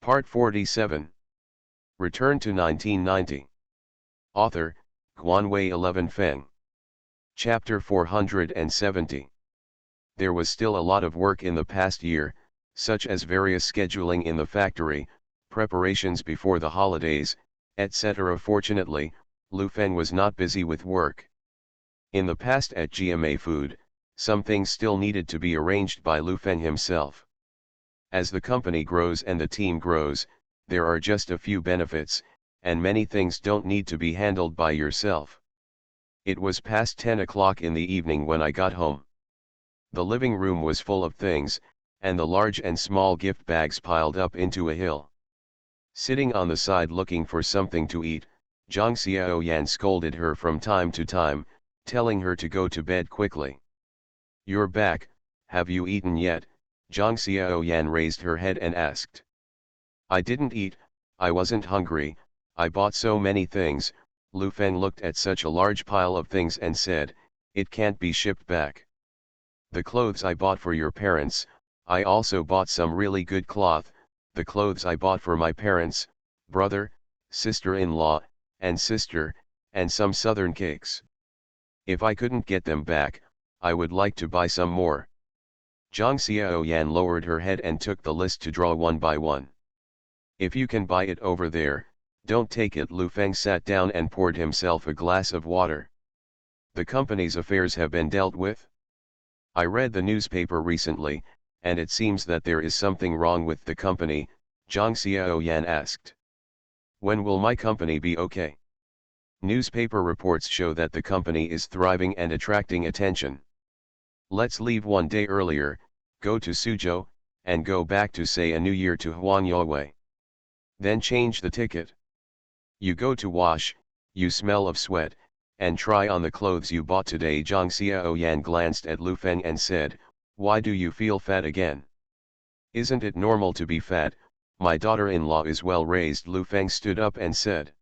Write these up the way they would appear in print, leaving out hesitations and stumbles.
Part 47. Return to 1990. Author, Guanwei 11 Feng. Chapter 470. There was still a lot of work in the past year, such as various scheduling in the factory, preparations before the holidays, etc. Fortunately, Lu Feng was not busy with work. In the past at GMA Food, some things still needed to be arranged by Lu Feng himself. As the company grows and the team grows, there are just a few benefits, and many things don't need to be handled by yourself. It was past 10 o'clock in the evening when I got home. The living room was full of things, and the large and small gift bags piled up into a hill. Sitting on the side looking for something to eat, Zhang Xiaoyan scolded her from time to time, telling her to go to bed quickly. "You're back, have you eaten yet?" Zhang Xiaoyan raised her head and asked. "I didn't eat, I wasn't hungry, I bought so many things." Lu Feng looked at such a large pile of things and said, "It can't be shipped back. The clothes I bought for your parents, I also bought some really good cloth, the clothes I bought for my parents, brother, sister-in-law, and sister, and some southern cakes. If I couldn't get them back, I would like to buy some more." Zhang Xiaoyan lowered her head and took the list to draw one by one. "If you can buy it over there, don't take it." Lu Feng sat down and poured himself a glass of water. "The company's affairs have been dealt with? I read the newspaper recently, and it seems that there is something wrong with the company," Zhang Xiaoyan asked. "When will my company be okay? Newspaper reports show that the company is thriving and attracting attention. Let's leave one day earlier, go to Suzhou, and go back to say a new year to Huangyue. Then change the ticket. You go to wash, you smell of sweat, and try on the clothes you bought today." Zhang Xiaoyan glanced at Lu Feng and said, "Why do you feel fat again? Isn't it normal to be fat? My daughter-in-law is well raised." Lu Feng stood up and said.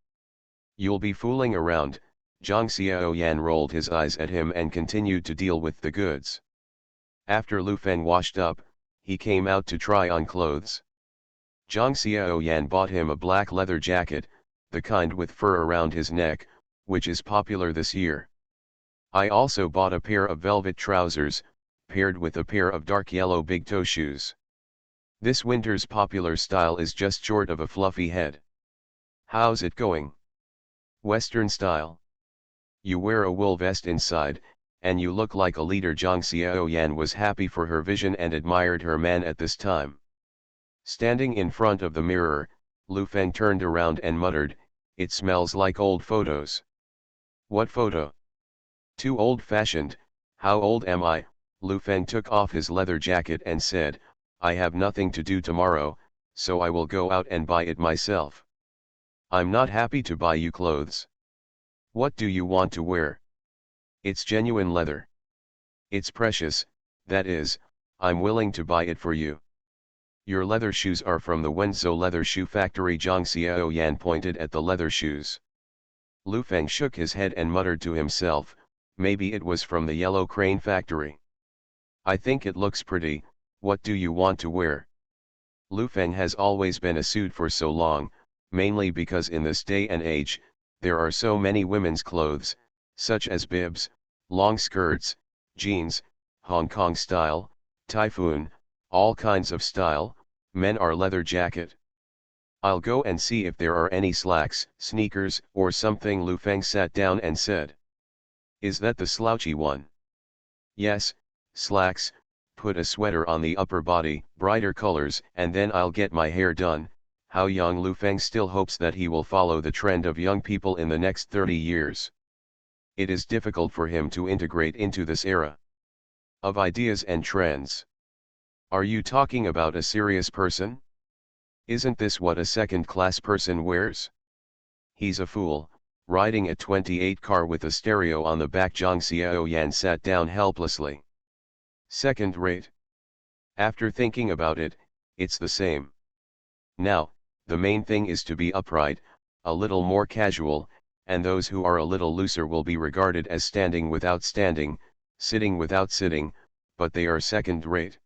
"You'll be fooling around." Zhang Xiaoyan rolled his eyes at him and continued to deal with the goods. After Lu Feng washed up, he came out to try on clothes. Zhang Xiaoyan bought him a black leather jacket, the kind with fur around his neck, which is popular this year. I also bought a pair of velvet trousers, paired with a pair of dark yellow big toe shoes. This winter's popular style is just short of a fluffy head. How's it going? Western style? You wear a wool vest inside, and you look like a leader." Zhang Xiaoyan was happy for her vision and admired her man at this time. Standing in front of the mirror, Lu Feng turned around and muttered, "It smells like old photos." "What photo? Too old-fashioned. How old am I?" Lu Feng took off his leather jacket and said, "I have nothing to do tomorrow, so I will go out and buy it myself. I'm not happy to buy you clothes. What do you want to wear? It's genuine leather. It's precious, that is, I'm willing to buy it for you. Your leather shoes are from the Wenzhou leather shoe factory." Zhang Xiaoyan pointed at the leather shoes. Lu Feng shook his head and muttered to himself, "Maybe it was from the Yellow Crane factory. I think it looks pretty. What do you want to wear?" Lu Feng has always been a suit for so long, mainly because in this day and age, there are so many women's clothes, such as bibs, long skirts, jeans, Hong Kong style, typhoon, all kinds of style. Men are leather jacket. I'll go and see if there are any slacks, sneakers, or something." Lu Feng sat down and said. "Is that the slouchy one?" "Yes, slacks, put a sweater on the upper body, brighter colors, and then I'll get my hair done." How young? Lu Feng still hopes that he will follow the trend of young people in the next 30 years. It is difficult for him to integrate into this era of ideas and trends. Are you talking about a serious person? Isn't this what a second-class person wears? He's a fool, riding a 28 car with a stereo on the back." Zhang Xiaoyan sat down helplessly. "Second-rate? After thinking about it, it's the same. Now, the main thing is to be upright, a little more casual, and those who are a little looser will be regarded as standing without standing, sitting without sitting, but they are second-rate.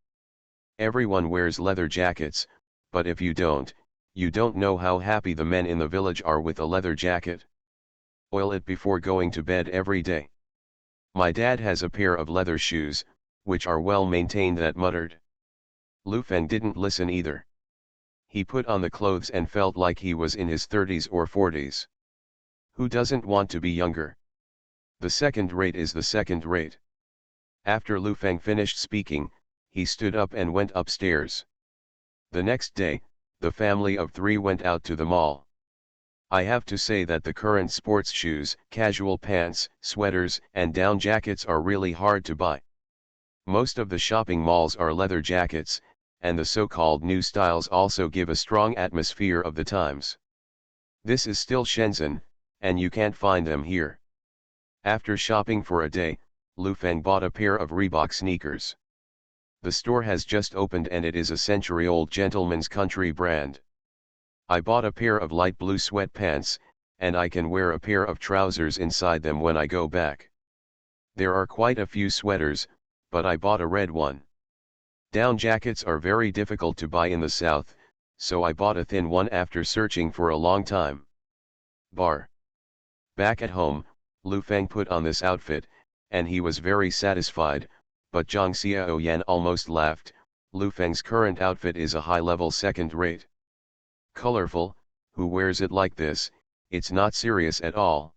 Everyone wears leather jackets, but if you don't, You don't know how happy the men in the village are with a leather jacket. Oil it before going to bed every day. My dad has a pair of leather shoes, which are well maintained, that muttered. Lu Feng didn't listen either. He put on the clothes and felt like he was in his 30s or 40s. Who doesn't want to be younger? The second rate is the second rate. After Lu Feng finished speaking, he stood up and went upstairs. The next day, the family of 3 went out to the mall. I have to say that the current sports shoes, casual pants, sweaters, and down jackets are really hard to buy. Most of the shopping malls are leather jackets, and the so-called new styles also give a strong atmosphere of the times. This is still Shenzhen, and you can't find them here. After shopping for a day, Lu Feng bought a pair of Reebok sneakers. The store has just opened and it is a century-old gentleman's country brand. I bought a pair of light blue sweatpants, and I can wear a pair of trousers inside them when I go back. There are quite a few sweaters, but I bought a red one. Down jackets are very difficult to buy in the south, so I bought a thin one after searching for a long time. Back at home, Lu Feng put on this outfit, and he was very satisfied, but Zhang Xiaoyan almost laughed. Lu Feng's current outfit is a high-level second rate. Colorful, who wears it like this? It's not serious at all.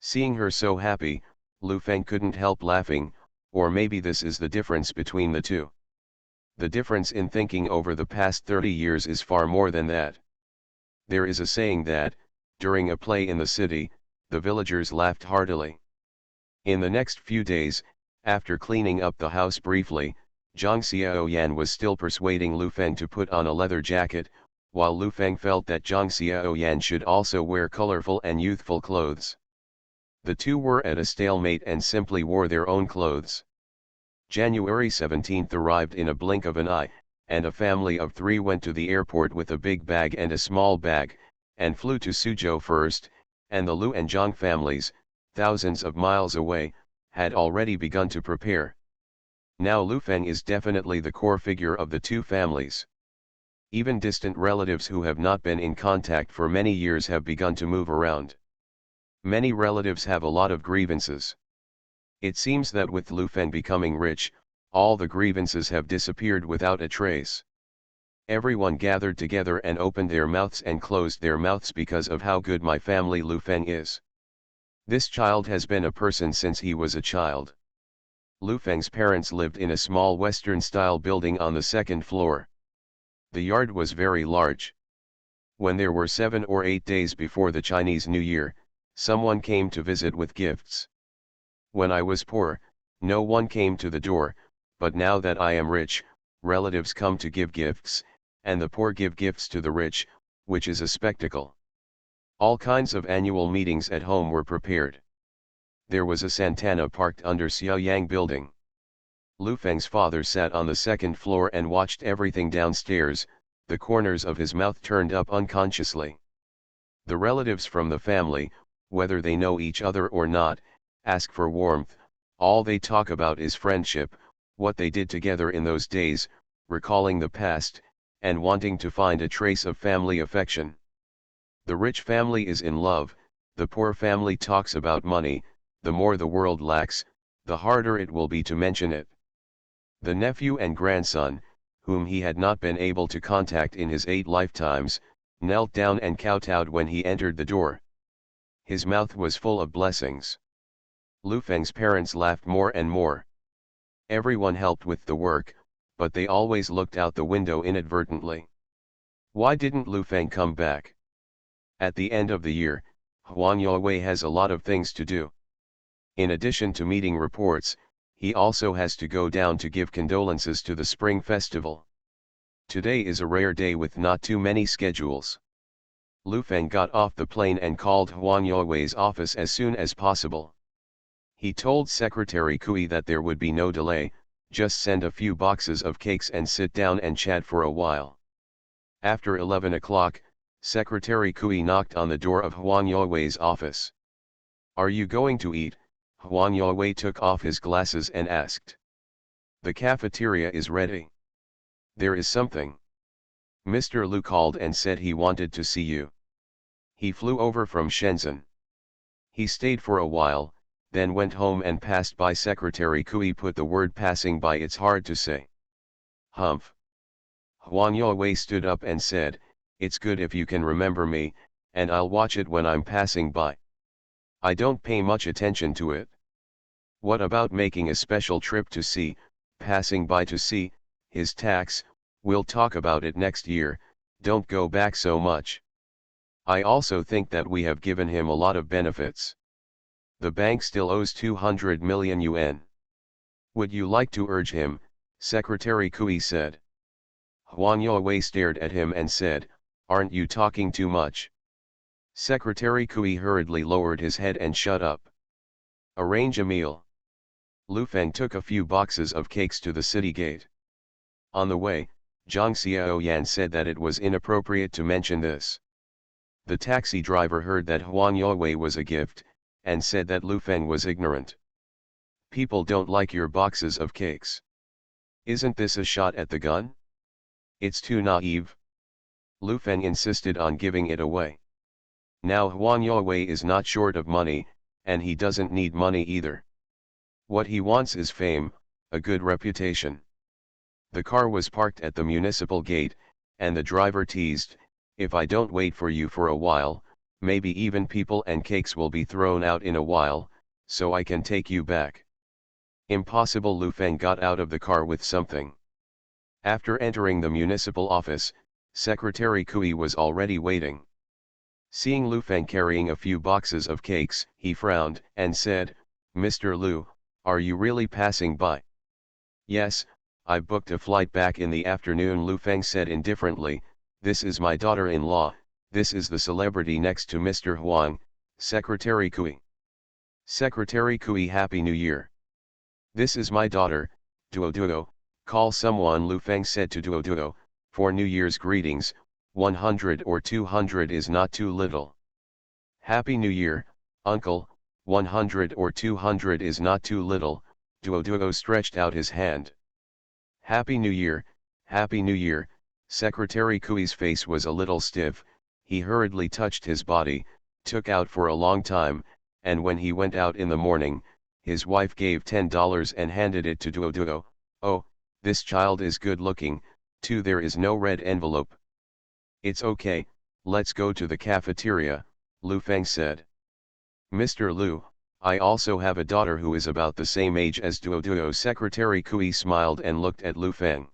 Seeing her so happy, Lu Feng couldn't help laughing, or maybe this is the difference between the two. The difference in thinking over the past 30 years is far more than that. There is a saying that, during a play in the city, the villagers laughed heartily. In the next few days, after cleaning up the house briefly, Zhang Xiaoyan was still persuading Lu Feng to put on a leather jacket, while Lu Feng felt that Zhang Xiaoyan should also wear colorful and youthful clothes. The two were at a stalemate and simply wore their own clothes. January 17th arrived in a blink of an eye, and a family of 3 went to the airport with a big bag and a small bag, and flew to Suzhou first, and the Lu and Zhang families, thousands of miles away, had already begun to prepare. Now Lu Feng is definitely the core figure of the two families. Even distant relatives who have not been in contact for many years have begun to move around. Many relatives have a lot of grievances. It seems that with Lu Feng becoming rich, all the grievances have disappeared without a trace. Everyone gathered together and opened their mouths and closed their mouths because of how good my family Lu Feng is. This child has been a person since he was a child. Lu Feng's parents lived in a small Western-style building on the second floor. The yard was very large. When there were 7 or 8 days before the Chinese New Year, someone came to visit with gifts. When I was poor, no one came to the door, but now that I am rich, relatives come to give gifts, and the poor give gifts to the rich, which is a spectacle. All kinds of annual meetings at home were prepared. There was a Santana parked under Xiaoyang building. Lu Feng's father sat on the second floor and watched everything downstairs, the corners of his mouth turned up unconsciously. The relatives from the family, whether they know each other or not, ask for warmth. All they talk about is friendship, what they did together in those days, recalling the past, and wanting to find a trace of family affection. The rich family is in love, the poor family talks about money. The more the world lacks, the harder it will be to mention it. The nephew and grandson, whom he had not been able to contact in his 8 lifetimes, knelt down and kowtowed when he entered the door. His mouth was full of blessings. Lu Feng's parents laughed more and more. Everyone helped with the work, but they always looked out the window inadvertently. Why didn't Lu Feng come back? At the end of the year, Huang Yowei has a lot of things to do. In addition to meeting reports, he also has to go down to give condolences to the Spring Festival. Today is a rare day with not too many schedules. Lu Feng got off the plane and called Huang Yowei's office as soon as possible. He told Secretary Kui that there would be no delay, just send a few boxes of cakes and sit down and chat for a while. After 11 o'clock, Secretary Kui knocked on the door of Huang Yowei's office. "Are you going to eat?" Huang Yowei took off his glasses and asked. "The cafeteria is ready. There is something." Mr. Lu called and said he wanted to see you. He flew over from Shenzhen. He stayed for a while, then went home and passed by Secretary Kui. Put the word passing by, it's hard to say. Humph. Huang Yowei stood up and said, it's good if you can remember me, and I'll watch it when I'm passing by. I don't pay much attention to it. What about making a special trip to see, passing by to see, his tax? We'll talk about it next year, don't go back so much. I also think that we have given him a lot of benefits. The bank still owes 200 million yuan. Would you like to urge him? Secretary Kui said. Huang Yowei stared at him and said, aren't you talking too much? Secretary Kui hurriedly lowered his head and shut up. Arrange a meal. Lu Feng took a few boxes of cakes to the city gate. On the way, Zhang Xiaoyan said that it was inappropriate to mention this. The taxi driver heard that Huang Yowei was a gift, and said that Lu Feng was ignorant. People don't like your boxes of cakes. Isn't this a shot at the gun? It's too naive. Lu Feng insisted on giving it away. Now Huang Yowei is not short of money, and he doesn't need money either. What he wants is fame, a good reputation. The car was parked at the municipal gate, and the driver teased, if I don't wait for you for a while, maybe even people and cakes will be thrown out in a while, so I can take you back. Impossible. Lu Feng got out of the car with something. After entering the municipal office, Secretary Kui was already waiting. Seeing Lu Feng carrying a few boxes of cakes, he frowned and said, Mr. Lu, are you really passing by? Yes, I booked a flight back in the afternoon. Lu Feng said indifferently, this is my daughter-in-law, this is the celebrity next to Mr. Huang, Secretary Kui. Secretary Kui, Happy New Year. This is my daughter, Duo. Call someone. Lu Feng said to Duo, for New Year's greetings, 100 or 200 is not too little. Happy New Year, uncle, 100 or 200 is not too little. Duo stretched out his hand. Happy New Year, Happy New Year. Secretary Kui's face was a little stiff, he hurriedly touched his body, took out for a long time, and when he went out in the morning, his wife gave $10 and handed it to Duo. Oh, this child is good looking, too. There is no red envelope. It's okay, let's go to the cafeteria, Lu Feng said. Mr. Lu, I also have a daughter who is about the same age as Duo. Secretary Kui smiled and looked at Lu Feng.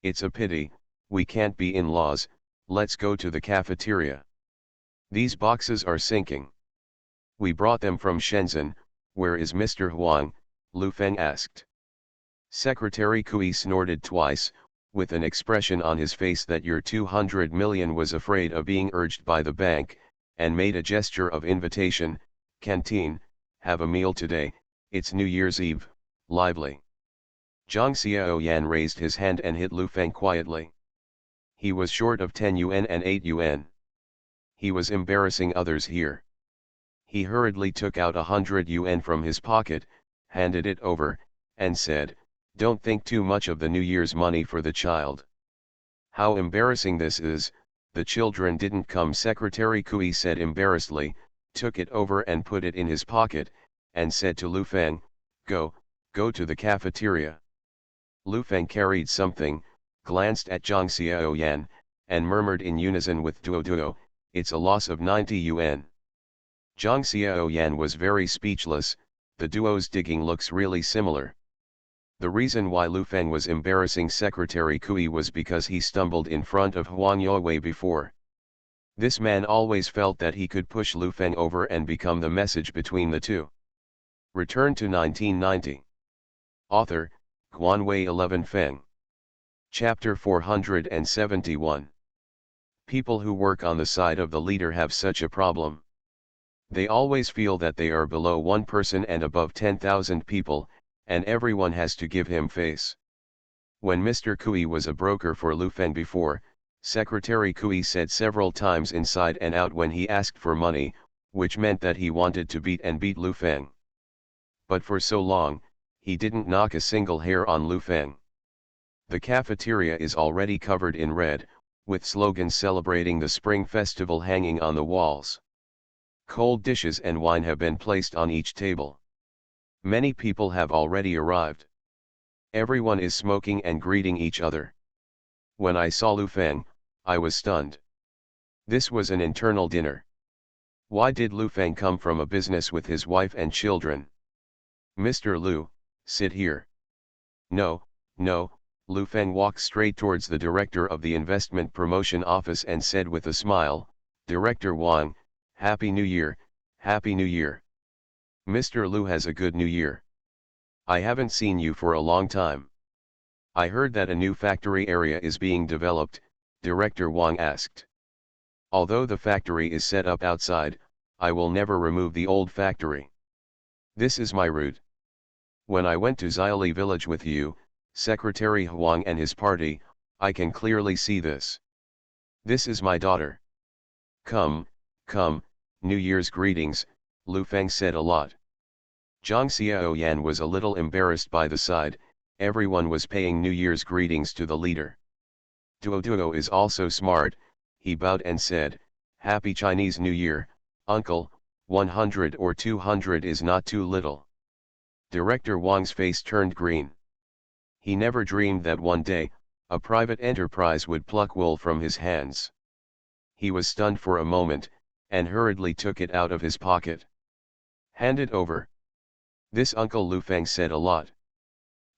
It's a pity, we can't be in-laws, let's go to the cafeteria. These boxes are sinking. We brought them from Shenzhen. Where is Mr. Huang? Lu Feng asked. Secretary Kui snorted twice, with an expression on his face that your 200 million was afraid of being urged by the bank, and made a gesture of invitation. Canteen, have a meal today, it's New Year's Eve, lively. Zhang Xiaoyan raised his hand and hit Lu Feng quietly. He was short of 10 yuan and 8 yuan. He was embarrassing others here. He hurriedly took out 100 yuan from his pocket, handed it over, and said, don't think too much of the New Year's money for the child. How embarrassing this is, the children didn't come. Secretary Kui said embarrassedly, took it over and put it in his pocket, and said to Lu Feng, go to the cafeteria. Lu Feng carried something, glanced at Zhang Xiaoyan, and murmured in unison with Duo, it's a loss of 90 yuan. Zhang Xiaoyan was very speechless, the duo's digging looks really similar. The reason why Lu Feng was embarrassing Secretary Kui was because he stumbled in front of Huang Yowei before. This man always felt that he could push Lu Feng over and become the message between the two. Return to 1990. Author, Guanwei 11 Feng. Chapter 471. People who work on the side of the leader have such a problem. They always feel that they are below one person and above 10,000 people, and everyone has to give him face. When Mr. Kui was a broker for Lu Feng before, Secretary Kui said several times inside and out when he asked for money, which meant that he wanted to beat Lu Feng. But for so long, he didn't knock a single hair on Lu Feng. The cafeteria is already covered in red, with slogans celebrating the spring festival hanging on the walls. Cold dishes and wine have been placed on each table. Many people have already arrived. Everyone is smoking and greeting each other. When I saw Lu Feng, I was stunned. This was an internal dinner. Why did Lu Feng come from a business with his wife and children? Mr. Lu, sit here. No, no. Lu Feng walked straight towards the director of the investment promotion office and said with a smile, Director Wang, Happy New Year, Happy New Year. Mr. Lu has a good New Year. I haven't seen you for a long time. I heard that a new factory area is being developed, Director Wang asked. Although the factory is set up outside, I will never remove the old factory. This is my route. When I went to Xiaoli village with you, Secretary Huang and his party, I can clearly see this. This is my daughter. Come, come, New Year's greetings, Lu Feng said a lot. Zhang Xiaoyan was a little embarrassed by the side, everyone was paying New Year's greetings to the leader. Duo is also smart, he bowed and said, Happy Chinese New Year, uncle, 100 or 200 is not too little. Director Wang's face turned green. He never dreamed that one day, a private enterprise would pluck wool from his hands. He was stunned for a moment, and hurriedly took it out of his pocket. Hand it over. This Uncle Lu Feng said a lot.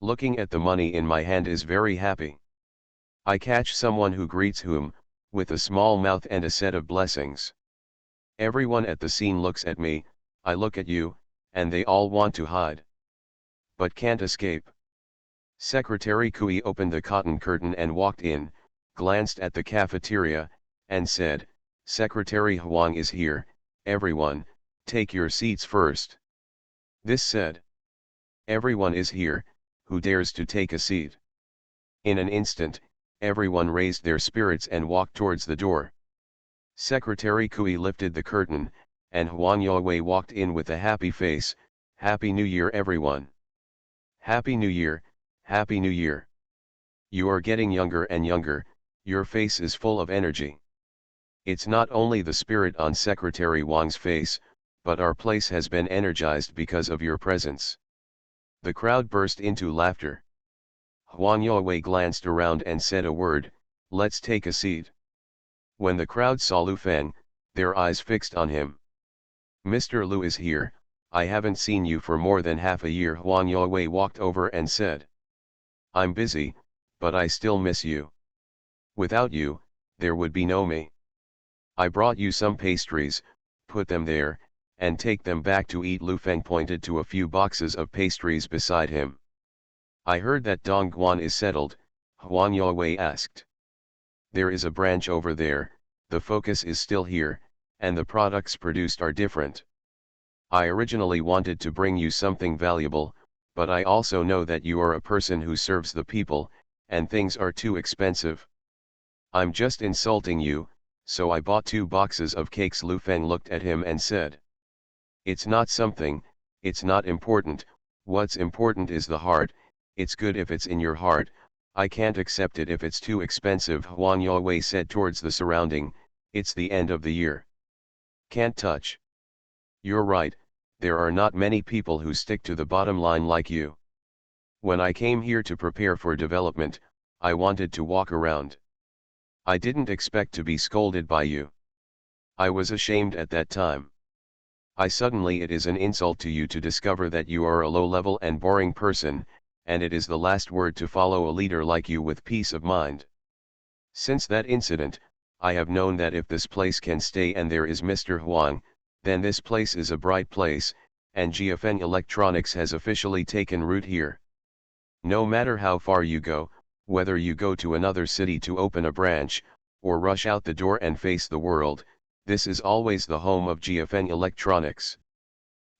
Looking at the money in my hand is very happy. I catch someone who greets whom, with a small mouth and a set of blessings. Everyone at the scene looks at me, I look at you, and they all want to hide. But can't escape. Secretary Kui opened the cotton curtain and walked in, glanced at the cafeteria, and said, Secretary Huang is here, everyone, take your seats first. This said. Everyone is here, who dares to take a seat? In an instant, everyone raised their spirits and walked towards the door. Secretary Kui lifted the curtain, and Huang Yowei walked in with a happy face, Happy New Year everyone. Happy New Year, Happy New Year. You are getting younger and younger, your face is full of energy. It's not only the spirit on Secretary Wang's face, but our place has been energized because of your presence. The crowd burst into laughter. Huang Yowei glanced around and said a word, Let's take a seat. When the crowd saw Lu Feng, their eyes fixed on him. Mr. Lu is here, I haven't seen you for more than half a year. Huang Yowei walked over and said. I'm busy, but I still miss you. Without you, there would be no me. I brought you some pastries, put them there, and take them back to eat. Lu Feng pointed to a few boxes of pastries beside him. I heard that Dongguan is settled, Huang Yowei asked. There is a branch over there, the focus is still here, and the products produced are different. I originally wanted to bring you something valuable, but I also know that you are a person who serves the people, and things are too expensive. I'm just insulting you, so I bought 2 boxes of cakes. Lu Feng looked at him and said. It's not something, it's not important, what's important is the heart, it's good if it's in your heart, I can't accept it if it's too expensive. Huang Yowei said towards the surrounding, it's the end of the year. Can't touch. You're right, there are not many people who stick to the bottom line like you. When I came here to prepare for development, I wanted to walk around. I didn't expect to be scolded by you. I was ashamed at that time. It is an insult to you to discover that you are a low-level and boring person, and it is the last word to follow a leader like you with peace of mind. Since that incident, I have known that if this place can stay and there is Mr. Huang, then this place is a bright place, and GFN Electronics has officially taken root here. No matter how far you go, whether you go to another city to open a branch, or rush out the door and face the world, this is always the home of GFN Electronics.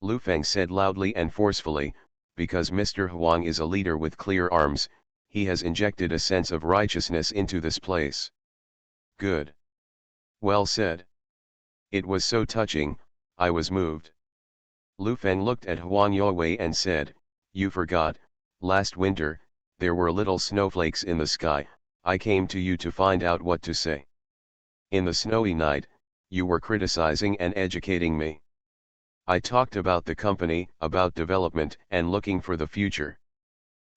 Lu Feng said loudly and forcefully, because Mr. Huang is a leader with clear arms, he has injected a sense of righteousness into this place. Good. Well said. It was so touching, I was moved. Lu Feng looked at Huang Yowei and said, You forgot, last winter, there were little snowflakes in the sky, I came to you to find out what to say. In the snowy night, you were criticizing and educating me. I talked about the company, about development, and looking for the future.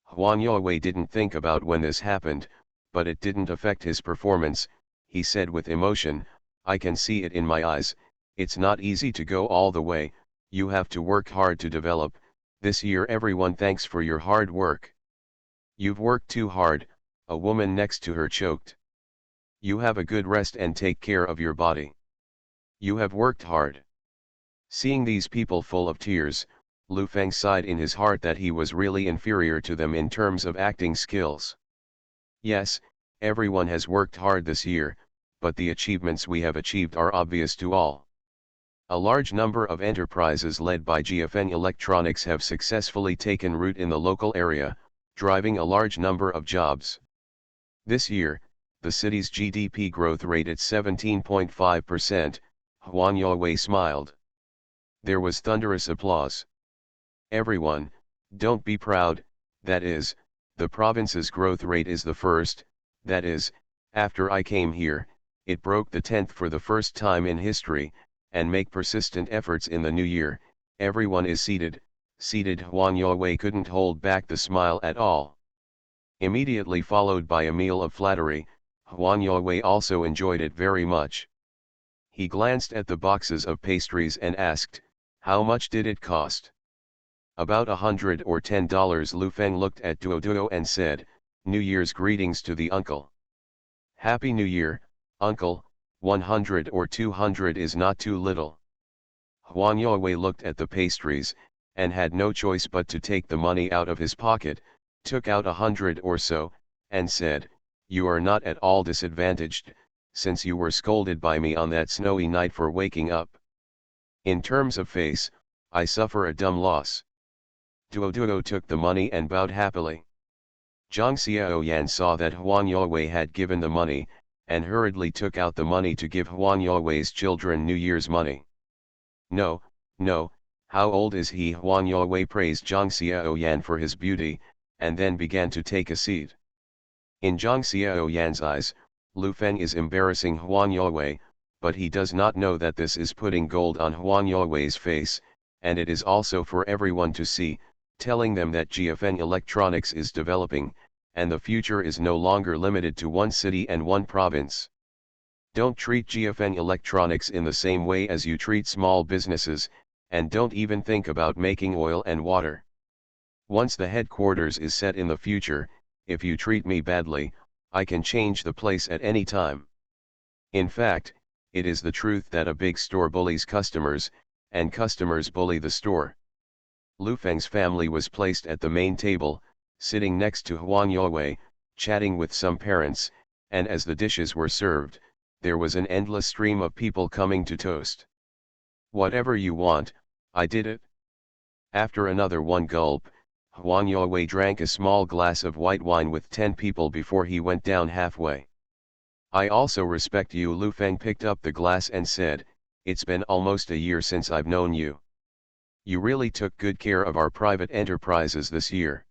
Huan Yue didn't think about when this happened, but it didn't affect his performance. He said with emotion, I can see it in my eyes, it's not easy to go all the way, you have to work hard to develop. This year everyone thanks for your hard work. You've worked too hard, a woman next to her choked. You have a good rest and take care of your body. You have worked hard. Seeing these people full of tears, Lu Feng sighed in his heart that he was really inferior to them in terms of acting skills. Yes, everyone has worked hard this year, but the achievements we have achieved are obvious to all. A large number of enterprises led by GFN Electronics have successfully taken root in the local area, driving a large number of jobs. This year, the city's GDP growth rate at 17.5%, Huan Yue smiled. There was thunderous applause. Everyone, don't be proud, that is, the province's growth rate is the first, that is, after I came here, it broke the 10th for the first time in history, and make persistent efforts in the new year. Everyone is seated. Huan Yue couldn't hold back the smile at all. Immediately followed by a meal of flattery, Huan Yue also enjoyed it very much. He glanced at the boxes of pastries and asked, how much did it cost? About $100 or $10. Lu Feng looked at Duo and said, New Year's greetings to the uncle. Happy New Year, uncle. 100 or 200 is not too little. Huan Yue looked at the pastries, and had no choice but to take the money out of his pocket, took out 100 or so, and said, you are not at all disadvantaged, since you were scolded by me on that snowy night for waking up. In terms of face, I suffer a dumb loss. Duo took the money and bowed happily. Zhang Xiaoyan saw that Huan Yue had given the money, and hurriedly took out the money to give Huan Yue's children New Year's money. No, how old is he? Huan Yue praised Zhang Xiaoyan for his beauty, and then began to take a seat. In Zhang Xiaoyan's eyes, Lu Feng is embarrassing Huan Yue, but he does not know that this is putting gold on Huan Yue's face, and it is also for everyone to see, telling them that GFN Electronics is developing, and the future is no longer limited to one city and one province. Don't treat GFN Electronics in the same way as you treat small businesses, and don't even think about making oil and water. Once the headquarters is set in the future, if you treat me badly, I can change the place at any time. In fact, it is the truth that a big store bullies customers, and customers bully the store. Lu Feng's family was placed at the main table, sitting next to Huan Yue, chatting with some parents, and as the dishes were served, there was an endless stream of people coming to toast. Whatever you want, I did it. After another one gulp, Huan Yue drank a small glass of white wine with 10 people before he went down halfway. I also respect you. Lu Feng picked up the glass and said, it's been almost a year since I've known you. You really took good care of our private enterprises this year.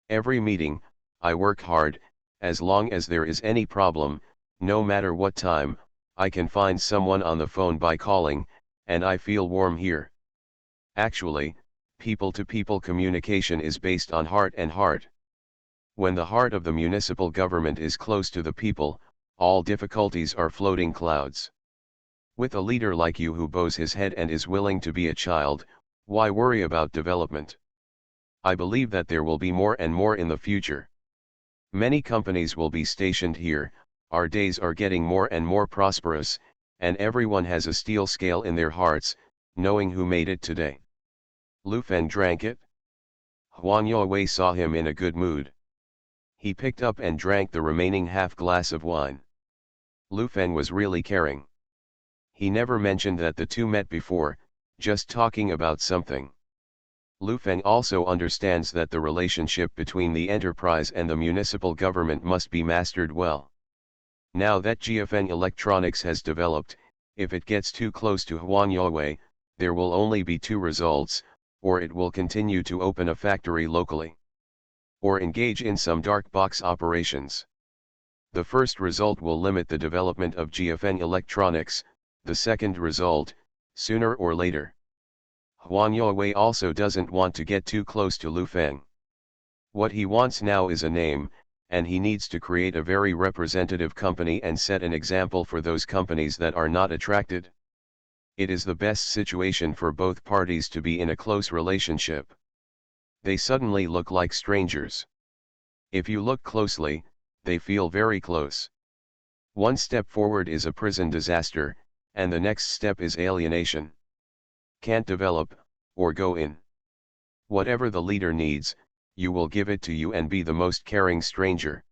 Every meeting, I work hard, as long as there is any problem, no matter what time, I can find someone on the phone by calling, and I feel warm here. Actually, people-to-people communication is based on heart and heart. When the heart of the municipal government is close to the people, all difficulties are floating clouds. With a leader like you who bows his head and is willing to be a child, why worry about development? I believe that there will be more and more in the future. Many companies will be stationed here, our days are getting more and more prosperous, and everyone has a steel scale in their hearts, knowing who made it today. Lu Feng drank it. Huan Yue saw him in a good mood. He picked up and drank the remaining half glass of wine. Lu Feng was really caring. He never mentioned that the two met before, just talking about something. Lu Feng also understands that the relationship between the enterprise and the municipal government must be mastered well. Now that GFN Electronics has developed, if it gets too close to Huan Yue, there will only be two results, or it will continue to open a factory locally, or engage in some dark box operations. The first result will limit the development of GFN electronics, the second result, sooner or later. Huang Yuewei also doesn't want to get too close to Lu Feng. What he wants now is a name, and he needs to create a very representative company and set an example for those companies that are not attracted. It is the best situation for both parties to be in a close relationship. They suddenly look like strangers. If you look closely, they feel very close. One step forward is a prison disaster, and the next step is alienation. Can't develop, or go in. Whatever the leader needs, you will give it to you and be the most caring stranger.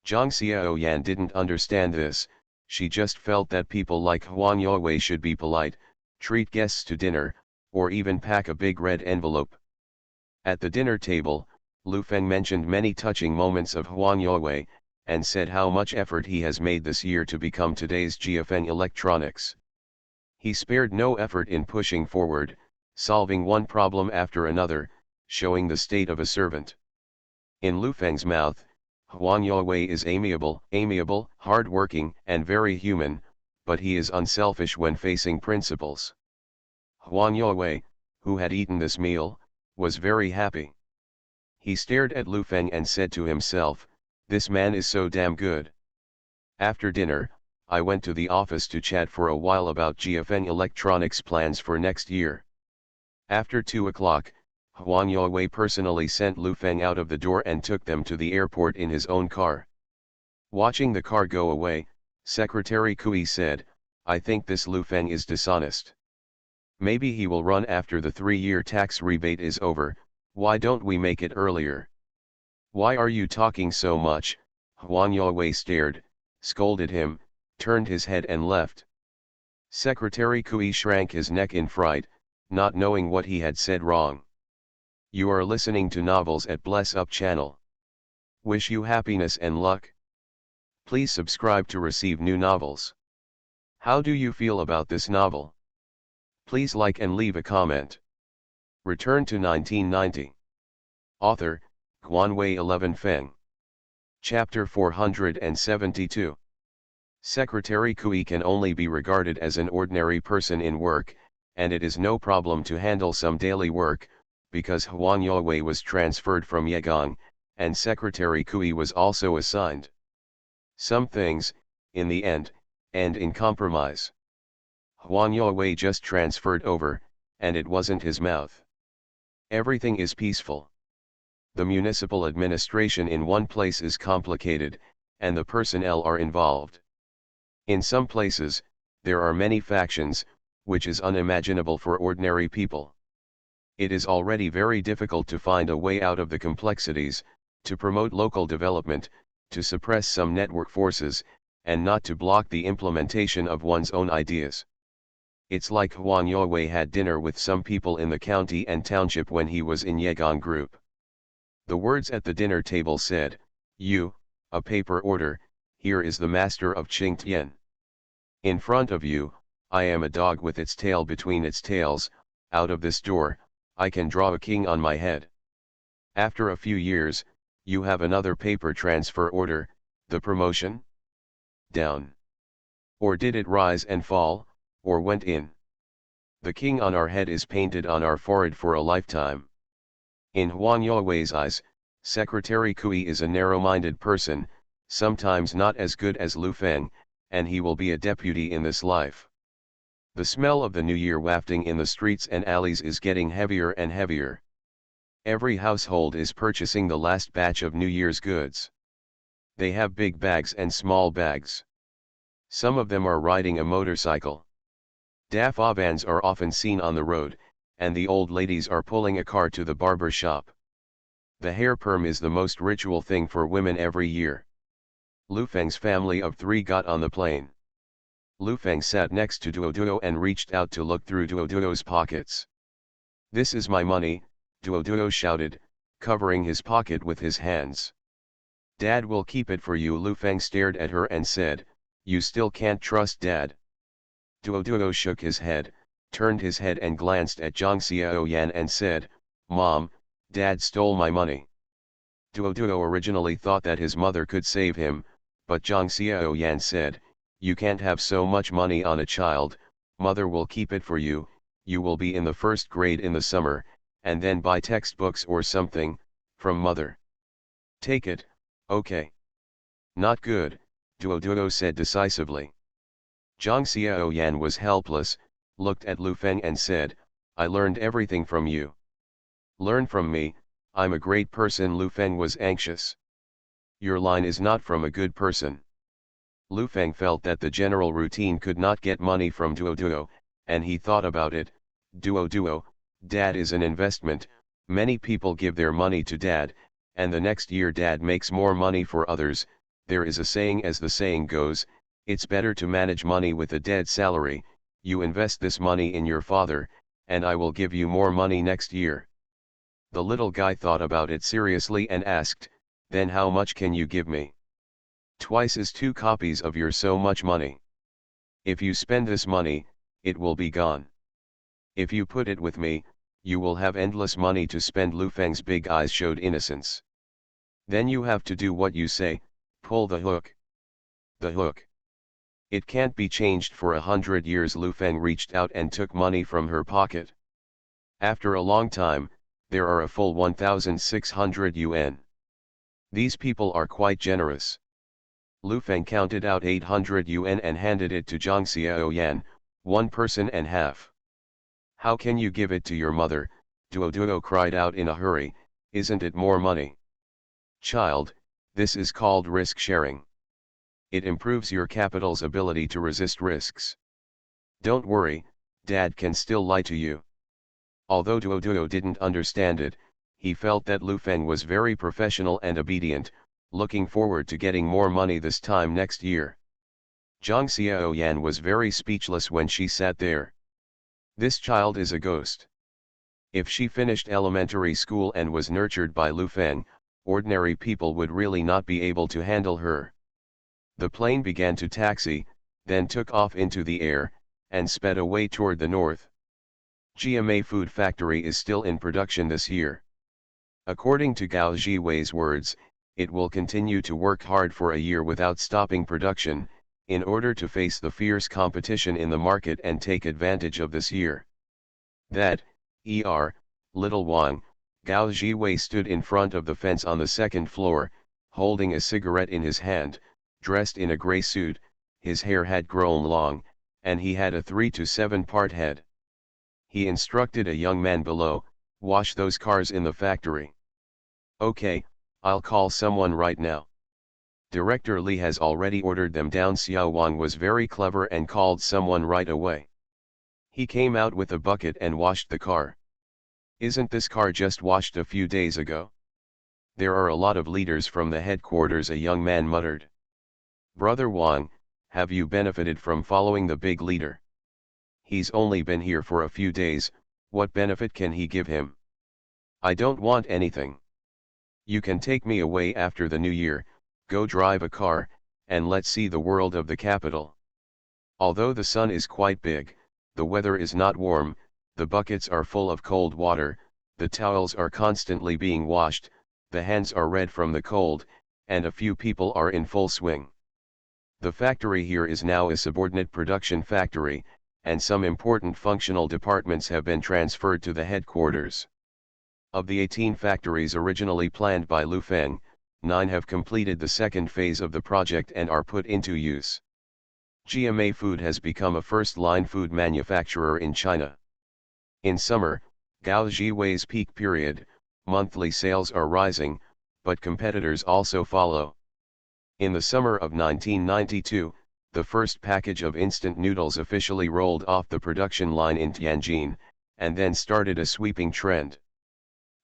Zhang Xiaoyan didn't understand this. She just felt that people like Huang Yuewei should be polite, treat guests to dinner, or even pack a big red envelope. At the dinner table, Lu Feng mentioned many touching moments of Huang Yuewei, and said how much effort he has made this year to become today's GFN electronics. He spared no effort in pushing forward, solving one problem after another, showing the state of a servant. In Lu Feng's mouth, Huang Yuewei is amiable, hard-working, and very human, but he is unselfish when facing principles. Huang Yuewei, who had eaten this meal, was very happy. He stared at Lu Feng and said to himself, "This man is so damn good." After dinner, I went to the office to chat for a while about GFN electronics plans for next year. After 2 o'clock, Huang Yuewei personally sent Lu Feng out of the door and took them to the airport in his own car. Watching the car go away, Secretary Kui said, "I think this Lu Feng is dishonest. Maybe he will run after the 3-year tax rebate is over. Why don't we make it earlier?" "Why are you talking so much?" Huang Yuewei stared, scolded him, turned his head and left. Secretary Kui shrank his neck in fright, not knowing what he had said wrong. You are listening to novels at Bless Up channel. Wish you happiness and luck. Please subscribe to receive new novels. How do you feel about this novel? Please like and leave a comment. Return to 1990. Author, Guanwei 11 Feng. Chapter 472. Secretary Kui can only be regarded as an ordinary person in work, and it is no problem to handle some daily work, because Huang Yuewei was transferred from Yegang, and Secretary Kui was also assigned some things, in the end, and in compromise. Huang Yuewei just transferred over, and it wasn't his mouth. Everything is peaceful. The municipal administration in one place is complicated, and the personnel are involved. In some places, there are many factions, which is unimaginable for ordinary people. It is already very difficult to find a way out of the complexities, to promote local development, to suppress some network forces, and not to block the implementation of one's own ideas. It's like Huang Yuewei had dinner with some people in the county and township when he was in Yegang group. The words at the dinner table said, "You, a paper order, here is the master of Qingtian. In front of you, I am a dog with its tail between its tails. Out of this door, I can draw a king on my head. After a few years, you have another paper transfer order, the promotion? Down. Or did it rise and fall, or went in? The king on our head is painted on our forehead for a lifetime." In Huang Yuewei's eyes, Secretary Kui is a narrow-minded person, sometimes not as good as Lu Feng, and he will be a deputy in this life. The smell of the new year wafting in the streets and alleys is getting heavier and heavier. Every household is purchasing the last batch of New Year's goods. They have big bags and small bags. Some of them are riding a motorcycle. Dafa vans are often seen on the road, and the old ladies are pulling a car to the barber shop. The hair perm is the most ritual thing for women every year. Lu Feng's family of 3 got on the plane. Lu Feng sat next to Duoduo and reached out to look through Duoduo's pockets. "This is my money," Duoduo shouted, covering his pocket with his hands. "Dad will keep it for you." Lu Feng stared at her and said, "You still can't trust Dad." Duoduo shook his head, turned his head and glanced at Zhang Xiaoyan and said, "Mom, Dad stole my money." Duoduo originally thought that his mother could save him, but Zhang Xiaoyan said, "You can't have so much money on a child, mother will keep it for you, you will be in the first grade in the summer, and then buy textbooks or something, from mother. Take it, okay." "Not good," Duo said decisively. Zhang Xiaoyan was helpless, looked at Lu Feng and said, "I learned everything from you." "Learn from me, I'm a great person." Lu Feng was anxious. "Your line is not from a good person." Lu Feng felt that the general routine could not get money from Duo, and he thought about it. Duo, dad is an investment, many people give their money to dad, and the next year dad makes more money for others. There is a saying, as the saying goes, it's better to manage money with a dead salary. You invest this money in your father, and I will give you more money next year. The little guy thought about it seriously and asked, "Then how much can you give me?" "Twice as 2 copies of your so much money. If you spend this money, it will be gone. If you put it with me, you will have endless money to spend." Lu Feng's big eyes showed innocence. "Then you have to do what you say, pull the hook." "The hook? It can't be changed for 100 years." Lu Feng reached out and took money from her pocket. "After a long time, there are a full 1,600 yuan. These people are quite generous." Lu Feng counted out 800 yuan and handed it to Zhang Xiaoyan, 1 person and half. "How can you give it to your mother?" Duo cried out in a hurry, "Isn't it more money?" "Child, this is called risk sharing. It improves your capital's ability to resist risks. Don't worry, dad can still lie to you." Although Duo didn't understand it, he felt that Lu Feng was very professional and obedient, looking forward to getting more money this time next year. Zhang Xiaoyan was very speechless when she sat there. This child is a ghost. If she finished elementary school and was nurtured by Lu Feng, ordinary people would really not be able to handle her. The plane began to taxi, then took off into the air, and sped away toward the north. GMA Food Factory is still in production this year. According to Gao Jiwei's words, it will continue to work hard for a year without stopping production, in order to face the fierce competition in the market and take advantage of this year. That, little Wang, Gao Jiwei stood in front of the fence on the second floor, holding a cigarette in his hand, dressed in a gray suit, his hair had grown long, and he had a 3 to 7 part head. He instructed a young man below, "Wash those cars in the factory." "Okay, I'll call someone right now." Director Li has already ordered them down. Xiao Wang was very clever and called someone right away. He came out with a bucket and washed the car. "Isn't this car just washed a few days ago?" "There are a lot of leaders from the headquarters," a young man muttered. "Brother Wang, have you benefited from following the big leader?" "He's only been here for a few days, what benefit can he give him?" "I don't want anything. You can take me away after the new year, go drive a car, and let's see the world of the capital. Although the sun is quite big, the weather is not warm, the buckets are full of cold water, the towels are constantly being washed, the hands are red from the cold, and a few people are in full swing. The factory here is now a subordinate production factory, and some important functional departments have been transferred to the headquarters. Of the 18 factories originally planned by Lu Feng, 9 have completed the second phase of the project and are put into use. GMA Food has become a first-line food manufacturer in China. In summer, Gao Jiwei's peak period, monthly sales are rising, but competitors also follow. In the summer of 1992, the first package of instant noodles officially rolled off the production line in Tianjin, and then started a sweeping trend.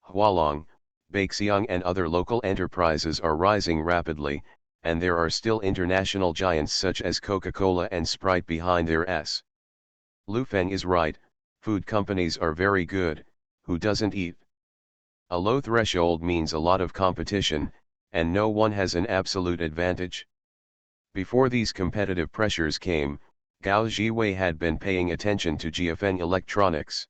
Hualong, Baixiang and other local enterprises are rising rapidly, and there are still international giants such as Coca-Cola and Sprite behind their S. Lu Feng is right, food companies are very good, who doesn't eat? A low threshold means a lot of competition, and no one has an absolute advantage. Before these competitive pressures came, Gao Jiwei had been paying attention to Jiafeng Electronics.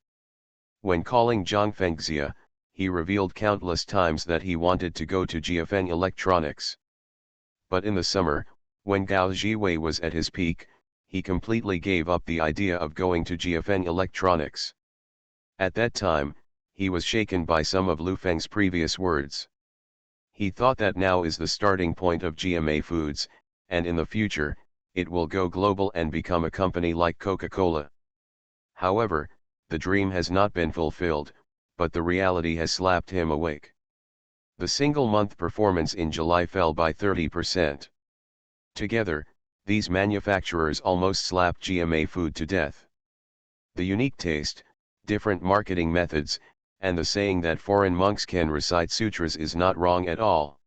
When calling Zhang Fengxia, he revealed countless times that he wanted to go to Jiafeng Electronics. But in the summer, When Gao Jiwei was at his peak, he completely gave up the idea of going to GFN Electronics. At that time, he was shaken by some of Lu Feng's previous words. He thought that now is the starting point of GMA Foods, and in the future, it will go global and become a company like Coca-Cola. However, the dream has not been fulfilled, but the reality has slapped him awake. The single-month performance in July fell by 30%. Together, these manufacturers almost slapped GMA Food to death. The unique taste, different marketing methods, and the saying that foreign monks can recite sutras is not wrong at all.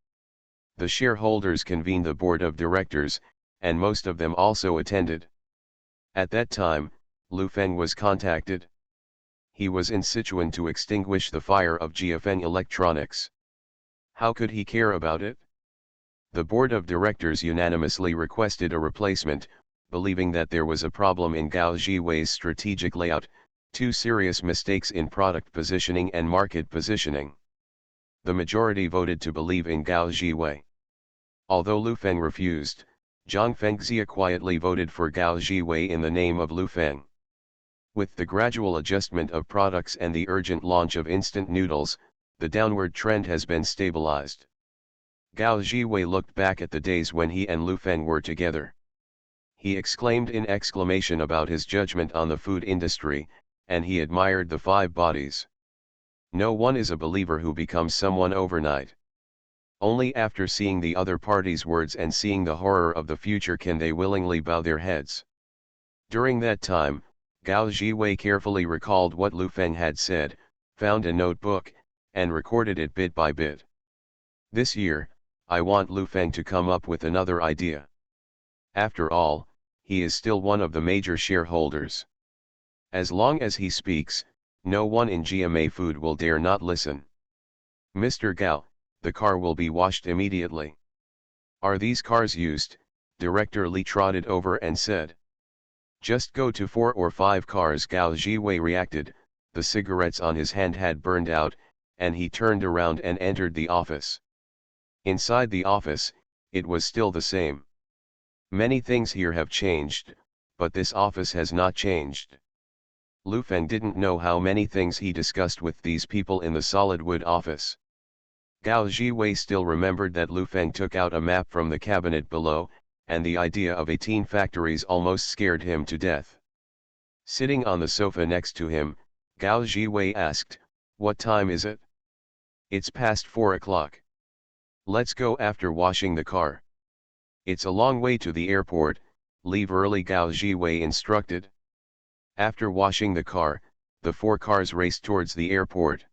The shareholders convened the board of directors, and most of them also attended. At that time, Lu Feng was contacted. He was in Sichuan to extinguish the fire of GFN Electronics. How could he care about it? The board of directors unanimously requested a replacement, believing that there was a problem in Gao Jiwei's strategic layout, two serious mistakes in product positioning and market positioning. The majority voted to believe in Gao Jiwei. Although Lu Feng refused, Zhang Fengxia quietly voted for Gao Jiwei in the name of Lu Feng. With the gradual adjustment of products and the urgent launch of instant noodles, the downward trend has been stabilized. Gao Jiwei looked back at the days when he and Lu Feng were together. He exclaimed in exclamation about his judgment on the food industry, and he admired the 5 bodies. No one is a believer who becomes someone overnight. Only after seeing the other party's words and seeing the horror of the future can they willingly bow their heads. During that time, Gao Jiwei carefully recalled what Lu Feng had said, found a notebook, and recorded it bit by bit. This year, I want Lu Feng to come up with another idea. After all, he is still one of the major shareholders. As long as he speaks, no one in GMA Food will dare not listen. Mr. Gao, the car will be washed immediately. Are these cars used? Director Li trotted over and said. Just go to 4 or 5 cars. Gao Jiwei reacted, the cigarettes on his hand had burned out, and he turned around and entered the office. Inside the office, it was still the same. Many things here have changed, but this office has not changed. Lu Feng didn't know how many things he discussed with these people in the solid wood office. Gao Jiwei still remembered that Lu Feng took out a map from the cabinet below, and the idea of 18 factories almost scared him to death. Sitting on the sofa next to him, Gao Jiwei asked, "What time is it?" "It's past 4 o'clock. Let's go after washing the car." "It's a long way to the airport, leave early," Gao Jiwei instructed. After washing the car, the 4 cars raced towards the airport.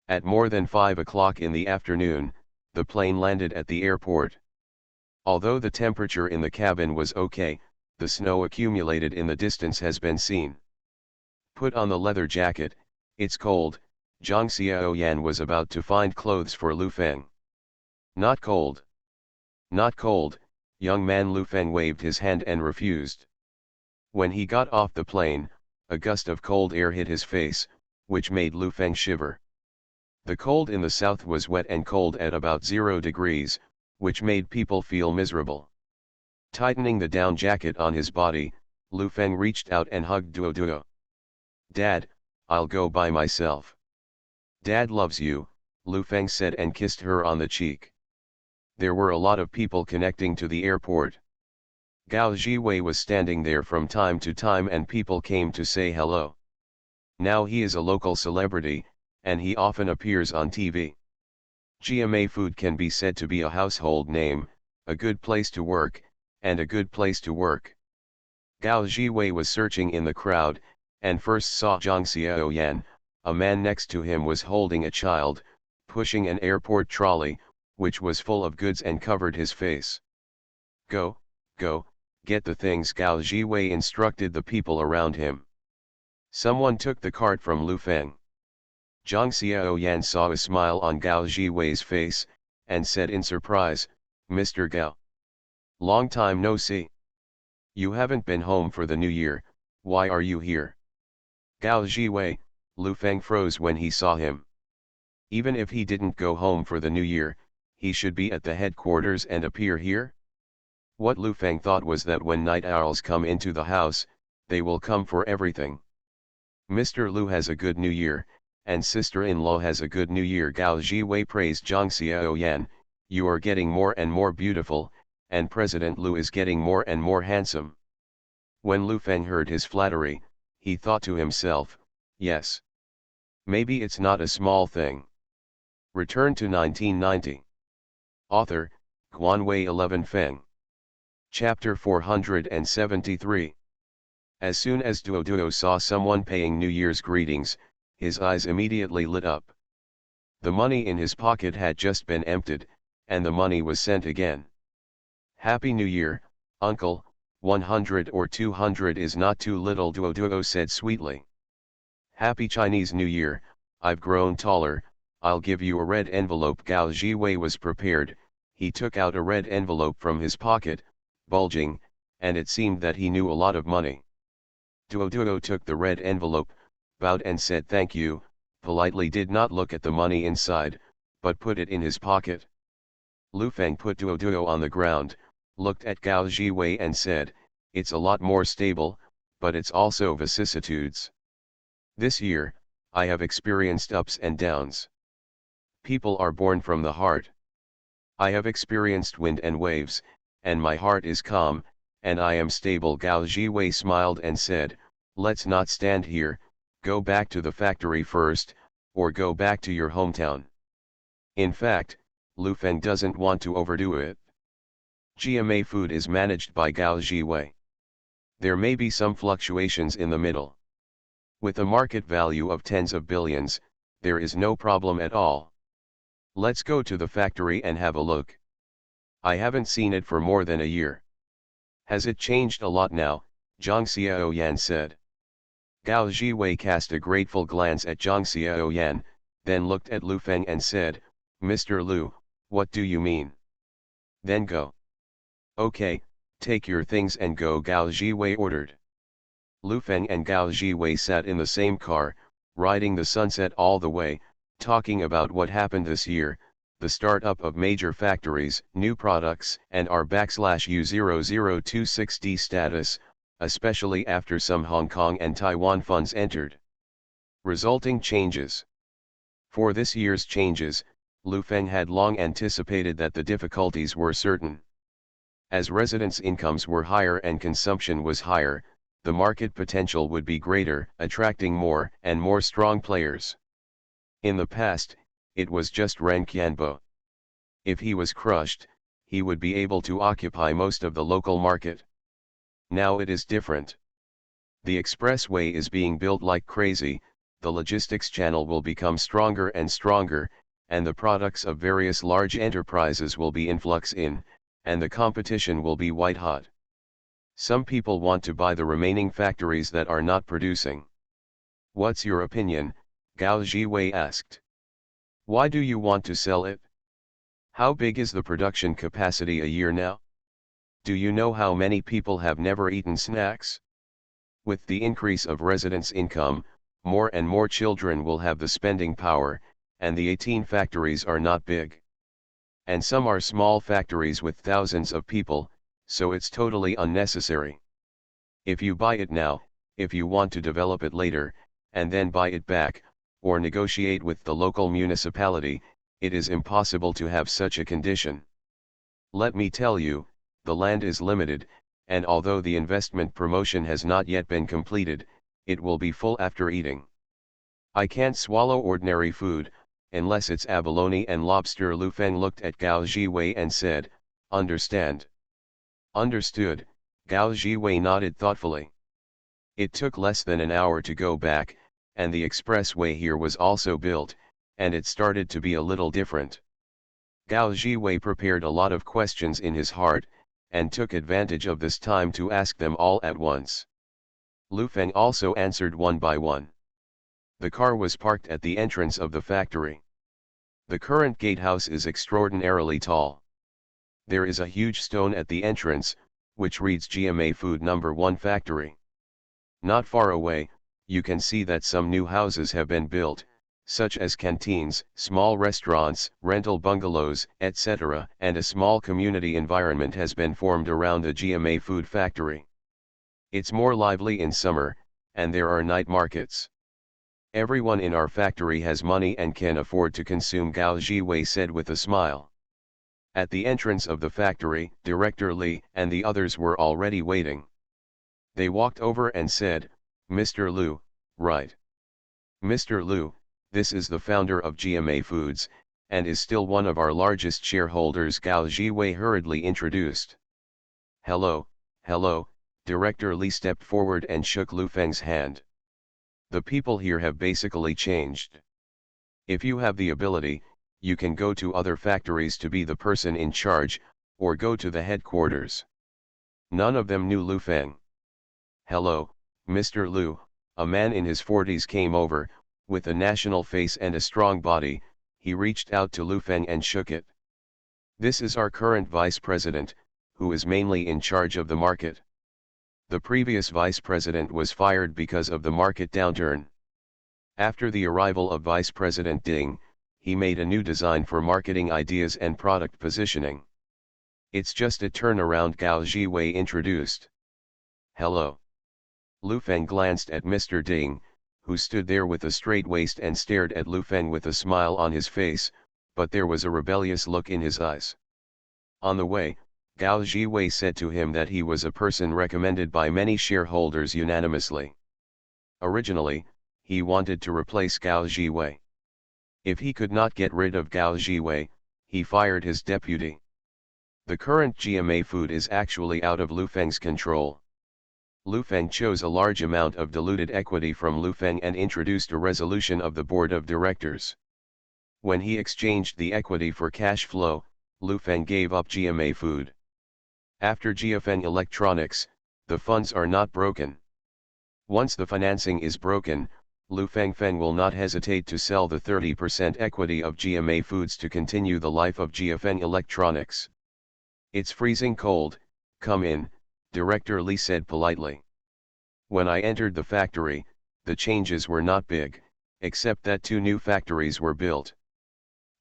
At more than 5 o'clock in the afternoon, the plane landed at the airport. Although the temperature in the cabin was okay, the snow accumulated in the distance has been seen. "Put on the leather jacket, it's cold." Zhang Xiaoyan was about to find clothes for Lu Feng. "Not cold. Not cold," young man. Lu Feng waved his hand and refused. When he got off the plane, a gust of cold air hit his face, which made Lu Feng shiver. The cold in the south was wet and cold at about 0 degrees, which made people feel miserable. Tightening the down jacket on his body, Lu Feng reached out and hugged Duo Duo. "Dad, I'll go by myself." "Dad loves you," Lu Feng said and kissed her on the cheek. There were a lot of people connecting to the airport. Gao Jiwei was standing there from time to time and people came to say hello. Now he is a local celebrity, and he often appears on TV. GMA Food can be said to be a household name, a good place to work, and a good place to work. Gao Jiwei was searching in the crowd, and first saw Zhang Xiaoyan. A man next to him was holding a child, pushing an airport trolley, which was full of goods and covered his face. Go, get the things," Gao Jiwei instructed the people around him. Someone took the cart from Lu Feng. Zhang Xiaoyan saw a smile on Gao Jiwei's face, and said in surprise, "Mr. Gao. Long time no see. You haven't been home for the new year, why are you here?" "Gao Jiwei," Lu Feng froze when he saw him. Even if he didn't go home for the new year, he should be at the headquarters and appear here? What Lu Feng thought was that when night owls come into the house, they will come for everything. Mr. Lu has a good new year, and sister-in-law has a good new year. Gao Jiwei praised Zhang Xiaoyan, you are getting more and more beautiful, and President Lu is getting more and more handsome. When Lu Feng heard his flattery, he thought to himself, yes. Maybe it's not a small thing. Return to 1990. Author, Guanwei 11 Feng. Chapter 473. As soon as Duo Duo saw someone paying New Year's greetings, his eyes immediately lit up. The money in his pocket had just been emptied, and the money was sent again. Happy New Year, Uncle, 100 or 200 is not too little, Duo Duo said sweetly. Happy Chinese New Year, I've grown taller, I'll give you a red envelope. Gao Jiwei was prepared, he took out a red envelope from his pocket, bulging, and it seemed that he knew a lot of money. Duo Duo took the red envelope, bowed and said thank you, politely did not look at the money inside, but put it in his pocket. Lu Feng put Duo Duo on the ground, looked at Gao Jiwei and said, it's a lot more stable, but it's also vicissitudes. This year, I have experienced ups and downs. People are born from the heart. I have experienced wind and waves, and my heart is calm, and I am stable. Gao Jiwei smiled and said, let's not stand here, go back to the factory first, or go back to your hometown. In fact, Lu Feng doesn't want to overdo it. GMA Food is managed by Gao Jiwei. There may be some fluctuations in the middle. With a market value of tens of billions, there is no problem at all. Let's go to the factory and have a look. I haven't seen it for more than a year. Has it changed a lot now? Zhang Xiaoyan said. Gao Jiwei cast a grateful glance at Zhang Xiaoyan, then looked at Lu Feng and said, Mr. Lu, what do you mean? Then go. Okay, take your things and go, Gao Jiwei ordered. Lu Feng and Gao Jiwei sat in the same car, riding the sunset all the way, talking about what happened this year, the startup of major factories, new products, and our /U0026D status, especially after some Hong Kong and Taiwan funds entered. Resulting changes. For this year's changes, Lu Feng had long anticipated that the difficulties were certain. As residents' incomes were higher and consumption was higher, the market potential would be greater, attracting more and more strong players. In the past, it was just Ren Qianbo. If he was crushed, he would be able to occupy most of the local market. Now it is different. The expressway is being built like crazy, the logistics channel will become stronger and stronger, and the products of various large enterprises will be influx in, and the competition will be white hot. Some people want to buy the remaining factories that are not producing. What's your opinion? Gao Jiwei asked. Why do you want to sell it? How big is the production capacity a year now? Do you know how many people have never eaten snacks? With the increase of residents' income, more and more children will have the spending power, and the 18 factories are not big. And some are small factories with thousands of people, so it's totally unnecessary. If you buy it now, if you want to develop it later, and then buy it back, or negotiate with the local municipality, it is impossible to have such a condition. Let me tell you, the land is limited, and although the investment promotion has not yet been completed, it will be full after eating. I can't swallow ordinary food, unless it's abalone and lobster. Lu Feng looked at Gao Jiwei and said, understand. Understood, Gao Jiwei nodded thoughtfully. It took less than an hour to go back, and the expressway here was also built, and it started to be a little different. Gao Jiwei prepared a lot of questions in his heart, and took advantage of this time to ask them all at once. Lu Feng also answered one by one. The car was parked at the entrance of the factory. The current gatehouse is extraordinarily tall. There is a huge stone at the entrance, which reads GMA Food No. 1 Factory. Not far away, you can see that some new houses have been built, such as canteens, small restaurants, rental bungalows, etc., and a small community environment has been formed around the GMA food factory. It's more lively in summer, and there are night markets. Everyone in our factory has money and can afford to consume, Gao Jiwei said with a smile. At the entrance of the factory, Director Li and the others were already waiting. They walked over and said, "Mr. Liu, right. Mr. Liu, this is the founder of GMA Foods, and is still one of our largest shareholders," Gao Jiwei hurriedly introduced. "Hello, hello." Director Li stepped forward and shook Lu Feng's hand. "The people here have basically changed. If you have the ability, you can go to other factories to be the person in charge, or go to the headquarters." None of them knew Lu Feng. "Hello, Mr. Liu," a man in his 40s came over, with a national face and a strong body. He reached out to Lu Feng and shook it. "This is our current vice president, who is mainly in charge of the market. The previous vice president was fired because of the market downturn. After the arrival of Vice President Ding, he made a new design for marketing ideas and product positioning. It's just a turnaround," Gao Jiwei introduced. "Hello." Lu Feng glanced at Mr. Ding, who stood there with a straight waist and stared at Lu Feng with a smile on his face, but there was a rebellious look in his eyes. On the way, Gao Jiwei said to him that he was a person recommended by many shareholders unanimously. Originally, he wanted to replace Gao Jiwei. If he could not get rid of Gao Jiwei, he fired his deputy. The current GMA Food is actually out of Lu Feng's control. Lu Feng chose a large amount of diluted equity from Lu Feng and introduced a resolution of the board of directors. When he exchanged the equity for cash flow, Lu Feng gave up GMA Food. After GFN Electronics, the funds are not broken. Once the financing is broken, Lu Feng will not hesitate to sell the 30% equity of GMA Foods to continue the life of GFN Electronics. "It's freezing cold, come in," Director Li said politely. "When I entered the factory, the changes were not big, except that 2 new factories were built.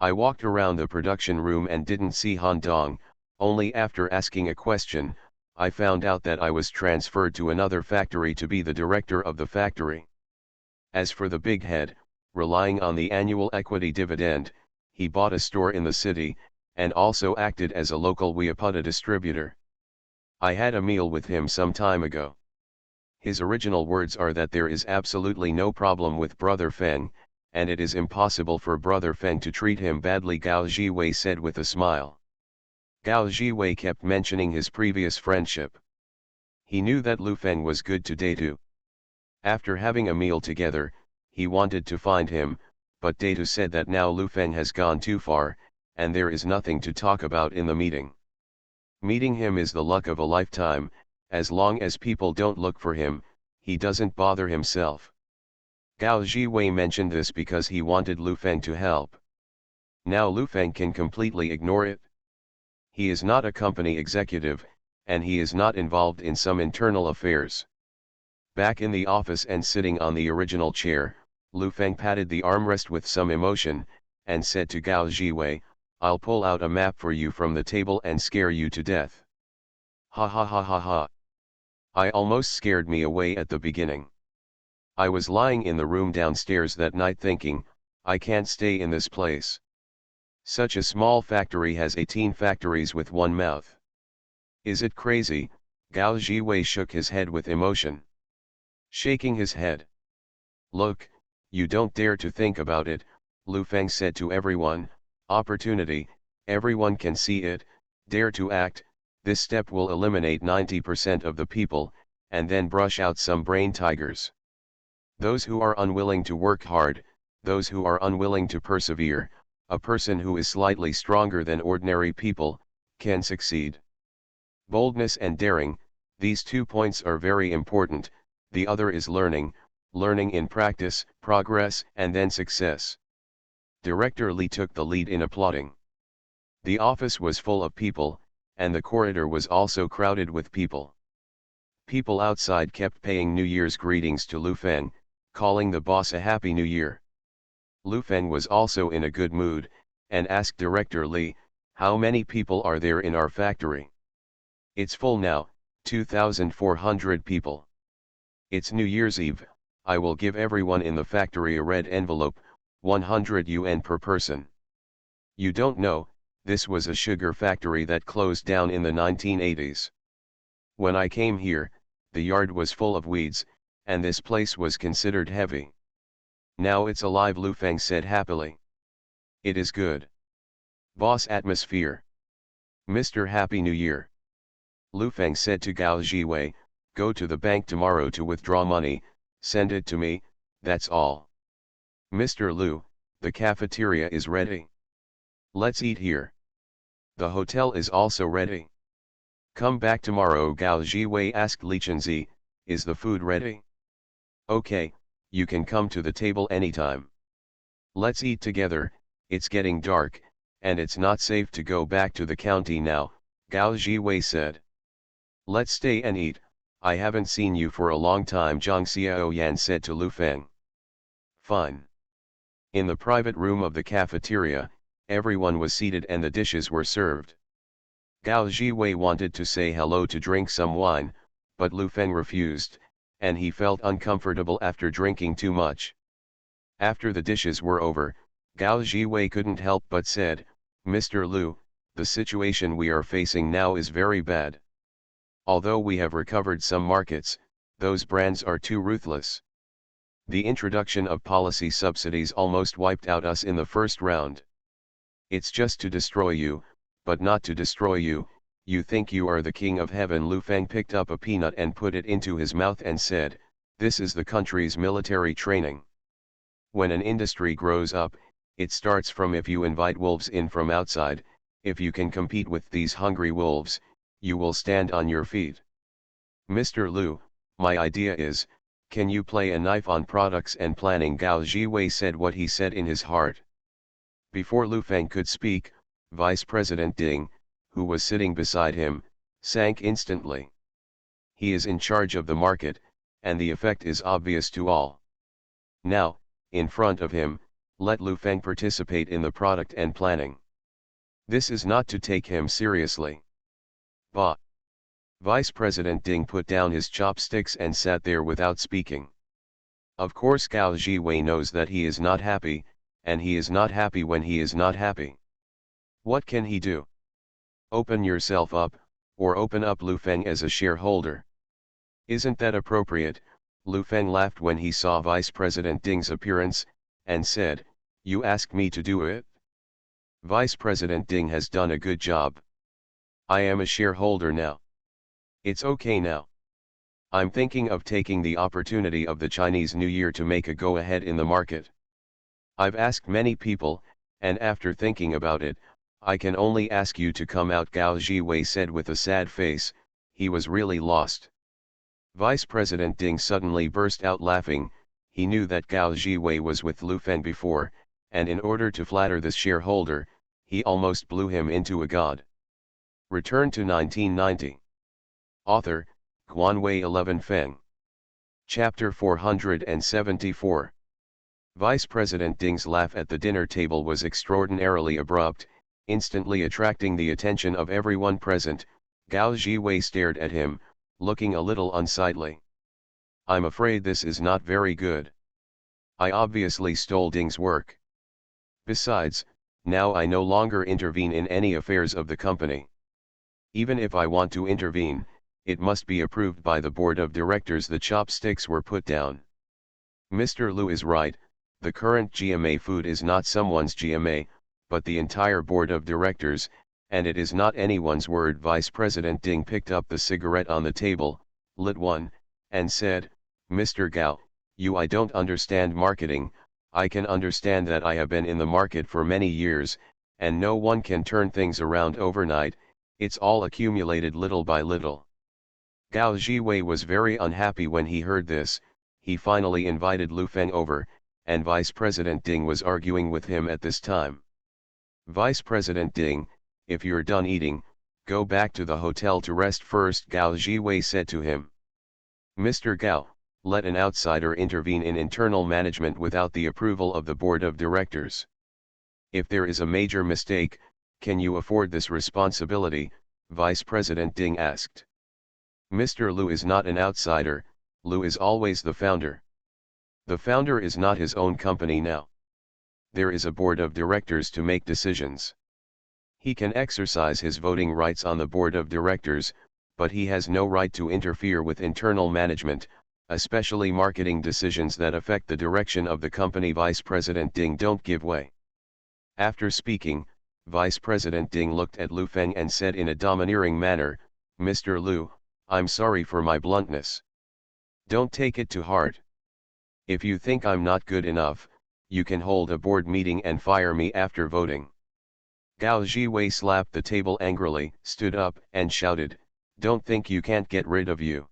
I walked around the production room and didn't see Han Dong. Only after asking a question, I found out that I was transferred to another factory to be the director of the factory. As for the big head, relying on the annual equity dividend, he bought a store in the city, and also acted as a local Wiaputa distributor. I had a meal with him some time ago. His original words are that there is absolutely no problem with Brother Feng, and it is impossible for Brother Feng to treat him badly," Gao Jiwei said with a smile. Gao Jiwei kept mentioning his previous friendship. He knew that Lu Feng was good to Datu. After having a meal together, he wanted to find him, but Datu said that now Lu Feng has gone too far, and there is nothing to talk about in the meeting. Meeting him is the luck of a lifetime. As long as people don't look for him, he doesn't bother himself. Gao Jiwei mentioned this because he wanted Lu Feng to help. Now Lu Feng can completely ignore it. He is not a company executive, and he is not involved in some internal affairs. Back in the office and sitting on the original chair, Lu Feng patted the armrest with some emotion, and said to Gao Jiwei, "I'll pull out a map for you from the table and scare you to death." Ha ha ha ha ha. I almost scared me away at the beginning. I was lying in the room downstairs that night thinking, I can't stay in this place. Such a small factory has 18 factories with one mouth. Is it crazy? Gao Jiwei shook his head with emotion. Shaking his head. "Look, you don't dare to think about it," Lu Feng said to everyone. "Opportunity, everyone can see it, dare to act. This step will eliminate 90% of the people, and then brush out some brain tigers. Those who are unwilling to work hard, those who are unwilling to persevere, a person who is slightly stronger than ordinary people, can succeed. Boldness and daring, these 2 points are very important, the other is learning, learning in practice, progress, and then success." Director Li took the lead in applauding. The office was full of people, and the corridor was also crowded with people. People outside kept paying New Year's greetings to Lu Feng, calling the boss a Happy New Year. Lu Feng was also in a good mood, and asked Director Li, "How many people are there in our factory?" "It's full now, 2,400 people. It's New Year's Eve. I will give everyone in the factory a red envelope, 100 yuan per person. You don't know, this was a sugar factory that closed down in the 1980s. When I came here, the yard was full of weeds, and this place was considered heavy. Now it's alive," Lu Feng said happily. "It is good. Boss atmosphere. Mr. Happy New Year." Lu Feng said to Gao Jiwei, "Go to the bank tomorrow to withdraw money, send it to me, that's all. Mr. Lu, the cafeteria is ready. Let's eat here. The hotel is also ready. Come back tomorrow." Gao Jiwei asked Li Chenzi, "Is the food ready?" "Okay, you can come to the table anytime. Let's eat together, it's getting dark, and it's not safe to go back to the county now," Gao Jiwei said. "Let's stay and eat, I haven't seen you for a long time," Zhang Xiaoyan said to Lu Feng. Fine. In the private room of the cafeteria, everyone was seated and the dishes were served. Gao Jiwei wanted to say hello to drink some wine, but Lu Feng refused, and he felt uncomfortable after drinking too much. After the dishes were over, Gao Jiwei couldn't help but said, "Mr. Lu, the situation we are facing now is very bad. Although we have recovered some markets, those brands are too ruthless. The introduction of policy subsidies almost wiped out us in the first round. It's just to destroy you, but not to destroy you. You think you are the king of heaven." Lu Feng picked up a peanut and put it into his mouth and said, "This is the country's military training. When an industry grows up, it starts from if you invite wolves in from outside, if you can compete with these hungry wolves, you will stand on your feet. Mr. Lu, my idea is, can you play a knife on products and planning?" Gao Jiwei said what he said in his heart. Before Lu Feng could speak, Vice President Ding, who was sitting beside him, sank instantly. He is in charge of the market, and the effect is obvious to all. Now, in front of him, let Lu Feng participate in the product and planning. This is not to take him seriously. Bah! Vice President Ding put down his chopsticks and sat there without speaking. Of course Gao Jiwei knows that he is not happy, and he is not happy when he is not happy. What can he do? Open yourself up, or open up Lu Feng as a shareholder. Isn't that appropriate? Lu Feng laughed when he saw Vice President Ding's appearance, and said, "You asked me to do it? Vice President Ding has done a good job. I am a shareholder now. It's okay now. I'm thinking of taking the opportunity of the Chinese New Year to make a go-ahead in the market. I've asked many people, and after thinking about it, I can only ask you to come out," Gao Jiwei said with a sad face. He was really lost. Vice President Ding suddenly burst out laughing. He knew that Gao Jiwei was with Lu Feng before, and in order to flatter this shareholder, he almost blew him into a god. Return to 1990. Author, Guanwei 11 Feng. Chapter 474. Vice President Ding's laugh at the dinner table was extraordinarily abrupt, instantly attracting the attention of everyone present. Gao Jiwei stared at him, looking a little unsightly. "I'm afraid this is not very good. I obviously stole Ding's work. Besides, now I no longer intervene in any affairs of the company. Even if I want to intervene, it must be approved by the board of directors." The chopsticks were put down. Mr. Lu is right, the current GMA food is not someone's GMA, but the entire board of directors, and it is not anyone's word. Vice President Ding picked up the cigarette on the table, lit one, and said, "Mr. Gao, I don't understand marketing. I can understand that I have been in the market for many years, and no one can turn things around overnight, it's all accumulated little by little." Gao Jiwei was very unhappy when he heard this. He finally invited Lu Feng over, and Vice President Ding was arguing with him at this time. "Vice President Ding, if you're done eating, go back to the hotel to rest first," Gao Jiwei said to him. "Mr. Gao, let an outsider intervene in internal management without the approval of the board of directors. If there is a major mistake, can you afford this responsibility? Vice President Ding asked. Mr. Liu is not an outsider, Liu is always the founder. The founder is not his own company now. There is a board of directors to make decisions. He can exercise his voting rights on the board of directors, but he has no right to interfere with internal management, especially marketing decisions that affect the direction of the company. Vice President Ding don't give way. After speaking, Vice President Ding looked at Lu Feng and said in a domineering manner, Mr. Liu, I'm sorry for my bluntness. Don't take it to heart. If you think I'm not good enough, you can hold a board meeting and fire me after voting. Gao Jiwei slapped the table angrily, stood up, and shouted, Don't think you can't get rid of you.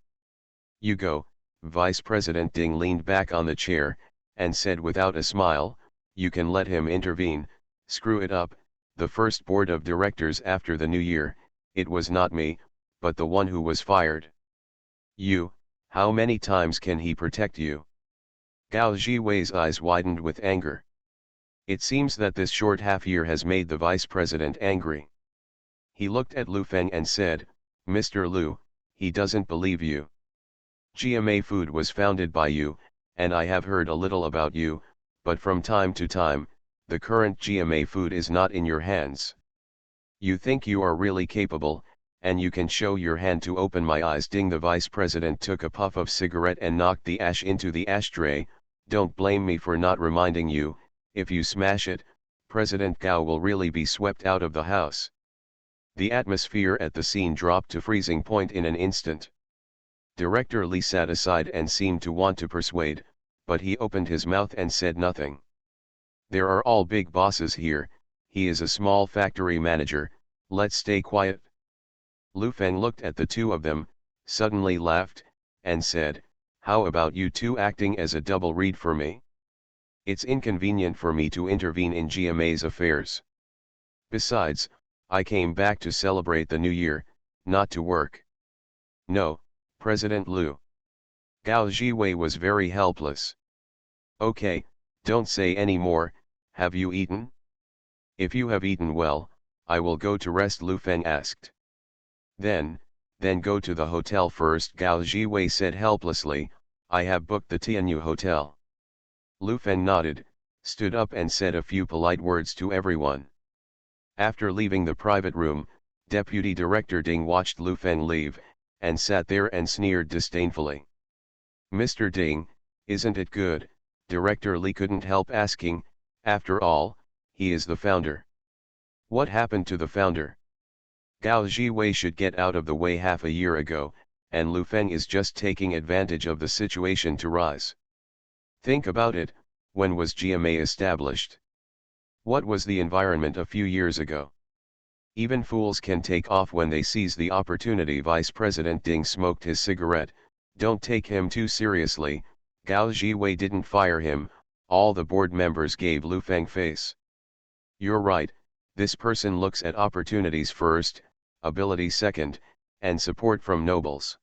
You go. Vice President Ding leaned back on the chair, and said without a smile, You can let him intervene, screw it up, the first board of directors after the new year, it was not me, but the one who was fired. You, how many times can he protect you? Gao Jiwei's eyes widened with anger. It seems that this short half-year has made the vice president angry. He looked at Lu Feng and said, Mr. Liu, he doesn't believe you. GMA Food was founded by you, and I have heard a little about you, but from time to time, the current GMA Food is not in your hands. You think you are really capable, and you can show your hand to open my eyes. Ding. The vice president took a puff of cigarette and knocked the ash into the ashtray. Don't blame me for not reminding you, if you smash it, President Gao will really be swept out of the house. The atmosphere at the scene dropped to freezing point in an instant. Director Li sat aside and seemed to want to persuade, but he opened his mouth and said nothing. There are all big bosses here, he is a small factory manager, let's stay quiet. Lu Feng looked at the two of them, suddenly laughed, and said, How about you two acting as a double read for me? It's inconvenient for me to intervene in GMA's affairs. Besides, I came back to celebrate the new year, not to work. No, President Liu. Gao Jiwei was very helpless. Okay, don't say any more, have you eaten? If you have eaten well, I will go to rest. Lu Feng asked. Then go to the hotel first. Gao Jiwei said helplessly, I have booked the Tianyu Hotel. Lu Feng nodded, stood up and said a few polite words to everyone. After leaving the private room, Deputy Director Ding watched Lu Feng leave, and sat there and sneered disdainfully. Mr. Ding, isn't it good? Director Li couldn't help asking, after all, he is the founder. What happened to the founder? Gao Jiwei should get out of the way half a year ago, and Lu Feng is just taking advantage of the situation to rise. Think about it, when was GMA established? What was the environment a few years ago? Even fools can take off when they seize the opportunity. Vice President Ding smoked his cigarette. Don't take him too seriously. Gao Jiwei didn't fire him, all the board members gave Lu Feng face. You're right, this person looks at opportunities first, ability second, and support from nobles.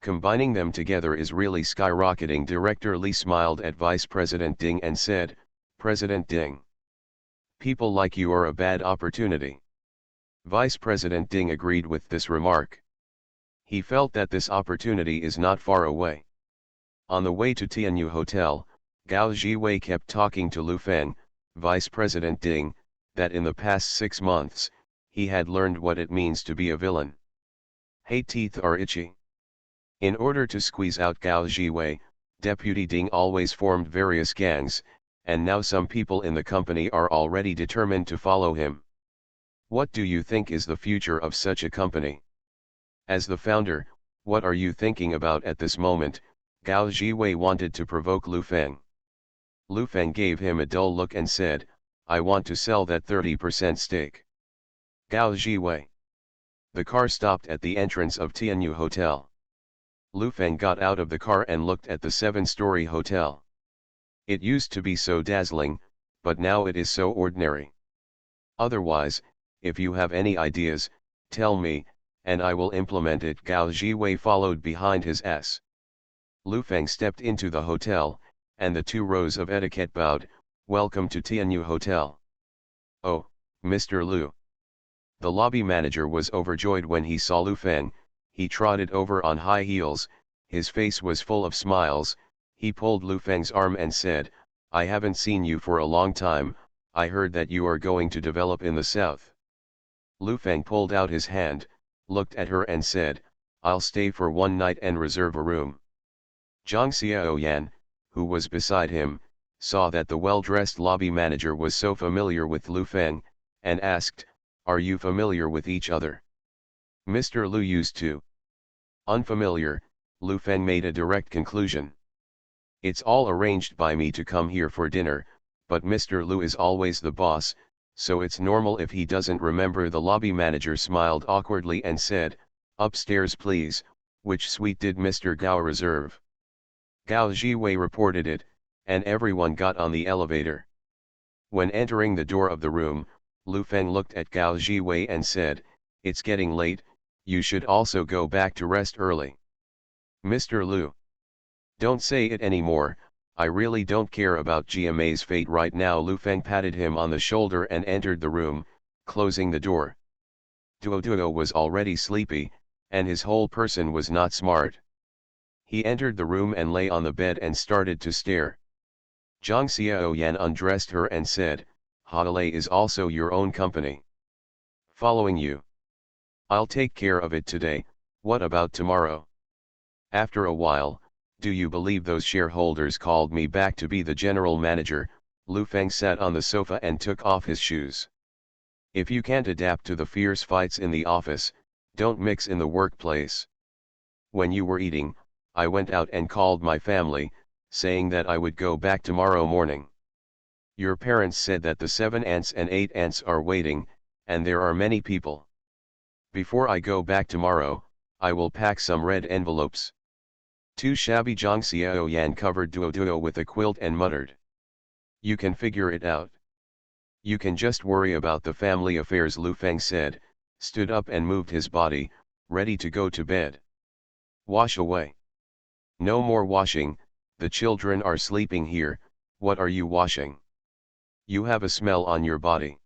Combining them together is really skyrocketing. Director Li smiled at Vice President Ding and said, President Ding, people like you are a bad opportunity. Vice President Ding agreed with this remark. He felt that this opportunity is not far away. On the way to Tianyu Hotel, Gao Jiwei kept talking to Lu Feng, Vice President Ding, that in the past 6 months, he had learned what it means to be a villain. Hey, teeth are itchy. In order to squeeze out Gao Jiwei, Deputy Ding always formed various gangs, and now some people in the company are already determined to follow him. What do you think is the future of such a company? As the founder, what are you thinking about at this moment? Gao Jiwei wanted to provoke Lu Feng. Lu Feng gave him a dull look and said, I want to sell that 30% stake. Gao Jiwei. The car stopped at the entrance of Tianyu Hotel. Lu Feng got out of the car and looked at the 7-story hotel. It used to be so dazzling, but now it is so ordinary. Otherwise, if you have any ideas, tell me, and I will implement it. Gao Jiwei followed behind his ass. Lu Feng stepped into the hotel, and the 2 rows of etiquette bowed, "Welcome to Tianyu Hotel." "Oh, Mr. Lu." The lobby manager was overjoyed when he saw Lu Feng. He trotted over on high heels, his face was full of smiles. He pulled Lu Feng's arm and said, "I haven't seen you for a long time. I heard that you are going to develop in the south." Lu Feng pulled out his hand, looked at her and said, "I'll stay for one night and reserve a room." Zhang Xiaoyan, who was beside him, saw that the well-dressed lobby manager was so familiar with Lu Feng, and asked, "Are you familiar with each other?" "Mr. Lu used to." "Unfamiliar," Lu Feng made a direct conclusion. "It's all arranged by me to come here for dinner, but Mr. Lu is always the boss, so it's normal if he doesn't remember." The lobby manager smiled awkwardly and said, "Upstairs please. Which suite did Mr. Gao reserve?" Gao Jiwei reported it, and everyone got on the elevator. When entering the door of the room, Lu Feng looked at Gao Jiwei and said, "It's getting late, you should also go back to rest early." "Mr. Lu. Don't say it anymore, I really don't care about GMA's fate right now." Lu Feng patted him on the shoulder and entered the room, closing the door. Duo was already sleepy, and his whole person was not smart. He entered the room and lay on the bed and started to stare. Zhang Xiaoyan undressed her and said, "Hadalei is also your own company." "Following you. I'll take care of it today, what about tomorrow?" After a while, "Do you believe those shareholders called me back to be the general manager?" Lu Feng sat on the sofa and took off his shoes. "If you can't adapt to the fierce fights in the office, don't mix in the workplace. When you were eating, I went out and called my family, saying that I would go back tomorrow morning. Your parents said that the 7 aunts and 8 aunts are waiting, and there are many people. Before I go back tomorrow, I will pack some red envelopes." Too shabby. Zhang Xiaoyan covered Duo with a quilt and muttered, "You can figure it out. You can just worry about the family affairs." Lu Feng said, stood up and moved his body, ready to go to bed. "Wash away." "No more washing, the children are sleeping here. What are you washing? You have a smell on your body.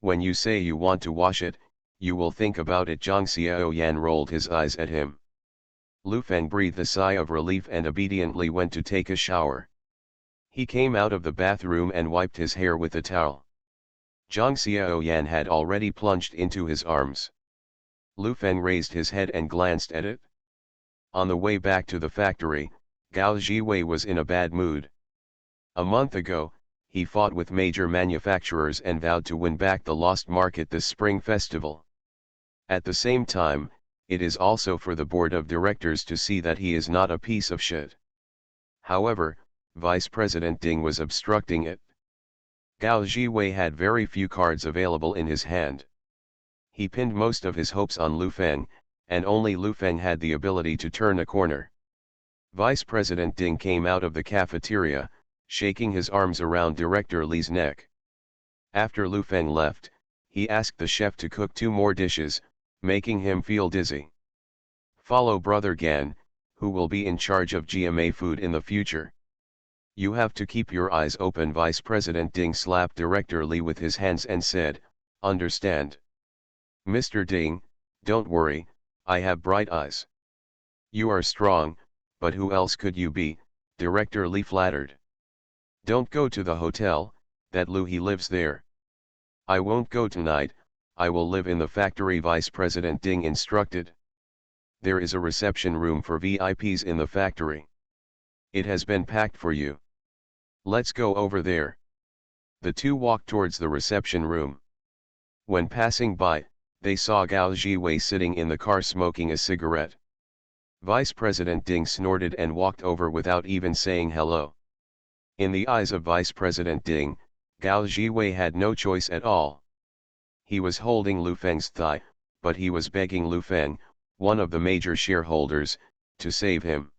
When you say you want to wash it, you will think about it." Zhang Xiaoyan rolled his eyes at him. Lu Feng breathed a sigh of relief and obediently went to take a shower. He came out of the bathroom and wiped his hair with a towel. Zhang Xiaoyan had already plunged into his arms. Lu Feng raised his head and glanced at it. On the way back to the factory, Gao Jiwei was in a bad mood. A month ago, he fought with major manufacturers and vowed to win back the lost market this spring festival. At the same time, it is also for the board of directors to see that he is not a piece of shit. However, Vice President Ding was obstructing it. Gao Jiwei had very few cards available in his hand. He pinned most of his hopes on Lu Feng, and only Lu Feng had the ability to turn a corner. Vice President Ding came out of the cafeteria, shaking his arms around Director Li's neck. After Lu Feng left, he asked the chef to cook 2 more dishes, making him feel dizzy. "Follow Brother Gan, who will be in charge of GMA food in the future. You have to keep your eyes open." Vice President Ding slapped Director Li with his hands and said, "Understand? Mr. Ding, don't worry, I have bright eyes." "You are strong, but who else could you be?" Director Li flattered. "Don't go to the hotel, that Lu he lives there." "I won't go tonight, I will live in the factory," Vice President Ding instructed. "There is a reception room for VIPs in the factory. It has been packed for you. Let's go over there." The 2 walked towards the reception room. When passing by, they saw Gao Jiwei sitting in the car smoking a cigarette. Vice President Ding snorted and walked over without even saying hello. In the eyes of Vice President Ding, Gao Jiwei had no choice at all. He was holding Lu Feng's thigh, but he was begging Lu Feng, one of the major shareholders, to save him.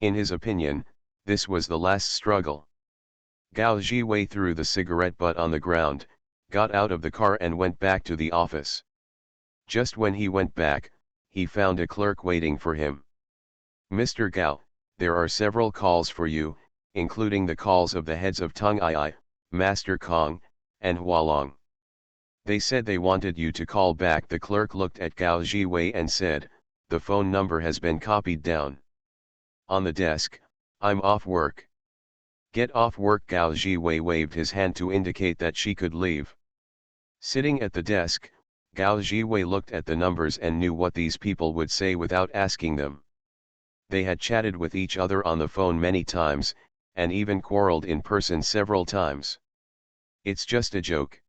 In his opinion, this was the last struggle. Gao Jiwei threw the cigarette butt on the ground, got out of the car and went back to the office. Just when he went back, he found a clerk waiting for him. "Mr. Gao, There are several calls for you, including the calls of the heads of Tung Ai, Master Kong, and Hualong. They said they wanted you to call back. The clerk looked at Gao Jiwei and said, the phone number has been copied down. On the desk, I'm off work. Get off work. Gao Jiwei waved his hand to indicate that she could leave. Sitting at the desk, Gao Jiwei looked at the numbers and knew what these people would say without asking them. They had chatted with each other on the phone many times, and even quarreled in person several times. It's just a joke.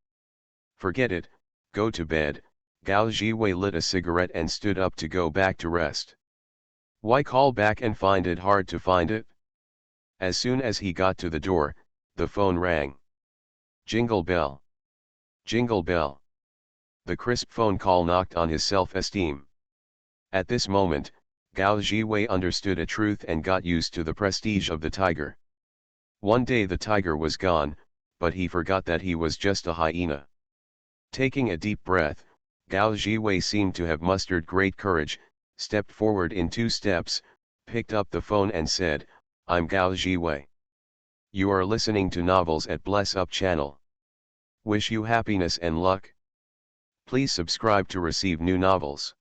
Forget it, go to bed. Gao Jiwei lit a cigarette and stood up to go back to rest. Why call back and find it hard to find it? As soon as he got to the door, the phone rang. Jingle bell. Jingle bell. The crisp phone call knocked on his self-esteem. At this moment, Gao Jiwei understood a truth and got used to the prestige of the tiger. One day the tiger was gone, but he forgot that he was just a hyena. Taking a deep breath, Gao Jiwei seemed to have mustered great courage, stepped forward in 2 steps, picked up the phone and said, I'm Gao Jiwei. You are listening to Novels at Bless Up channel. Wish you happiness and luck. Please subscribe to receive new novels.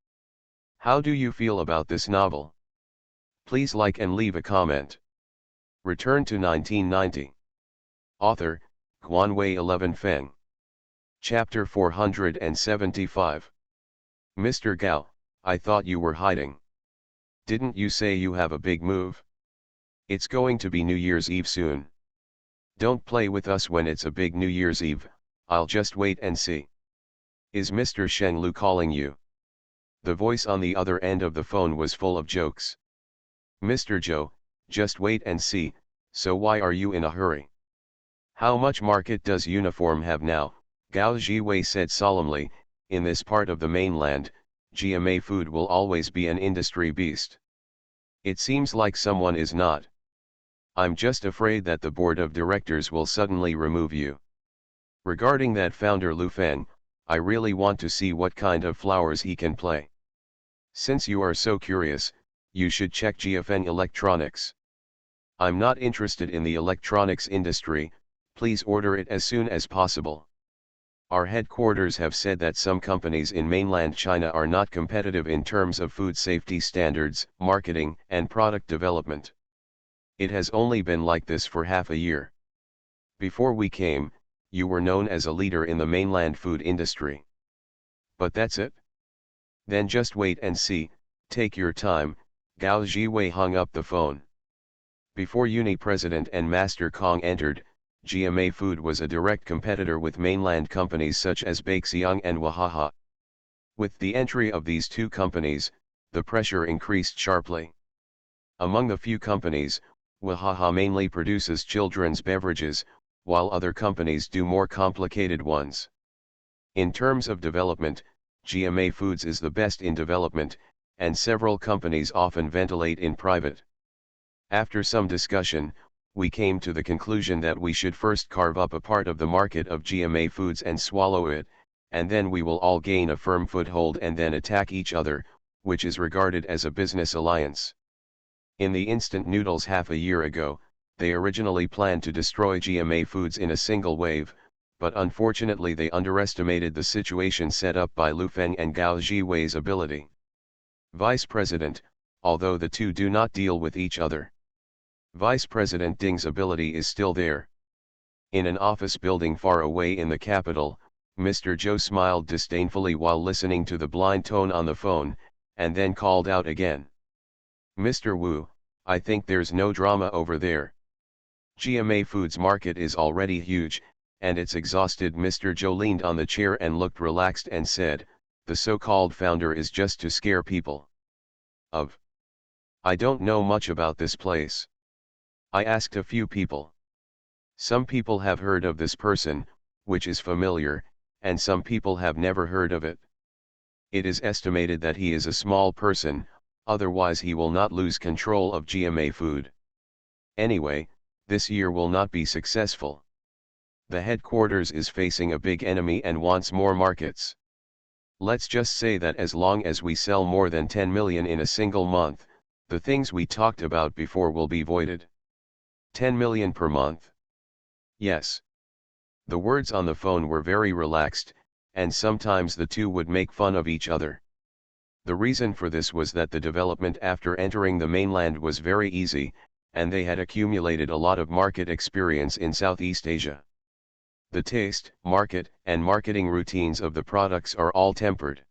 How do you feel about this novel? Please like and leave a comment. Return to 1990. Author, Guanwei 11 Feng. Chapter 475. Mr. Gao, I thought you were hiding. Didn't you say you have a big move? It's going to be New Year's Eve soon. Don't play with us when it's a big New Year's Eve, I'll just wait and see. Is Mr. Sheng Lu calling you? The voice on the other end of the phone was full of jokes. Mr. Zhou, just wait and see, so why are you in a hurry? How much market does uniform have now? Gao Jiwei said solemnly, in this part of the mainland, GMA food will always be an industry beast. It seems like someone is not. I'm just afraid that the board of directors will suddenly remove you. Regarding that founder Lu Feng, I really want to see what kind of flowers he can play. Since you are so curious, you should check GFN Electronics. I'm not interested in the electronics industry, please order it as soon as possible. Our headquarters have said that some companies in mainland China are not competitive in terms of food safety standards, marketing, and product development. It has only been like this for half a year. Before we came, you were known as a leader in the mainland food industry. But that's it? Then just wait and see, take your time. Gao Jiwei hung up the phone. Before Uni President and Master Kong entered, GMA Food was a direct competitor with mainland companies such as Baexiang and Wahaha. With the entry of these 2 companies, the pressure increased sharply. Among the few companies, Wahaha mainly produces children's beverages, while other companies do more complicated ones. In terms of development, GMA Foods is the best in development, and several companies often ventilate in private. After some discussion, we came to the conclusion that we should first carve up a part of the market of GMA Foods and swallow it, and then we will all gain a firm foothold and then attack each other, which is regarded as a business alliance. In the instant noodles half a year ago, they originally planned to destroy GMA Foods in a single wave, but unfortunately they underestimated the situation set up by Lu Feng and Gao Jiwei's ability. Vice President, although the 2 do not deal with each other. Vice President Ding's ability is still there. In an office building far away in the capital, Mr. Zhou smiled disdainfully while listening to the blind tone on the phone, and then called out again. Mr. Wu, I think there's no drama over there. GMA Foods market is already huge, and it's exhausted. Mr. Zhou leaned on the chair and looked relaxed and said, the so-called founder is just to scare people. I don't know much about this place. I asked a few people. Some people have heard of this person, which is familiar, and some people have never heard of it. It is estimated that he is a small person, otherwise he will not lose control of GMA Food. Anyway, this year will not be successful. The headquarters is facing a big enemy and wants more markets. Let's just say that as long as we sell more than 10 million in a single month, The things we talked about before will be voided. 10 million per month. Yes. The words on the phone were very relaxed, and sometimes the two would make fun of each other. The reason for this was that the development after entering the mainland was very easy, and they had accumulated a lot of market experience in Southeast Asia. The taste, market, and marketing routines of the products are all tempered.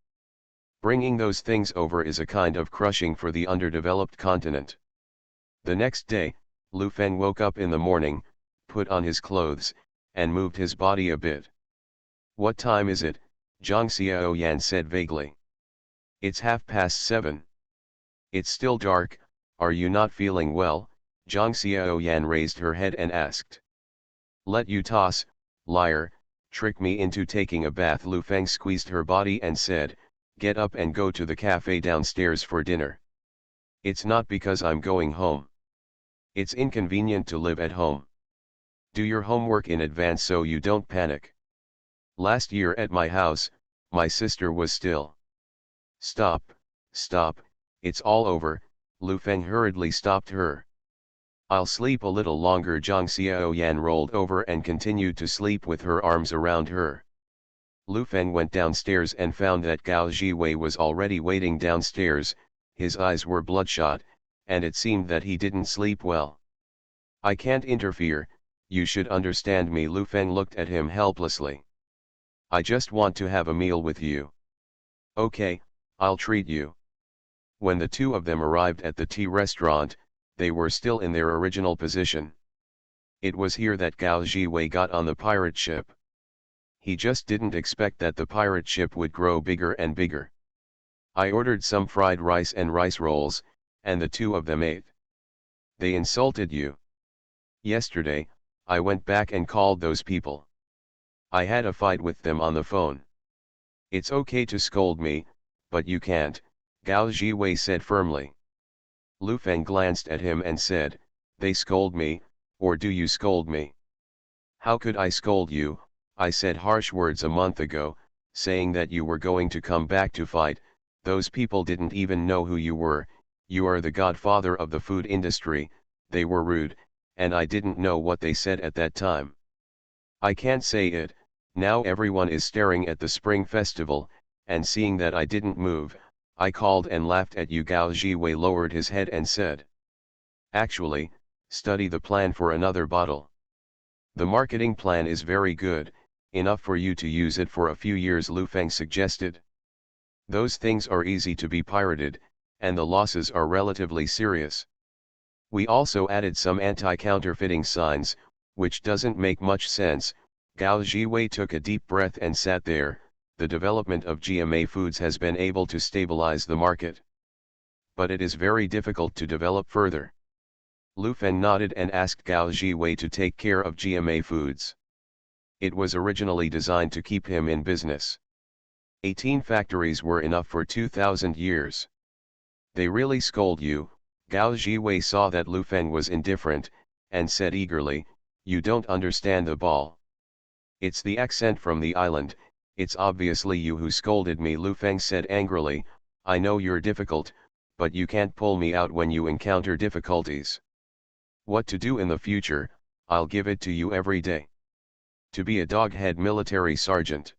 Bringing those things over is a kind of crushing for the underdeveloped continent. The next day, Lu Feng woke up in the morning, put on his clothes, and moved his body a bit. "What time is it?" Zhang Xiaoyan said vaguely. "It's 7:30. "It's still dark. Are you not feeling well?" Zhang Xiaoyan raised her head and asked. "Let you toss, liar, trick me into taking a bath." Lu Feng squeezed her body and said, "Get up and go to the cafe downstairs for dinner." "It's not because I'm going home. It's inconvenient to live at home. Do your homework in advance so you don't panic. Last year at my house, my sister was still." "Stop, stop, it's all over," Lu Feng hurriedly stopped her. "I'll sleep a little longer." Zhang Xiaoyan rolled over and continued to sleep with her arms around her. Lu Feng went downstairs and found that Gao Jiwei was already waiting downstairs. His eyes were bloodshot, and it seemed that he didn't sleep well. "I can't interfere, you should understand me." Lu Feng looked at him helplessly. "I just want to have a meal with you." "Okay, I'll treat you." When the two of them arrived at the tea restaurant, they were still in their original position. It was here that Gao Jiwei got on the pirate ship. He just didn't expect that the pirate ship would grow bigger and bigger. "I ordered some fried rice and rice rolls, and the two of them ate." "They insulted you." "Yesterday, I went back and called those people. I had a fight with them on the phone." "It's okay to scold me, but you can't," Gao Jiwei said firmly. Lu Feng glanced at him and said, "They scold me, or do you scold me?" "How could I scold you? I said harsh words a month ago, saying that you were going to come back to fight. Those people didn't even know who you were. You are the godfather of the food industry. They were rude, and I didn't know what they said at that time. I can't say it. Now everyone is staring at the Spring Festival, and seeing that I didn't move, I called and laughed at you." Gao Jiwei lowered his head and said, "Actually, study the plan for another bottle. The marketing plan is very good, enough for you to use it for a few years," Lu Feng suggested. "Those things are easy to be pirated, and the losses are relatively serious. We also added some anti-counterfeiting signs, which doesn't make much sense." Gao Jiwei took a deep breath and sat there. "The development of GMA foods has been able to stabilize the market. But it is very difficult to develop further." Lu Feng nodded and asked Gao Jiwei to take care of GMA foods. It was originally designed to keep him in business. 18 factories were enough for 2,000 years. "They really scold you?" Gao Jiwei saw that Lu Feng was indifferent, and said eagerly, "You don't understand the ball. It's the accent from the island. It's obviously you who scolded me." Lu Feng said angrily, "I know you're difficult, but you can't pull me out when you encounter difficulties. What to do in the future, I'll give it to you every day. To be a dog-head military sergeant.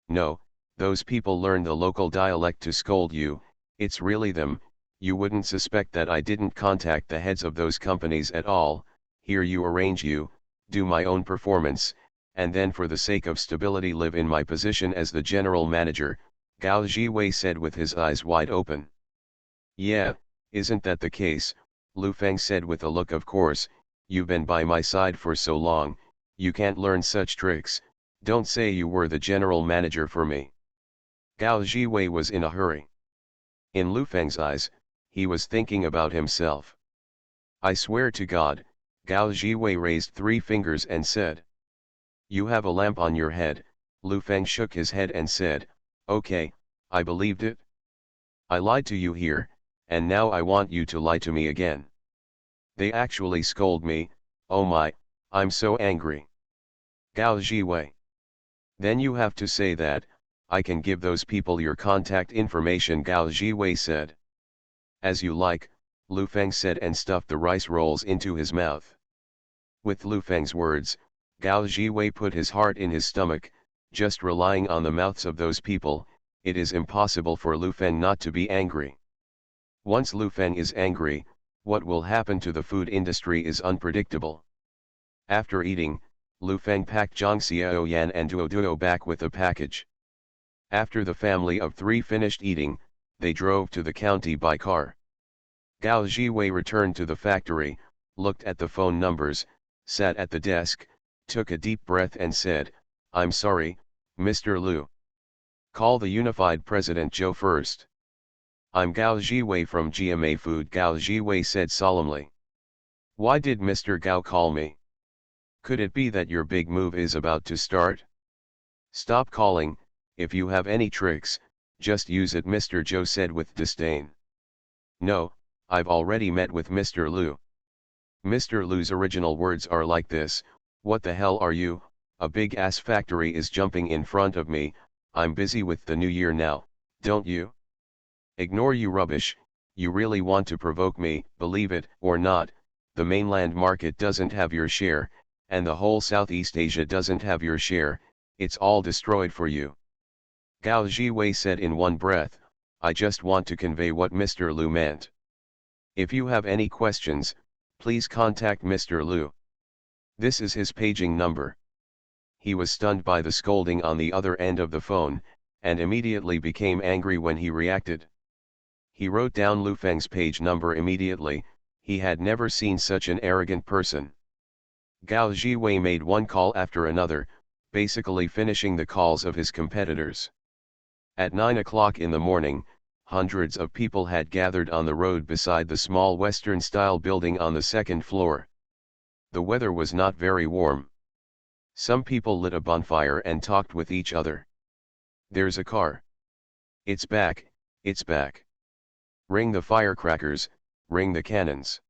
No, those people learn the local dialect to scold you. It's really them. You wouldn't suspect that I didn't contact the heads of those companies at all. Here you arrange you, do my own performance, and then for the sake of stability live in my position as the general manager," Gao Jiwei said with his eyes wide open. "Yeah, isn't that the case?" Lu Feng said with a look. "Of course, you've been by my side for so long, you can't learn such tricks. Don't say you were the general manager for me." Gao Jiwei was in a hurry. In Lu Feng's eyes, he was thinking about himself. "I swear to God," Gao Jiwei raised 3 fingers and said. "You have a lamp on your head." Lu Feng shook his head and said, "Okay, I believed it. I lied to you here, and now I want you to lie to me again. They actually scold me. Oh my, I'm so angry." "Gao Jiwei. Then you have to say that. I can give those people your contact information," Gao Jiwei said. "As you like," Lu Feng said and stuffed the rice rolls into his mouth. With Lu Feng's words, Gao Jiwei put his heart in his stomach. Just relying on the mouths of those people, it is impossible for Lu Feng not to be angry. Once Lu Feng is angry, what will happen to the food industry is unpredictable. After eating, Lu Feng packed Zhang Xiaoyan and Duo Duo back with a package. After the family of three finished eating, they drove to the county by car. Gao Jiwei returned to the factory, looked at the phone numbers, sat at the desk, took a deep breath and said, "I'm sorry, Mr. Lu. Call the Unified President Zhou first." "I'm Gao Jiwei from GMA Food," Gao Jiwei said solemnly. "Why did Mr. Gao call me? Could it be that your big move is about to start? Stop calling. If you have any tricks, just use it," Mr. Zhou said with disdain. "No, I've already met with Mr. Lu." Mr. Lu's original words are like this: "What the hell are you? A big ass factory is jumping in front of me. I'm busy with the new year now, don't you? Ignore you rubbish. You really want to provoke me." Believe it or not, the mainland market doesn't have your share, and the whole Southeast Asia doesn't have your share. It's all destroyed for you. Gao Jiwei said in one breath, "I just want to convey what Mr. Lu meant. If you have any questions, please contact Mr. Lu. This is his paging number." He was stunned by the scolding on the other end of the phone, and immediately became angry when he reacted. He wrote down Lu Feng's page number immediately. He had never seen such an arrogant person. Gao Jiwei made one call after another, basically finishing the calls of his competitors. At 9 o'clock in the morning, hundreds of people had gathered on the road beside the small Western-style building on the second floor. The weather was not very warm. Some people lit a bonfire and talked with each other. "There's a car. It's back, it's back. Ring the firecrackers, ring the cannons."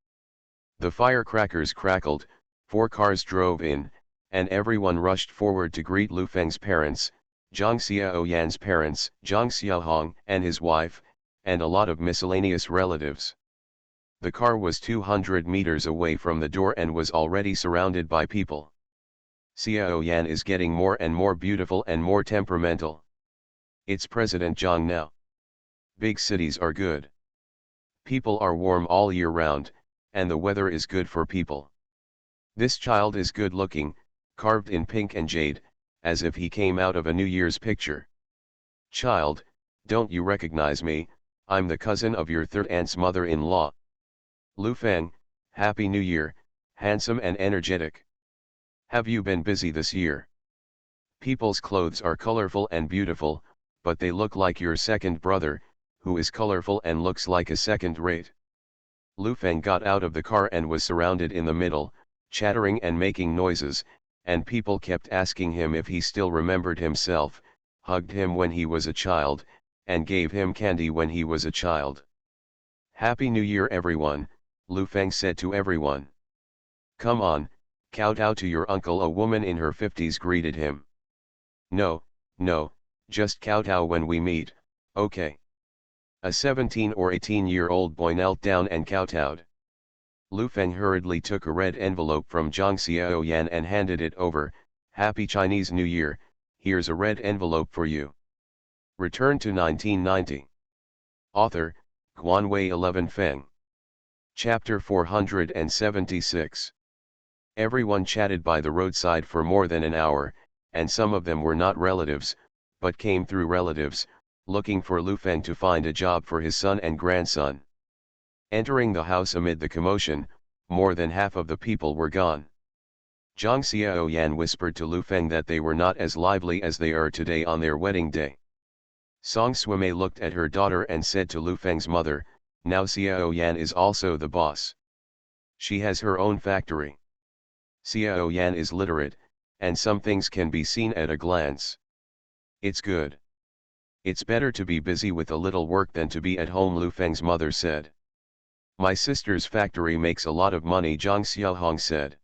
The firecrackers crackled, 4 cars drove in, and everyone rushed forward to greet Lu Feng's parents, Zhang Xiaoyan's parents, Zhang Xiaohong and his wife, and a lot of miscellaneous relatives. The car was 200 meters away from the door and was already surrounded by people. "Xiaoyan is getting more and more beautiful and more temperamental. It's President Zhang now. Big cities are good. People are warm all year round, and the weather is good for people. This child is good looking, carved in pink and jade, as if he came out of a New Year's picture. Child, don't you recognize me? I'm the cousin of your third aunt's mother-in-law. Lu Feng, Happy New Year, handsome and energetic. Have you been busy this year? People's clothes are colorful and beautiful, but they look like your second brother, who is colorful and looks like a second-rate." Lu Feng got out of the car and was surrounded in the middle, chattering and making noises, and people kept asking him if he still remembered himself, hugged him when he was a child, and gave him candy when he was a child. "Happy New Year everyone," Lu Feng said to everyone. "Come on, kowtow to your uncle," a woman in her 50s greeted him. No, just kowtow when we meet, okay." A 17 or 18-year-old boy knelt down and kowtowed. Lu Feng hurriedly took a red envelope from Zhang Xiaoyan and handed it over. "Happy Chinese New Year, here's a red envelope for you. Return to 1990. Author, Guanwei 11 Feng. Chapter 476. Everyone chatted by the roadside for more than an hour, and some of them were not relatives, but came through relatives, looking for Lu Feng to find a job for his son and grandson. Entering the house amid the commotion, more than half of the people were gone. Zhang Xiaoyan whispered to Lu Feng that they were not as lively as they are today on their wedding day. Song Suimei looked at her daughter and said to Lu Feng's mother, "Now Xiaoyan is also the boss. She has her own factory. Xiaoyan is literate, and some things can be seen at a glance. It's good. It's better to be busy with a little work than to be at home," Lu Feng's mother said. "My sister's factory makes a lot of money," Zhang Xiaohong said.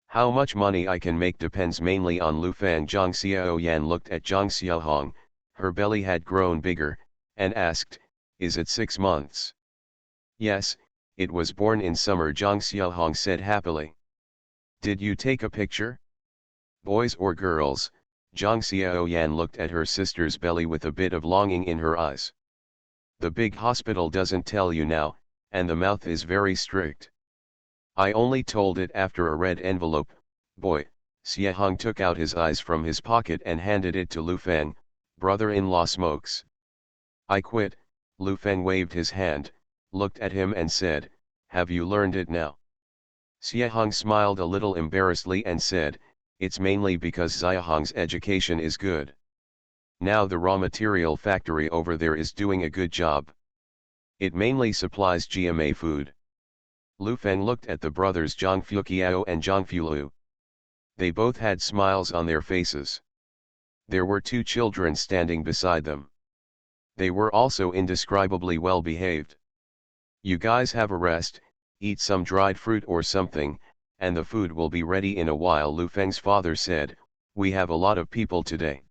"How much money I can make depends mainly on Lu Feng." Zhang Xiaoyan looked at Zhang Xiaohong, her belly had grown bigger, and asked, "Is it 6 months?" "Yes, it was born in summer, Zhang Xiaohong said happily. Did you take a picture? Boys or girls? Zhang Xiaoyan looked at her sister's belly with a bit of longing in her eyes. The big hospital doesn't tell you now, and the mouth is very strict. I only told it after a red envelope. Boy. Xiahong took out his eyes from his pocket and handed it to Lu Feng. Brother-in-law smokes. I quit. Lu Feng waved his hand, looked at him and said, have you learned it now? Xiahong smiled a little embarrassedly and said, it's mainly because Xiahong's education is good. Now the raw material factory over there is doing a good job. It mainly supplies GMA food. Lu Feng looked at the brothers Zhang Fuqiao and Zhang Fulu. They both had smiles on their faces. There were 2 children standing beside them. They were also indescribably well behaved. You guys have a rest, eat some dried fruit or something, and the food will be ready in a while, Lu Feng's father said. We have a lot of people today.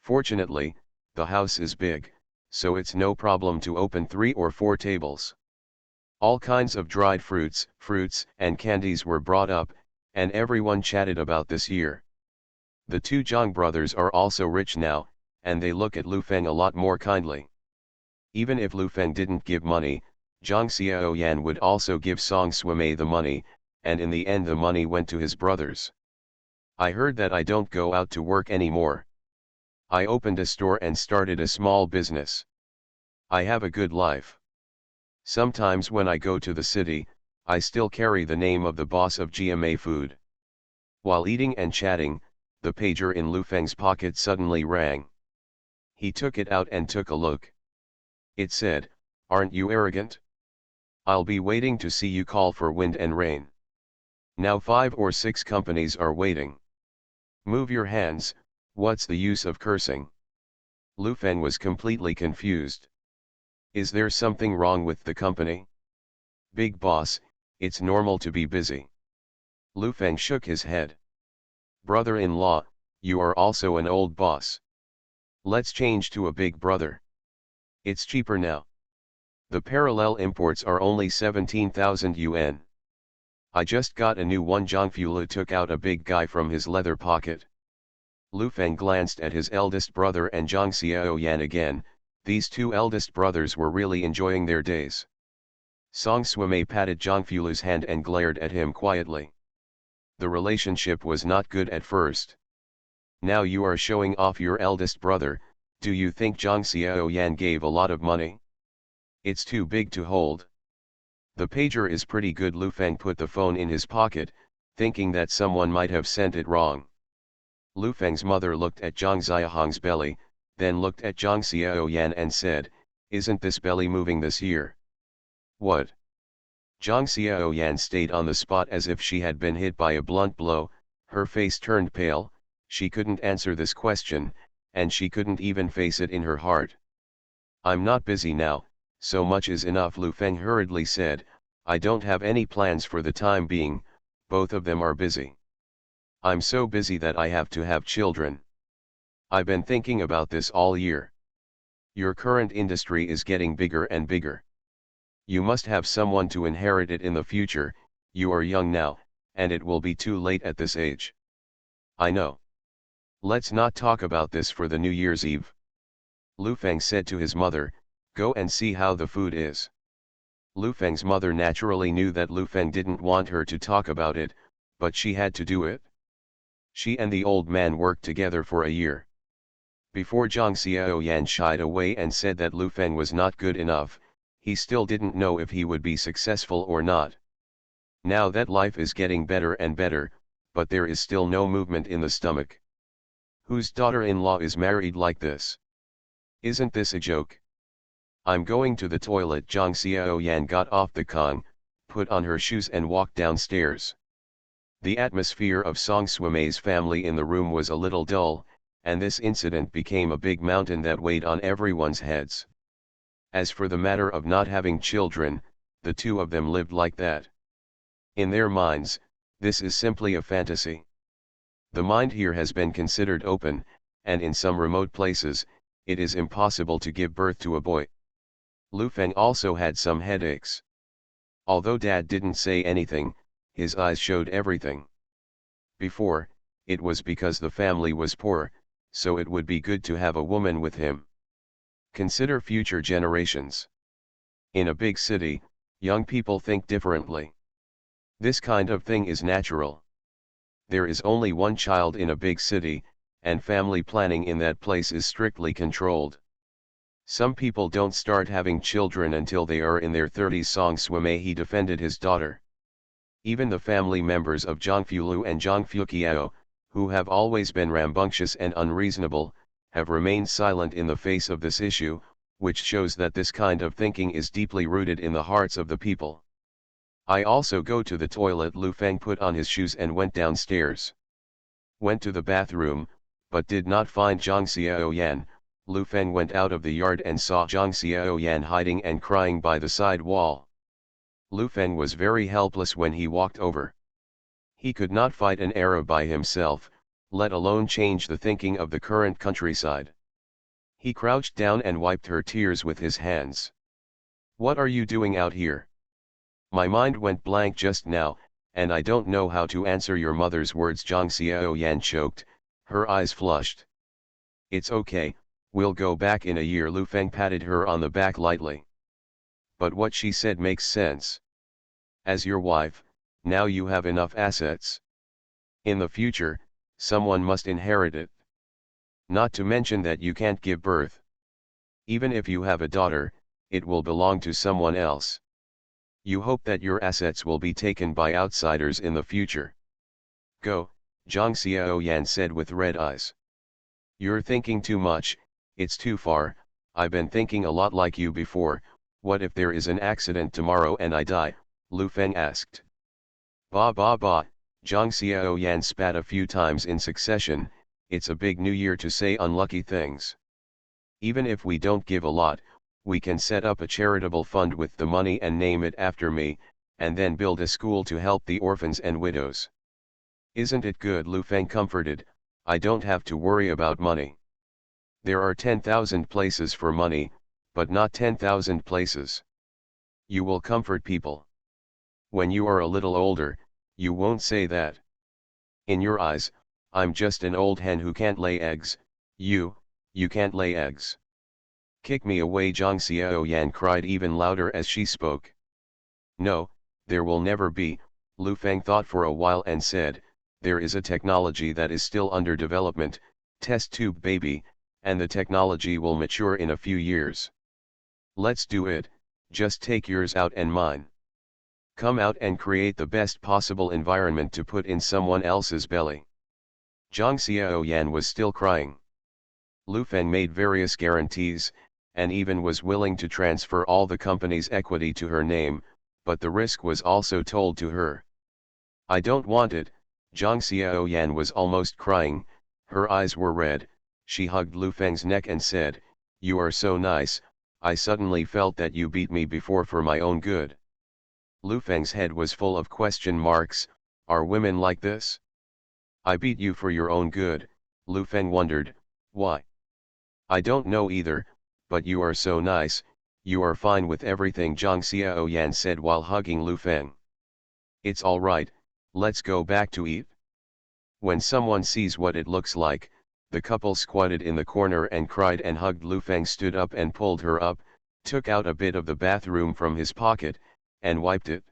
Fortunately, the house is big, so it's no problem to open 3 or 4 tables. All kinds of dried fruits, and candies were brought up, and everyone chatted about this year. The 2 Zhang brothers are also rich now, and they look at Lu Feng a lot more kindly. Even if Lu Feng didn't give money, Zhang Xiaoyan would also give Song Swimei the money, and in the end the money went to his brothers. I heard that I don't go out to work anymore. I opened a store and started a small business. I have a good life. Sometimes when I go to the city, I still carry the name of the boss of GMA Food. While eating and chatting, the pager in Lu Feng's pocket suddenly rang. He took it out and took a look. It said, aren't you arrogant? I'll be waiting to see you call for wind and rain. Now 5 or 6 companies are waiting. Move your hands, what's the use of cursing? Lu Feng was completely confused. Is there something wrong with the company? Big boss, it's normal to be busy. Lu Feng shook his head. Brother-in-law, you are also an old boss. Let's change to a big brother. It's cheaper now. The parallel imports are only 17,000 yuan. I just got a new one. Zhang Fulu took out a big guy from his leather pocket. Lu Feng glanced at his eldest brother and Zhang Xiaoyan again. These 2 eldest brothers were really enjoying their days. Song Swimei patted Zhang Fulu's hand and glared at him quietly. The relationship was not good at first. Now you are showing off your eldest brother. Do you think Zhang Xiaoyan gave a lot of money? It's too big to hold. The pager is pretty good. Lu Feng put the phone in his pocket, thinking that someone might have sent it wrong. Lu Feng's mother looked at Zhang Xiahong's belly, then looked at Zhang Xiaoyan and said, isn't this belly moving this year? What? Zhang Xiaoyan stayed on the spot as if she had been hit by a blunt blow. Her face turned pale. She couldn't answer this question, and she couldn't even face it in her heart. I'm not busy now, so much is enough, Lu Feng hurriedly said. I don't have any plans for the time being. Both of them are busy. I'm so busy that I have to have children. I've been thinking about this all year. Your current industry is getting bigger and bigger. You must have someone to inherit it in the future. You are young now, and it will be too late at this age. I know. Let's not talk about this for the New Year's Eve. Lu Feng said to his mother, go and see how the food is. Lu Feng's mother naturally knew that Lu Feng didn't want her to talk about it, but she had to do it. She and the old man worked together for a year. Before Zhang Xiaoyan shied away and said that Lu Feng was not good enough, he still didn't know if he would be successful or not. Now that life is getting better and better, but there is still no movement in the stomach. Whose daughter-in-law is married like this? Isn't this a joke? I'm going to the toilet. Zhang Xiaoyan got off the Kong, put on her shoes and walked downstairs. The atmosphere of Song Swimei's family in the room was a little dull, and this incident became a big mountain that weighed on everyone's heads. As for the matter of not having children, the 2 of them lived like that. In their minds, this is simply a fantasy. The mind here has been considered open, and in some remote places, it is impossible to give birth to a boy. Lu Feng also had some headaches. Although Dad didn't say anything, his eyes showed everything. Before, it was because the family was poor, so it would be good to have a woman with him. Consider future generations. In a big city, young people think differently. This kind of thing is natural. There is only one child in a big city, and family planning in that place is strictly controlled. Some people don't start having children until they are in their 30s. Song Swamei defended his daughter. Even the family members of Zhangfulu and Zhangfuqiao, who have always been rambunctious and unreasonable, have remained silent in the face of this issue, which shows that this kind of thinking is deeply rooted in the hearts of the people. I also go to the toilet. Lu Feng put on his shoes and went downstairs. Went to the bathroom, but did not find Zhang Xiaoyan. Lu Feng went out of the yard and saw Zhang Xiaoyan hiding and crying by the side wall. Lu Feng was very helpless when he walked over. He could not fight an Arab by himself, let alone change the thinking of the current countryside. He crouched down and wiped her tears with his hands. "What are you doing out here? My mind went blank just now, and I don't know how to answer your mother's words." Zhang Xiaoyan choked, her eyes flushed. "It's okay, we'll go back in a year." Lu Feng patted her on the back lightly. "But what she said makes sense. As your wife, now you have enough assets. In the future, someone must inherit it. Not to mention that you can't give birth. Even if you have a daughter, it will belong to someone else. You hope that your assets will be taken by outsiders in the future." "Go," Zhang Xiaoyan said with red eyes. "You're thinking too much, it's too far. I've been thinking a lot like you before. What if there is an accident tomorrow and I die?" Lu Feng asked. "Ba ba ba," Zhang Xiaoyan spat a few times in succession. "It's a big new year to say unlucky things. Even if we don't give a lot, we can set up a charitable fund with the money and name it after me, and then build a school to help the orphans and widows. Isn't it good?" Lu Feng comforted. "I don't have to worry about money. There are 10,000 places for money, but not 10,000 places. You will comfort people. When you are a little older, you won't say that. In your eyes, I'm just an old hen who can't lay eggs. You can't lay eggs." "Kick me away," Zhang Xiaoyan cried even louder as she spoke. "No, there will never be." Lu Feng thought for a while and said, "There is a technology that is still under development, test tube baby, and the technology will mature in a few years. Let's do it, just take yours out and mine. Come out and create the best possible environment to put in someone else's belly." Zhang Xiaoyan was still crying. Lu Feng made various guarantees, and even was willing to transfer all the company's equity to her name, but the risk was also told to her. "I don't want it." Zhang Xiaoyan was almost crying, her eyes were red. She hugged Lu Feng's neck and said, "You are so nice, I suddenly felt that you beat me before for my own good." Lu Feng's head was full of question marks. Are women like this? "I beat you for your own good," Lu Feng wondered. "Why?" "I don't know either, but you are so nice, you are fine with everything," Zhang Xiaoyan said while hugging Lu Feng. "It's all right, let's go back to eat." When someone sees what it looks like, the couple squatted in the corner and cried and hugged. Lu Feng stood up and pulled her up, took out a bit of the bathroom from his pocket, and wiped it.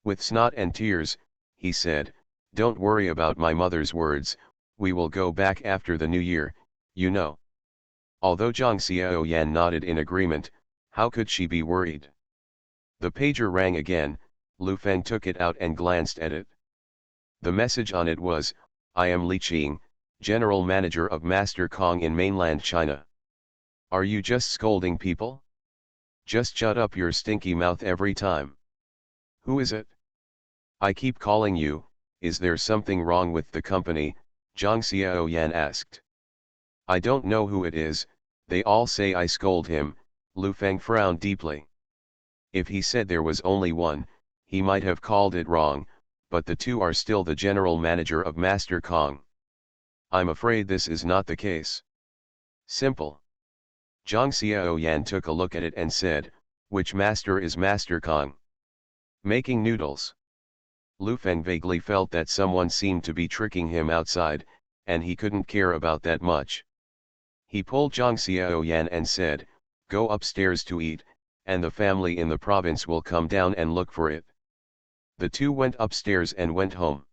With snot and tears, he said, "Don't worry about my mother's words, we will go back after the new year, you know." Although Zhang Xiaoyan nodded in agreement, how could she be worried? The pager rang again. Lu Feng took it out and glanced at it. The message on it was, "I am Li Qing, General Manager of Master Kong in mainland China. Are you just scolding people? Just shut up your stinky mouth every time. Who is it? I keep calling you, is there something wrong with the company?" Zhang Xiaoyan asked. "I don't know who it is, they all say I scold him." Lu Feng frowned deeply. If he said there was only one, he might have called it wrong, but the two are still the general manager of Master Kong. "I'm afraid this is not the case. Simple." Zhang Xiaoyan took a look at it and said, "Which master is Master Kong?" Making noodles. Lu Feng vaguely felt that someone seemed to be tricking him outside, and he couldn't care about that much. He pulled Zhang Xiaoyan and said, "Go upstairs to eat, and the family in the province will come down and look for it." The two went upstairs and went home.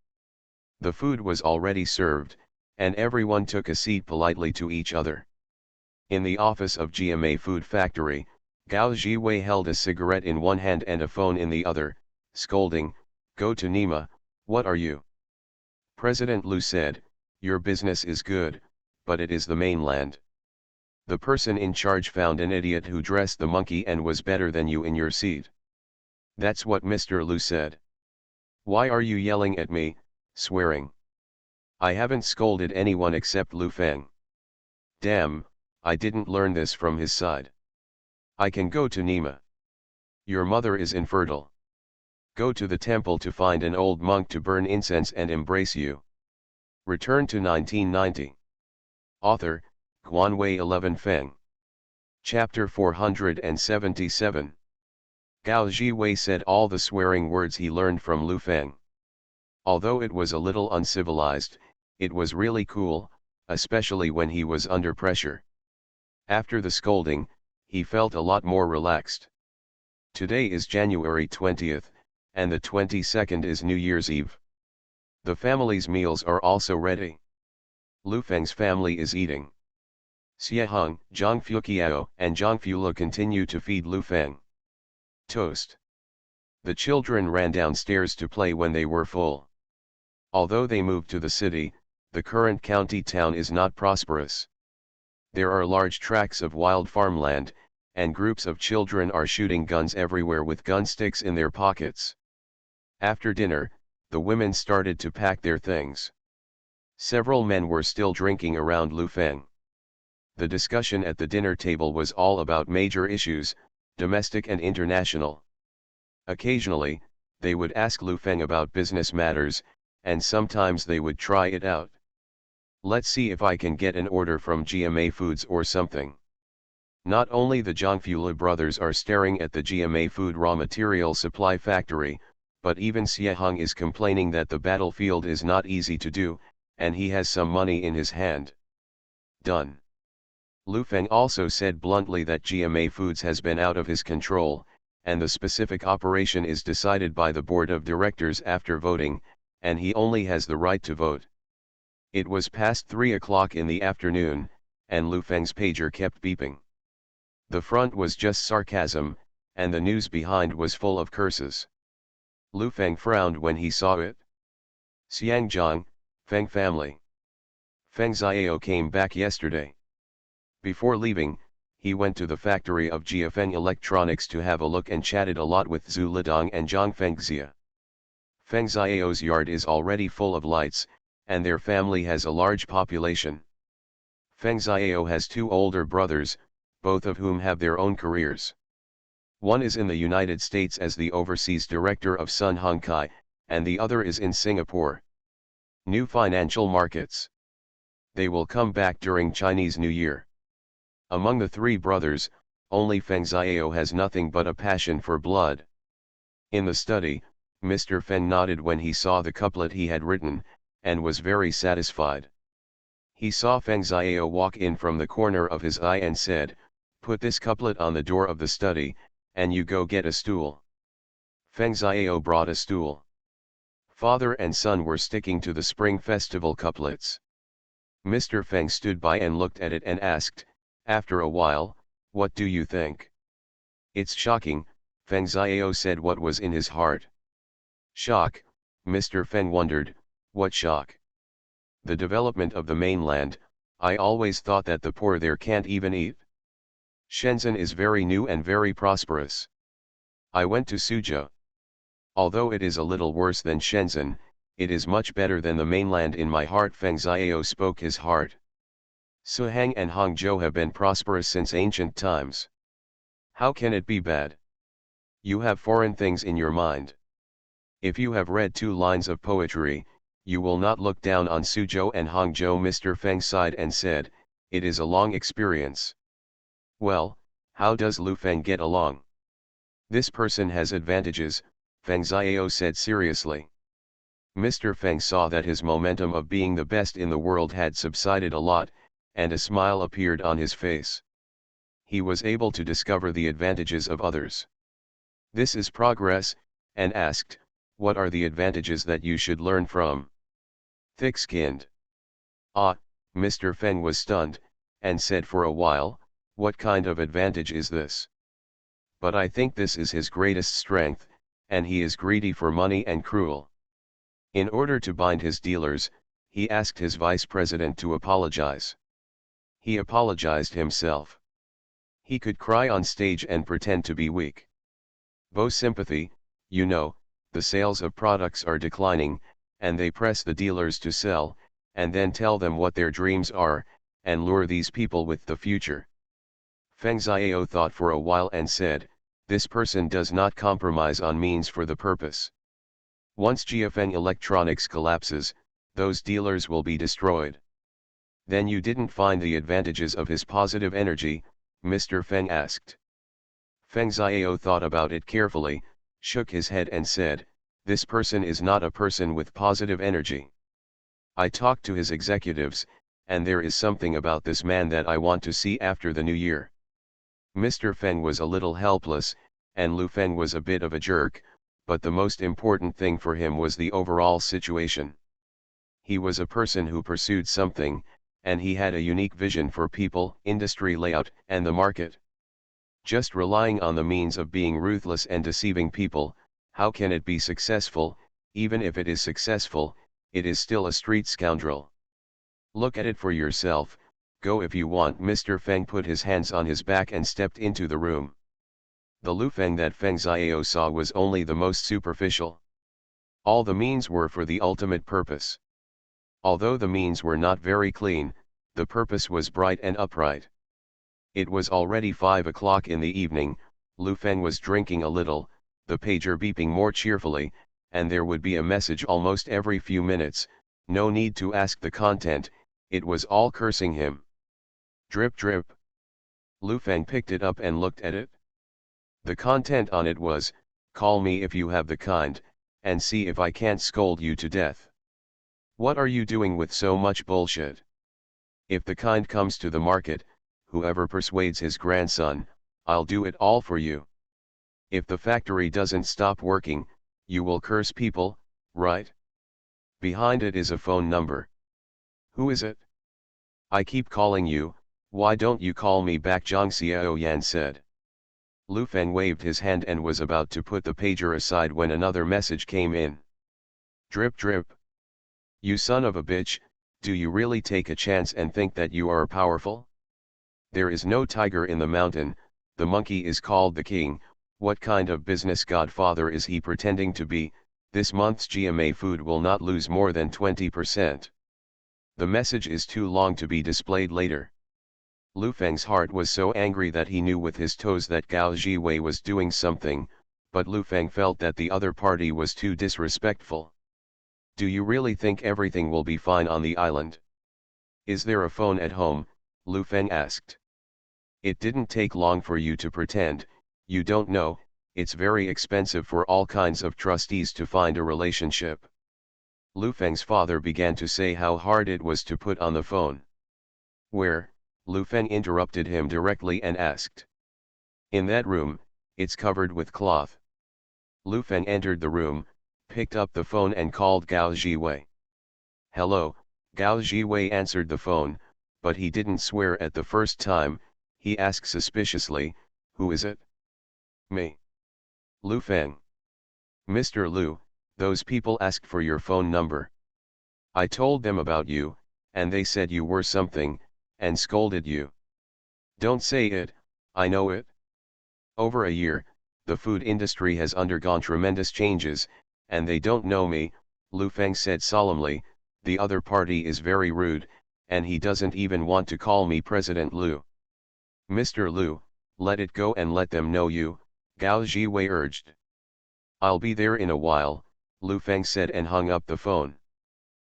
The food was already served, and everyone took a seat politely to each other. In the office of GMA Food Factory, Gao Jiwei held a cigarette in one hand and a phone in the other, scolding, "Go to Nima, what are you?" President Lu said, "Your business is good, but it is the mainland. The person in charge found an idiot who dressed the monkey and was better than you in your seat." That's what Mr. Lu said. "Why are you yelling at me, swearing? I haven't scolded anyone except Lu Feng." "Damn, I didn't learn this from his side. I can go to Nima. Your mother is infertile. Go to the temple to find an old monk to burn incense and embrace you." Return to 1990. Author, Guanwei 11 Feng. Chapter 477. Gao Jiwei said all the swearing words he learned from Lu Feng. Although it was a little uncivilized, it was really cool, especially when he was under pressure. After the scolding, he felt a lot more relaxed. Today is January 20th, and the 22nd is New Year's Eve. The family's meals are also ready. Lu Feng's family is eating. Xie Heng, Zhang Fuqiao, and Zhang Fula continue to feed Lu Feng. Toast. The children ran downstairs to play when they were full. Although they moved to the city, the current county town is not prosperous. There are large tracts of wild farmland, and groups of children are shooting guns everywhere with gun sticks in their pockets. After dinner, the women started to pack their things. Several men were still drinking around Lu Feng. The discussion at the dinner table was all about major issues, domestic and international. Occasionally, they would ask Lu Feng about business matters, and sometimes they would try it out. "Let's see if I can get an order from GMA Foods or something." Not only the Zhangfula brothers are staring at the GMA Food raw material supply factory, but even Xie Heng is complaining that the battlefield is not easy to do, and he has some money in his hand. Done. Lu Feng also said bluntly that GMA Foods has been out of his control, and the specific operation is decided by the board of directors after voting, and he only has the right to vote. It was past 3 o'clock in the afternoon, and Lu Feng's pager kept beeping. The front was just sarcasm, and the news behind was full of curses. Lu Feng frowned when he saw it. "Xiangjiang, Feng family. Feng Xiao came back yesterday." Before leaving, he went to the factory of Jiafeng Electronics to have a look and chatted a lot with Zhu Lidong and Zhang Fengxia. Feng Xiao's yard is already full of lights, and their family has a large population. Feng Xiao has two older brothers, both of whom have their own careers. One is in the United States as the overseas director of Sun Hongkai, and the other is in Singapore. New financial markets. They will come back during Chinese New Year. Among the three brothers, only Feng Xiao has nothing but a passion for blood. In the study, Mr. Feng nodded when he saw the couplet he had written, and was very satisfied. He saw Feng Xiao walk in from the corner of his eye and said, "Put this couplet on the door of the study, and you go get a stool." Feng Xiao brought a stool. Father and son were sticking to the Spring Festival couplets. Mr. Feng stood by and looked at it and asked, after a while, "What do you think?" "It's shocking," Feng Xiao said what was in his heart. Shock, Mr. Feng wondered, what shock? The development of the mainland. I always thought that the poor there can't even eat. Shenzhen is very new and very prosperous. I went to Suzhou. Although it is a little worse than Shenzhen, it is much better than the mainland in my heart. Feng Xiao spoke his heart. Suhang and Hangzhou have been prosperous since ancient times. How can it be bad? You have foreign things in your mind. If you have read 2 lines of poetry, you will not look down on Suzhou and Hangzhou. Mr. Feng sighed and said, "It is a long experience." Well, how does Lu Feng get along? This person has advantages, Feng Xiao said seriously. Mr. Feng saw that his momentum of being the best in the world had subsided a lot, and a smile appeared on his face. He was able to discover the advantages of others. This is progress, and asked, what are the advantages that you should learn from? Thick-skinned. Ah, Mr. Feng was stunned, and said for a while, what kind of advantage is this? But I think this is his greatest strength, and he is greedy for money and cruel. In order to bind his dealers, he asked his vice president to apologize. He apologized himself. He could cry on stage and pretend to be weak. Bo sympathy, you know, the sales of products are declining, and they press the dealers to sell, and then tell them what their dreams are, and lure these people with the future. Feng Xiao thought for a while and said, this person does not compromise on means for the purpose. Once Jiafeng Electronics collapses, those dealers will be destroyed. Then you didn't find the advantages of his positive energy, Mr. Feng asked. Feng Xiao thought about it carefully, shook his head and said, this person is not a person with positive energy. I talked to his executives, and there is something about this man that I want to see after the new year. Mr. Feng was a little helpless, and Lu Feng was a bit of a jerk, but the most important thing for him was the overall situation. He was a person who pursued something, and he had a unique vision for people, industry layout, and the market. Just relying on the means of being ruthless and deceiving people, how can it be successful? Even if it is successful, it is still a street scoundrel. Look at it for yourself, go if you want. Mr. Feng put his hands on his back and stepped into the room. The Lu Feng that Feng Xiao saw was only the most superficial. All the means were for the ultimate purpose. Although the means were not very clean, the purpose was bright and upright. It was already 5 o'clock in the evening, Lu Feng was drinking a little, the pager beeping more cheerfully, and there would be a message almost every few minutes, no need to ask the content, it was all cursing him. Drip drip. Lu Feng picked it up and looked at it. The content on it was, call me if you have the kind, and see if I can't scold you to death. What are you doing with so much bullshit? If the kind comes to the market, whoever persuades his grandson, I'll do it all for you. If the factory doesn't stop working, you will curse people, right? Behind it is a phone number. Who is it? I keep calling you, why don't you call me back? Zhang Xiaoyan said. Lu Feng waved his hand and was about to put the pager aside when another message came in. Drip drip. You son of a bitch, do you really take a chance and think that you are powerful? There is no tiger in the mountain, the monkey is called the king, what kind of business godfather is he pretending to be? This month's GMA food will not lose more than 20%. The message is too long to be displayed later. Lu Feng's heart was so angry that he knew with his toes that Gao Jiwei was doing something, but Lu Feng felt that the other party was too disrespectful. Do you really think everything will be fine on the island? Is there a phone at home? Lu Feng asked. It didn't take long for you to pretend, you don't know, it's very expensive for all kinds of trustees to find a relationship. Lu Feng's father began to say how hard it was to put on the phone. Where? Lu Feng interrupted him directly and asked. In that room, it's covered with cloth. Lu Feng entered the room, picked up the phone and called Gao Jiwei. Hello, Gao Jiwei answered the phone, but he didn't swear at the first time, he asked suspiciously, who is it? Me. Lu Feng. Mr. Lu, those people asked for your phone number. I told them about you, and they said you were something, and scolded you. Don't say it, I know it. Over a year, the food industry has undergone tremendous changes, and they don't know me, Lu Feng said solemnly, the other party is very rude, and he doesn't even want to call me President Lu. Mr. Lu, let it go and let them know you, Gao Jiwei urged. I'll be there in a while, Lu Feng said and hung up the phone.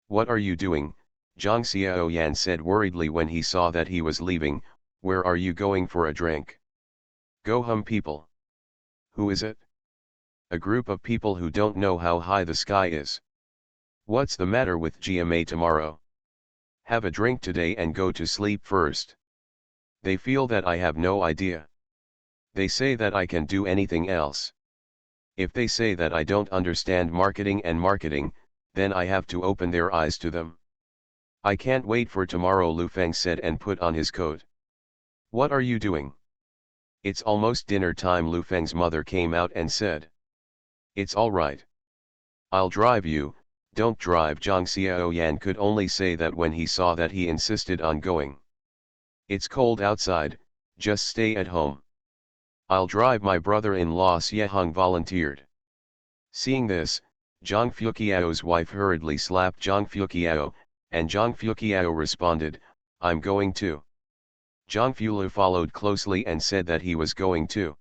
What are you doing? Zhang Xiaoyan said worriedly when he saw that he was leaving, where are you going for a drink? Go hum people. Who is it? A group of people who don't know how high the sky is. What's the matter with GMA tomorrow? Have a drink today and go to sleep first. They feel that I have no idea. They say that I can do anything else. If they say that I don't understand marketing, then I have to open their eyes to them. I can't wait for tomorrow, Lu Feng said and put on his coat. What are you doing? It's almost dinner time, Lu Feng's mother came out and said. It's all right. I'll drive you. Don't drive. Zhang Xiaoyan could only say that when he saw that he insisted on going. It's cold outside, just stay at home. I'll drive. My brother-in-law Xie Hong volunteered. Seeing this, Zhang Fuqiao's wife hurriedly slapped Zhang Fuqiao, and Zhang Fuqiao responded, I'm going too. Zhang Fulu followed closely and said that he was going too.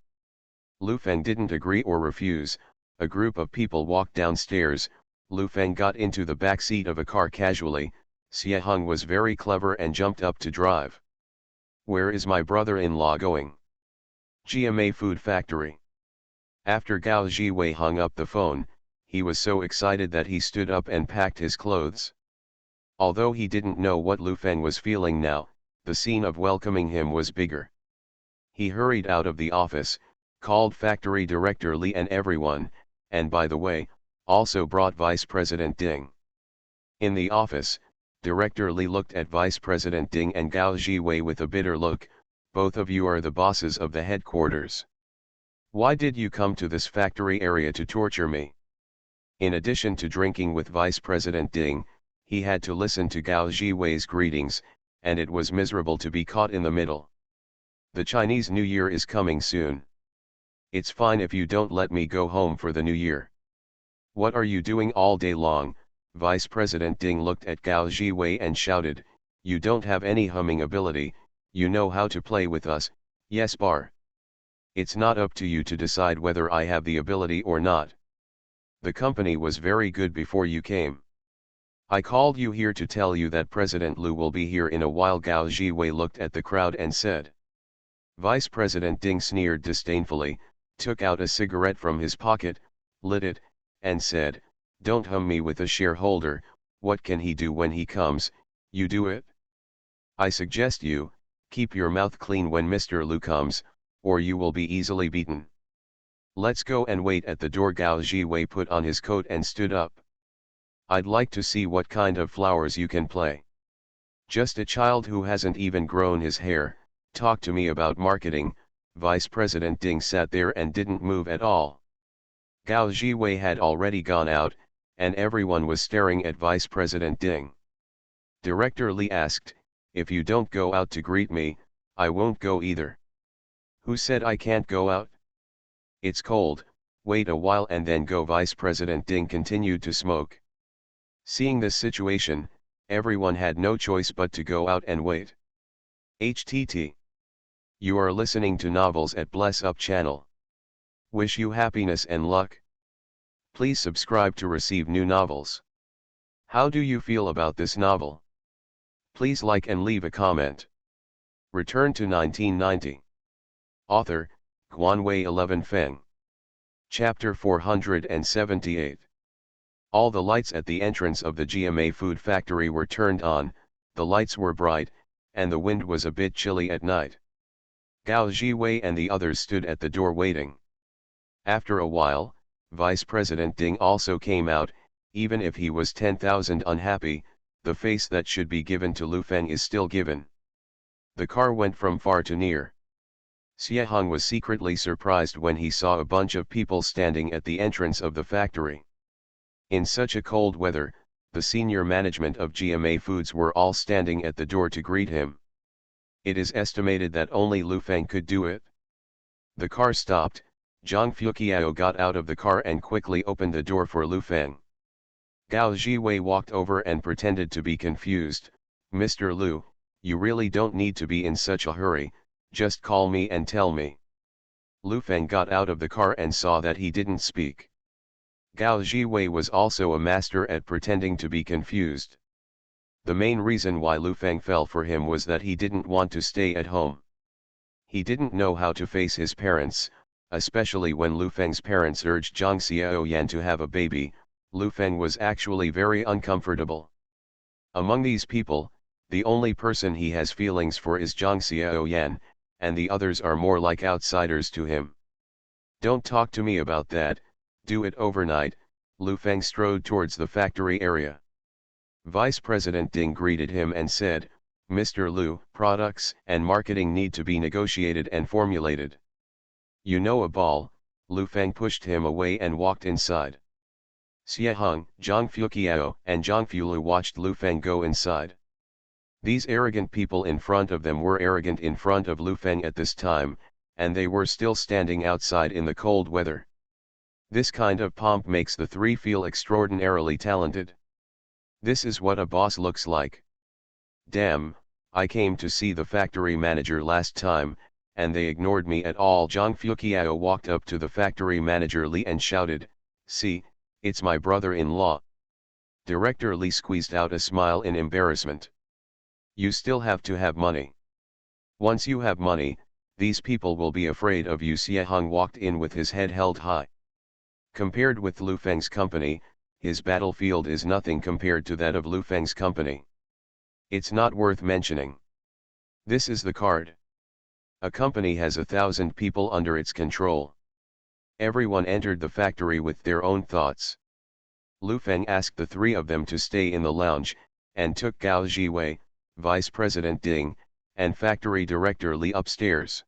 Lu Feng didn't agree or refuse. A group of people walked downstairs. Lu Feng got into the back seat of a car casually. Xie Hong was very clever and jumped up to drive. Where is my brother-in-law going? GMA Food Factory. After Gao Jiwei hung up the phone, he was so excited that he stood up and packed his clothes. Although he didn't know what Lu Feng was feeling now, the scene of welcoming him was bigger. He hurried out of the office, called factory director Li and everyone, and by the way, also brought Vice President Ding. In the office, Director Li looked at Vice President Ding and Gao Jiwei with a bitter look. Both of you are the bosses of the headquarters. Why did you come to this factory area to torture me? In addition to drinking with Vice President Ding, he had to listen to Gao Jiwei's greetings, and it was miserable to be caught in the middle. The Chinese New Year is coming soon. It's fine if you don't let me go home for the New Year. What are you doing all day long? Vice President Ding looked at Gao Jiwei and shouted, you don't have any humming ability, you know how to play with us, yes bar. It's not up to you to decide whether I have the ability or not. The company was very good before you came. I called you here to tell you that President Lu will be here in a while. Gao Jiwei looked at the crowd and said. Vice President Ding sneered disdainfully, took out a cigarette from his pocket, lit it, and said, don't hum me with a shareholder. What can he do when he comes? You do it. I suggest you, keep your mouth clean when Mr. Lu comes, or you will be easily beaten. Let's go and wait at the door. Gao Jiwei put on his coat and stood up. I'd like to see what kind of flowers you can play. Just a child who hasn't even grown his hair, talk to me about marketing. Vice President Ding sat there and didn't move at all. Gao Jiwei had already gone out, and everyone was staring at Vice President Ding. Director Li asked, if you don't go out to greet me, I won't go either. Who said I can't go out? It's cold, wait a while and then go. Vice President Ding continued to smoke. Seeing this situation, everyone had no choice but to go out and wait. HTT. You are listening to novels at Bless Up channel. Wish you happiness and luck. Please subscribe to receive new novels. How do you feel about this novel? Please like and leave a comment. Return to 1990. Author, Guanwei 11 Feng. Chapter 478. All the lights at the entrance of the GMA food factory were turned on, the lights were bright, and the wind was a bit chilly at night. Gao Jiwei and the others stood at the door waiting. After a while, Vice President Ding also came out. Even if he was 10,000 unhappy, the face that should be given to Lu Feng is still given. The car went from far to near. Xie Hong was secretly surprised when he saw a bunch of people standing at the entrance of the factory. In such a cold weather, the senior management of GMA Foods were all standing at the door to greet him. It is estimated that only Lu Feng could do it. The car stopped. Zhang Fuqiao got out of the car and quickly opened the door for Lu Feng. Gao Jiwei walked over and pretended to be confused. Mr. Lu, you really don't need to be in such a hurry, just call me and tell me. Lu Feng got out of the car and saw that he didn't speak. Gao Jiwei was also a master at pretending to be confused. The main reason why Lu Feng fell for him was that he didn't want to stay at home. He didn't know how to face his parents, especially when Lu Feng's parents urged Zhang Xiaoyan to have a baby. Lu Feng was actually very uncomfortable. Among these people, the only person he has feelings for is Zhang Xiaoyan, and the others are more like outsiders to him. Don't talk to me about that, do it overnight. Lu Feng strode towards the factory area. Vice President Ding greeted him and said, Mr. Lu, products and marketing need to be negotiated and formulated. You know a ball. Lu Feng pushed him away and walked inside. Xie Heng, Zhang Fuqiao, and Zhang Fulu watched Lu Feng go inside. These arrogant people in front of them were arrogant in front of Lu Feng at this time, and they were still standing outside in the cold weather. This kind of pomp makes the three feel extraordinarily talented. This is what a boss looks like. Damn, I came to see the factory manager last time, and they ignored me at all. Zhang Fuqiao walked up to the factory manager Li and shouted, see, it's my brother-in-law. Director Li squeezed out a smile in embarrassment. You still have to have money. Once you have money, these people will be afraid of you. Xie Heng walked in with his head held high. Compared with Lu Feng's company, his battlefield is nothing compared to that of Lu Feng's company. It's not worth mentioning. This is the card. A company has 1,000 people under its control. Everyone entered the factory with their own thoughts. Lu Feng asked the three of them to stay in the lounge, and took Gao Jiwei, Vice President Ding, and Factory Director Li upstairs.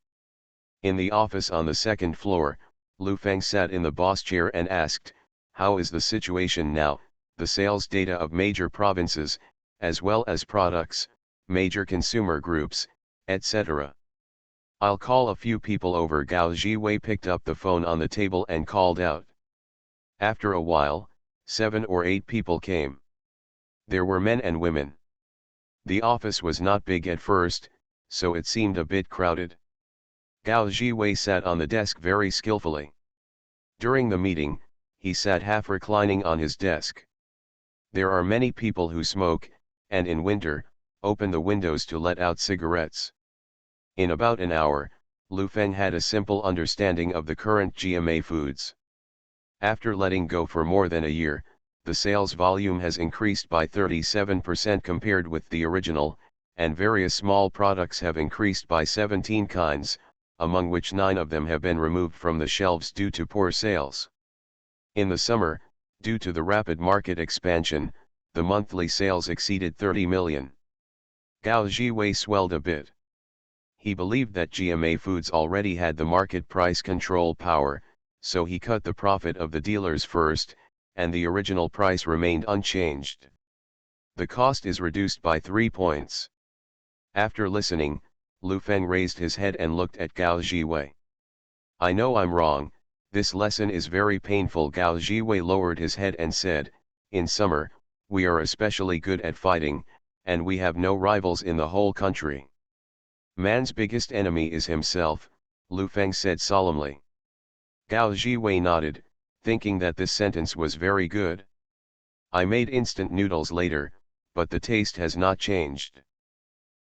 In the office on the second floor, Lu Feng sat in the boss chair and asked, how is the situation now, the sales data of major provinces, as well as products, major consumer groups, etc. I'll call a few people over. Gao Jiwei picked up the phone on the table and called out. After a while, 7 or 8 people came. There were men and women. The office was not big at first, so it seemed a bit crowded. Gao Jiwei sat on the desk very skillfully. During the meeting, he sat half reclining on his desk. There are many people who smoke, and in winter, open the windows to let out cigarettes. In about an hour, Lu Feng had a simple understanding of the current GMA foods. After letting go for more than a year, the sales volume has increased by 37% compared with the original, and various small products have increased by 17 kinds, among which 9 of them have been removed from the shelves due to poor sales. In the summer, due to the rapid market expansion, the monthly sales exceeded 30 million. Gao Jiwei swelled a bit. He believed that GMA Foods already had the market price control power, so he cut the profit of the dealers first, and the original price remained unchanged. The cost is reduced by 3 points. After listening, Lu Feng raised his head and looked at Gao Jiwei. I know I'm wrong, this lesson is very painful. Gao Jiwei lowered his head and said, in summer, we are especially good at fighting, and we have no rivals in the whole country. Man's biggest enemy is himself, Lu Feng said solemnly. Gao Jiwei nodded, thinking that this sentence was very good. I made instant noodles later, but the taste has not changed.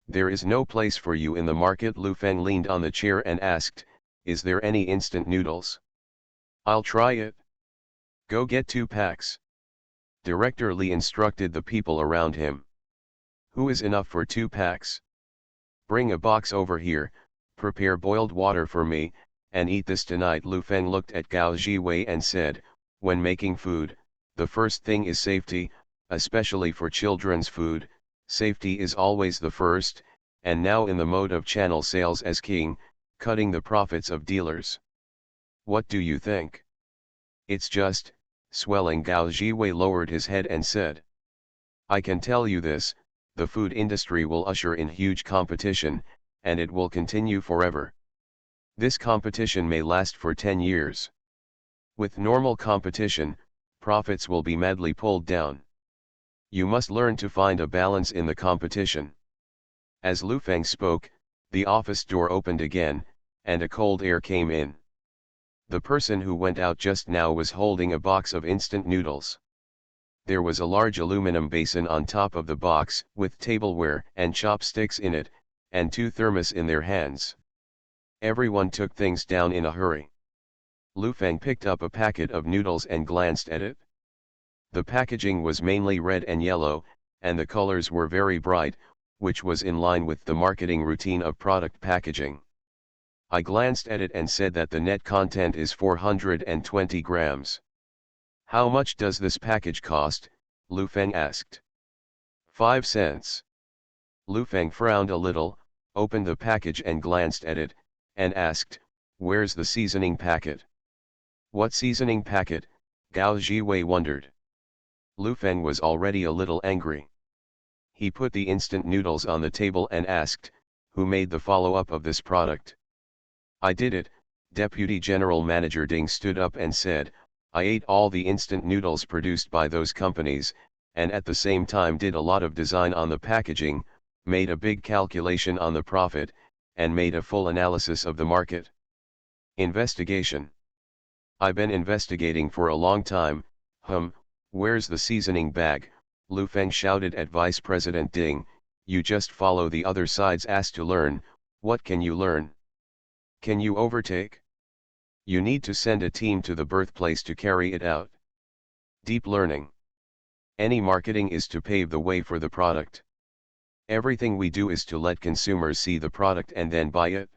There is no place for you in the market. Lu Feng leaned on the chair and asked, is there any instant noodles? I'll try it. Go get 2 packs. Director Li instructed the people around him. Who is enough for 2 packs? Bring a box over here, prepare boiled water for me, and eat this tonight. Lu Feng looked at Gao Jiwei and said, when making food, the first thing is safety, especially for children's food, safety is always the first, and now in the mode of channel sales as king, cutting the profits of dealers. What do you think? It's just, swelling. Gao Jiwei lowered his head and said. I can tell you this, the food industry will usher in huge competition, and it will continue forever. This competition may last for 10 years. With normal competition, profits will be madly pulled down. You must learn to find a balance in the competition. As Lu Feng spoke, the office door opened again, and a cold air came in. The person who went out just now was holding a box of instant noodles. There was a large aluminum basin on top of the box, with tableware and chopsticks in it, and 2 thermos in their hands. Everyone took things down in a hurry. Lu Feng picked up a packet of noodles and glanced at it. The packaging was mainly red and yellow, and the colors were very bright, which was in line with the marketing routine of product packaging. I glanced at it and said that the net content is 420 grams. How much does this package cost? Lu Feng asked. 5 cents. Lu Feng frowned a little, opened the package and glanced at it, and asked, "Where's the seasoning packet?" "What seasoning packet?" Gao Jiwei wondered. Lu Feng was already a little angry. He put the instant noodles on the table and asked, "Who made the follow-up of this product?" "I did it," Deputy General Manager Ding stood up and said, "I ate all the instant noodles produced by those companies, and at the same time did a lot of design on the packaging, made a big calculation on the profit, and made a full analysis of the market." Investigation. "I've been investigating for a long time." Where's the seasoning bag?" Lu Feng shouted at Vice President Ding. "You just follow the other side's ass to learn. What can you learn? Can you overtake? You need to send a team to the birthplace to carry it out. Deep learning. Any marketing is to pave the way for the product. Everything we do is to let consumers see the product and then buy it.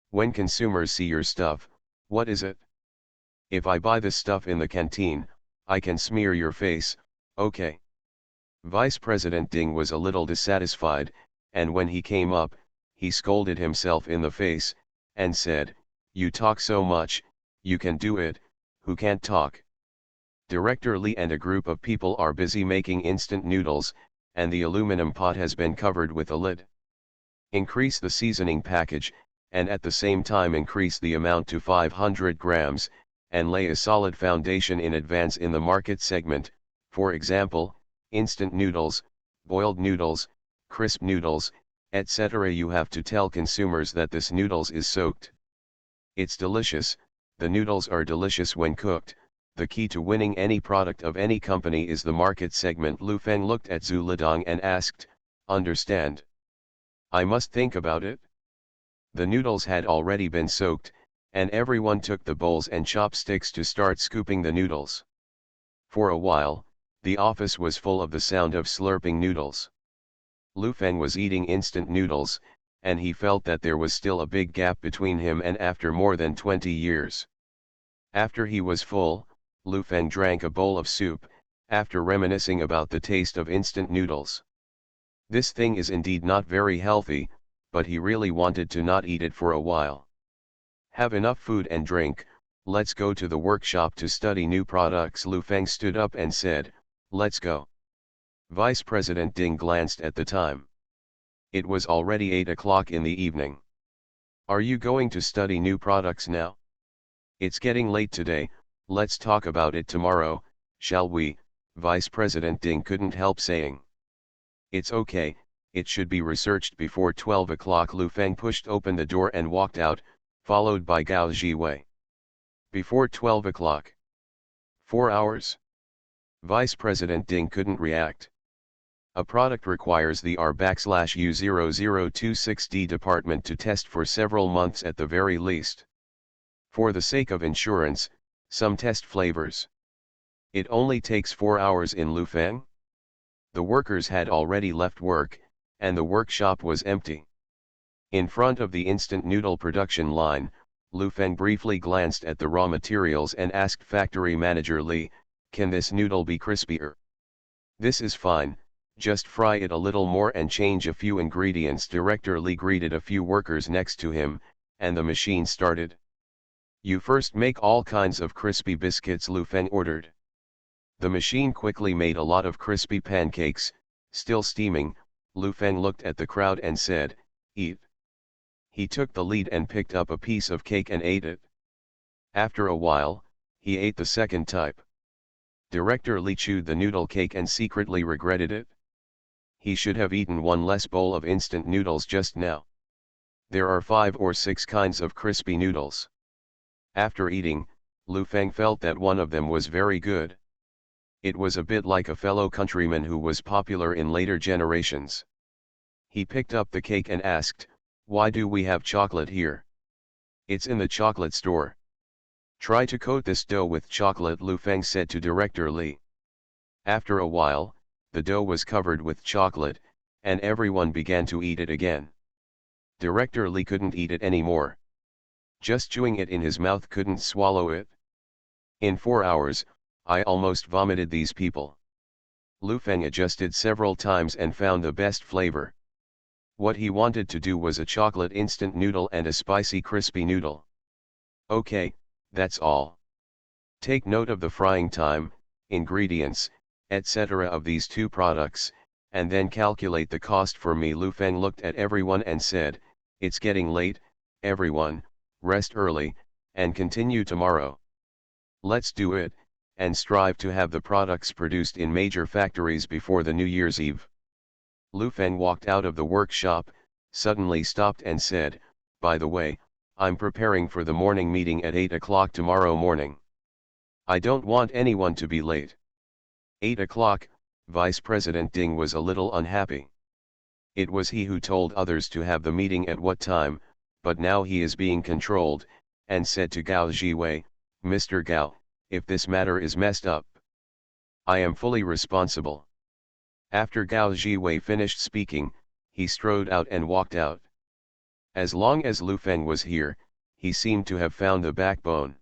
When consumers see your stuff, what is it? If I buy this stuff in the canteen, I can smear your face, okay?" Vice President Ding was a little dissatisfied, and when he came up, he scolded himself in the face, and said, "You talk so much, you can do it, who can't talk?" Director Li and a group of people are busy making instant noodles, and the aluminum pot has been covered with a lid. Increase the seasoning package, and at the same time increase the amount to 500 grams, and lay a solid foundation in advance in the market segment, for example, instant noodles, boiled noodles, crisp noodles, etc. You have to tell consumers that this noodles is soaked. It's delicious, the noodles are delicious when cooked. The key to winning any product of any company is the market segment. Lu Feng looked at Zhu Lidong and asked, "Understand? I must think about it." The noodles had already been soaked, and everyone took the bowls and chopsticks to start scooping the noodles. For a while, the office was full of the sound of slurping noodles. Lu Feng was eating instant noodles, and he felt that there was still a big gap between him and after more than 20 years. After he was full, Lu Feng drank a bowl of soup, after reminiscing about the taste of instant noodles. This thing is indeed not very healthy, but he really wanted to not eat it for a while. "Have enough food and drink, let's go to the workshop to study new products." Lu Feng stood up and said, "Let's go." Vice President Ding glanced at the time. It was already 8 o'clock in the evening. "Are you going to study new products now? It's getting late today, let's talk about it tomorrow, shall we?" Vice President Ding couldn't help saying. "It's okay, it should be researched before 12 o'clock. Lu Feng pushed open the door and walked out, followed by Gao Jiwei. "Before 12 o'clock? 4 hours?" Vice President Ding couldn't react. "A product requires the R/U0026D department to test for several months at the very least. For the sake of insurance, some test flavors. It only takes 4 hours in Lu Feng?" The workers had already left work, and the workshop was empty. In front of the instant noodle production line, Lu Feng briefly glanced at the raw materials and asked factory manager Li, "Can this noodle be crispier?" "This is fine, just fry it a little more and change a few ingredients." Director Li greeted a few workers next to him, and the machine started. "You first make all kinds of crispy biscuits," Lu Feng ordered. The machine quickly made a lot of crispy pancakes, still steaming. Lu Feng looked at the crowd and said, "Eat." He took the lead and picked up a piece of cake and ate it. After a while, he ate the second type. Director Li chewed the noodle cake and secretly regretted it. He should have eaten one less bowl of instant noodles just now. There are 5 or 6 kinds of crispy noodles. After eating, Lu Feng felt that one of them was very good. It was a bit like a fellow countryman who was popular in later generations. He picked up the cake and asked, "Why do we have chocolate here?" "It's in the chocolate store." Try to coat this dough with chocolate, Lu Feng said to Director Li. After a while, the dough was covered with chocolate, and everyone began to eat it again. Director Li couldn't eat it anymore. Just chewing it in his mouth, couldn't swallow it. In 4 hours, I almost vomited these people. Lu Feng adjusted several times and found the best flavor. What he wanted to do was a chocolate instant noodle and a spicy crispy noodle. Okay, that's all. Take note of the frying time, ingredients, etc. of these two products, and then calculate the cost for me. Lu Feng looked at everyone and said, "It's getting late, everyone, rest early, and continue tomorrow. Let's do it, and strive to have the products produced in major factories before the New Year's Eve." Lu Feng walked out of the workshop, suddenly stopped and said, "By the way, I'm preparing for the morning meeting at 8 o'clock tomorrow morning. I don't want anyone to be late." 8 o'clock, Vice President Ding was a little unhappy. It was he who told others to have the meeting at what time, but now he is being controlled, and said to Gao Jiwei, "Mr. Gao, if this matter is messed up, I am fully responsible." After Gao Jiwei finished speaking, he strode out and walked out. As long as Lu Feng was here, he seemed to have found the backbone.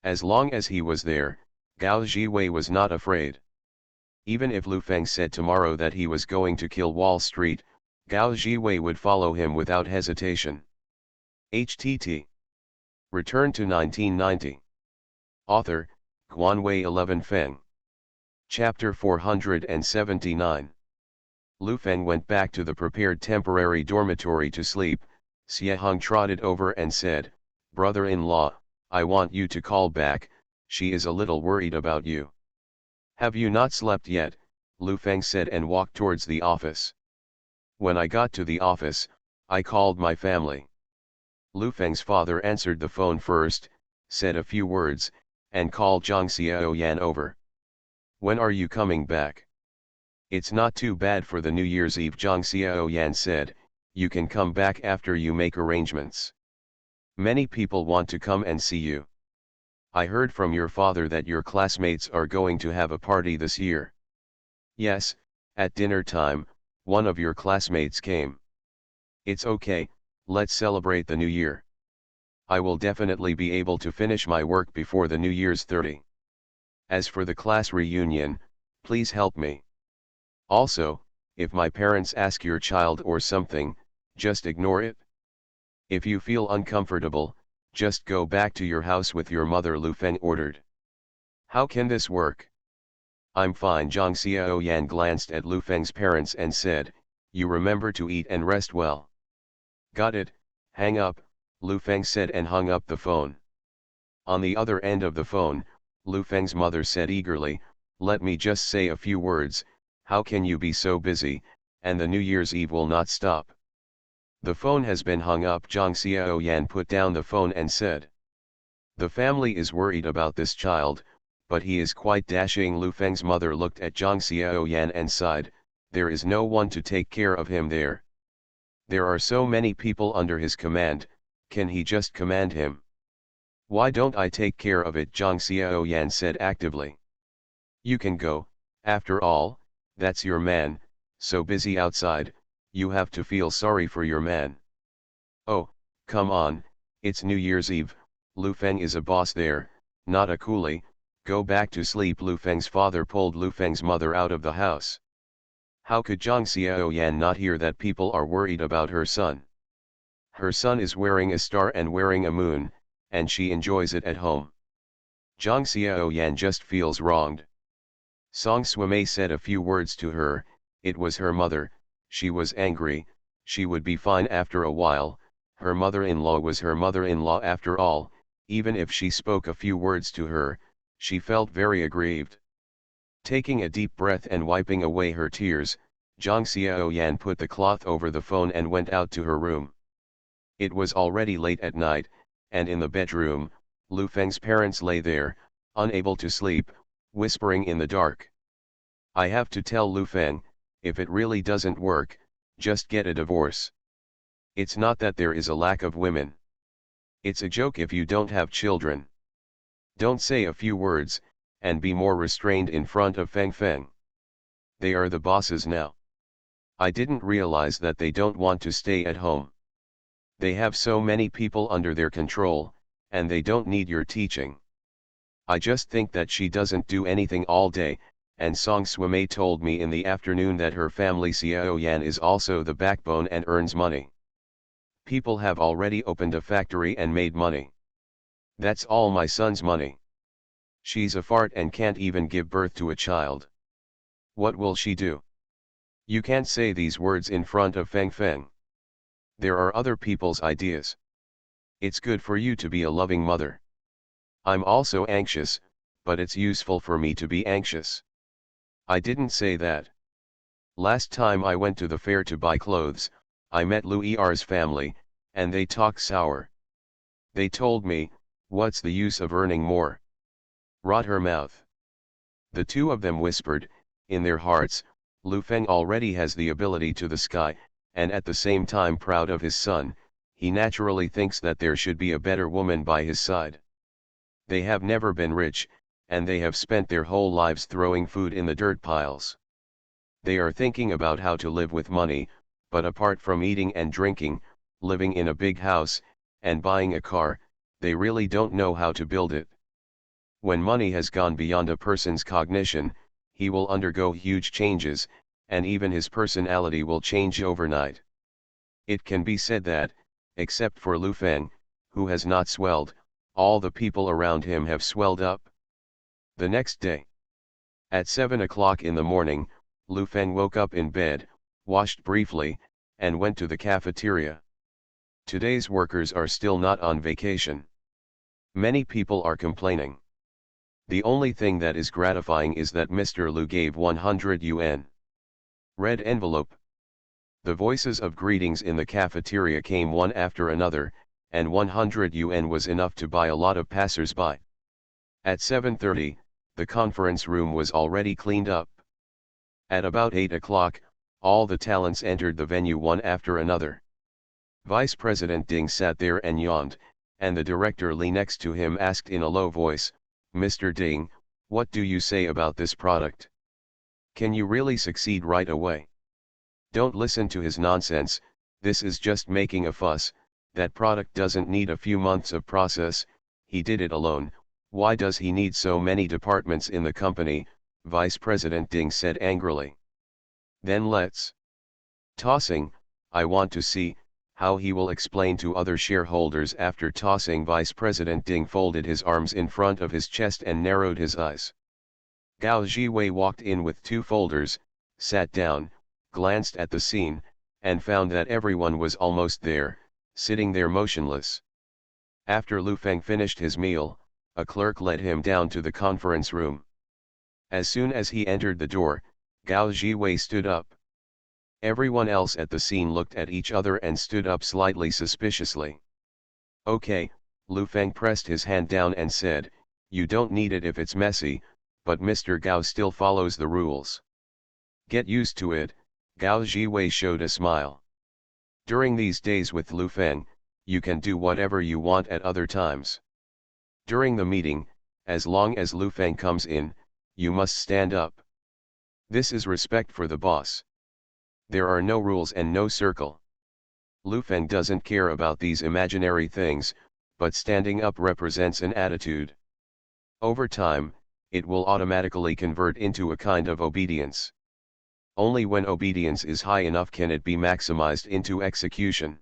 As long as he was there, Gao Jiwei was not afraid. Even if Lu Feng said tomorrow that he was going to kill Wall Street, Gao Jiwei would follow him without hesitation. HTT. Return to 1990. Author, Guanwei 11 Feng. Chapter 479. Lu Feng went back to the prepared temporary dormitory to sleep. Xie Hong trotted over and said, "Brother-in-law, I want you to call back, she is a little worried about you." "Have you not slept yet?" Lu Feng said and walked towards the office. "When I got to the office, I called my family." Lu Feng's father answered the phone first, said a few words, and called Zhang Xiaoyan over. "When are you coming back?" "It's not too bad for the New Year's Eve," Zhang Xiaoyan said, "you can come back after you make arrangements. Many people want to come and see you. I heard from your father that your classmates are going to have a party this year." "Yes, at dinner time, one of your classmates came." "It's okay, let's celebrate the new year. I will definitely be able to finish my work before the New Year's 30. As for the class reunion, please help me. Also, if my parents ask your child or something, just ignore it. If you feel uncomfortable, just go back to your house with your mother," Lu Feng ordered. "How can this work?" "I'm fine." Zhang Xiaoyan glanced at Lu Feng's parents and said, "You remember to eat and rest well." "Got it, hang up," Lu Feng said and hung up the phone. On the other end of the phone, Lu Feng's mother said eagerly, "Let me just say a few words. How can you be so busy, and the New Year's Eve will not stop?" "The phone has been hung up." Zhang Xiaoyan put down the phone and said, "The family is worried about this child, but he is quite dashing." Lu Feng's mother looked at Zhang Xiaoyan and sighed, "There is no one to take care of him there. There are so many people under his command, can he just command him?" "Why don't I take care of it?" Zhang Xiaoyan said actively. "You can go, after all, that's your man, so busy outside, you have to feel sorry for your man." "Oh, come on, it's New Year's Eve, Lu Feng is a boss there, not a coolie, go back to sleep." Lu Feng's father pulled Lu Feng's mother out of the house. How could Zhang Xiaoyan not hear that people are worried about her son? Her son is wearing a star and wearing a moon, and she enjoys it at home. Zhang Xiaoyan just feels wronged. Song Swimei said a few words to her. It was her mother, she was angry, she would be fine after a while. Her mother-in-law was her mother-in-law after all. Even if she spoke a few words to her, she felt very aggrieved. Taking a deep breath and wiping away her tears, Zhang Xiaoyan put the cloth over the phone and went out to her room. It was already late at night, and in the bedroom, Lu Feng's parents lay there, unable to sleep, whispering in the dark. "I have to tell Lu Feng, if it really doesn't work, just get a divorce. It's not that there is a lack of women. It's a joke if you don't have children. Don't say a few words, and be more restrained in front of Feng Feng. They are the bosses now. I didn't realize that they don't want to stay at home. They have so many people under their control, and they don't need your teaching. I just think that she doesn't do anything all day, and Song Swimei told me in the afternoon that her family Xiao Yan is also the backbone and earns money. People have already opened a factory and made money. That's all my son's money. She's a fart and can't even give birth to a child. What will she do? You can't say these words in front of Feng Feng. There are other people's ideas. It's good for you to be a loving mother. I'm also anxious, but it's useful for me to be anxious. I didn't say that. Last time I went to the fair to buy clothes, I met Lu Er's family, and they talk sour. They told me, what's the use of earning more? Rot her mouth. The two of them whispered, in their hearts, Lu Feng already has the ability to the sky, and at the same time proud of his son, he naturally thinks that there should be a better woman by his side. They have never been rich, and they have spent their whole lives throwing food in the dirt piles. They are thinking about how to live with money, but apart from eating and drinking, living in a big house, and buying a car, they really don't know how to build it. When money has gone beyond a person's cognition, he will undergo huge changes, and even his personality will change overnight. It can be said that, except for Lu Feng, who has not swelled, all the people around him have swelled up. The next day, at 7 o'clock in the morning, Lu Feng woke up in bed, washed briefly, and went to the cafeteria. Today's workers are still not on vacation. Many people are complaining. The only thing that is gratifying is that Mr. Lu gave 100 yuan. Red envelope. The voices of greetings in the cafeteria came one after another, and 100 yuan was enough to buy a lot of passers-by. At 7:30, the conference room was already cleaned up. At about 8 o'clock, all the talents entered the venue one after another. Vice President Ding sat there and yawned, and the director Li next to him asked in a low voice, Mr. Ding, what do you say about this product? Can you really succeed right away? Don't listen to his nonsense, this is just making a fuss, that product doesn't need a few months of process, he did it alone, why does he need so many departments in the company, Vice President Ding said angrily. Then let's tossing, I want to see how he will explain to other shareholders after tossing. Vice President Ding folded his arms in front of his chest and narrowed his eyes. Gao Jiwei walked in with two folders, sat down, glanced at the scene, and found that everyone was almost there, sitting there motionless. After Lu Feng finished his meal, a clerk led him down to the conference room. As soon as he entered the door, Gao Jiwei stood up. Everyone else at the scene looked at each other and stood up slightly suspiciously. Okay, Lu Feng pressed his hand down and said, you don't need it if it's messy, but Mr. Gao still follows the rules. Get used to it, Gao Jiwei showed a smile. During these days with Lu Feng, you can do whatever you want at other times. During the meeting, as long as Lu Feng comes in, you must stand up. This is respect for the boss. There are no rules and no circle. Lu Feng doesn't care about these imaginary things, but standing up represents an attitude. Over time, it will automatically convert into a kind of obedience. Only when obedience is high enough can it be maximized into execution.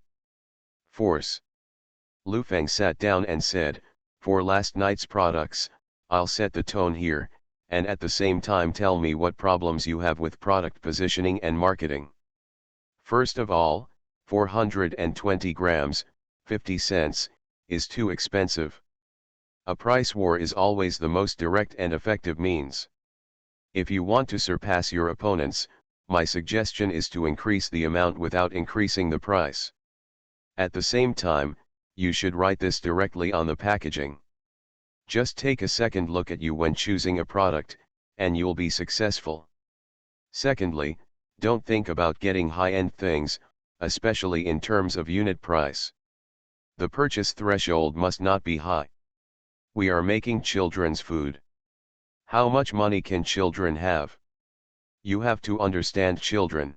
Force. Lu Feng sat down and said, for last night's products, I'll set the tone here, and at the same time tell me what problems you have with product positioning and marketing. First of all, 420 grams, 50 cents, is too expensive. A price war is always the most direct and effective means. If you want to surpass your opponents, my suggestion is to increase the amount without increasing the price. At the same time, you should write this directly on the packaging. Just take a second look at you when choosing a product, and you'll be successful. Secondly, don't think about getting high-end things, especially in terms of unit price. The purchase threshold must not be high. We are making children's food. How much money can children have? You have to understand children.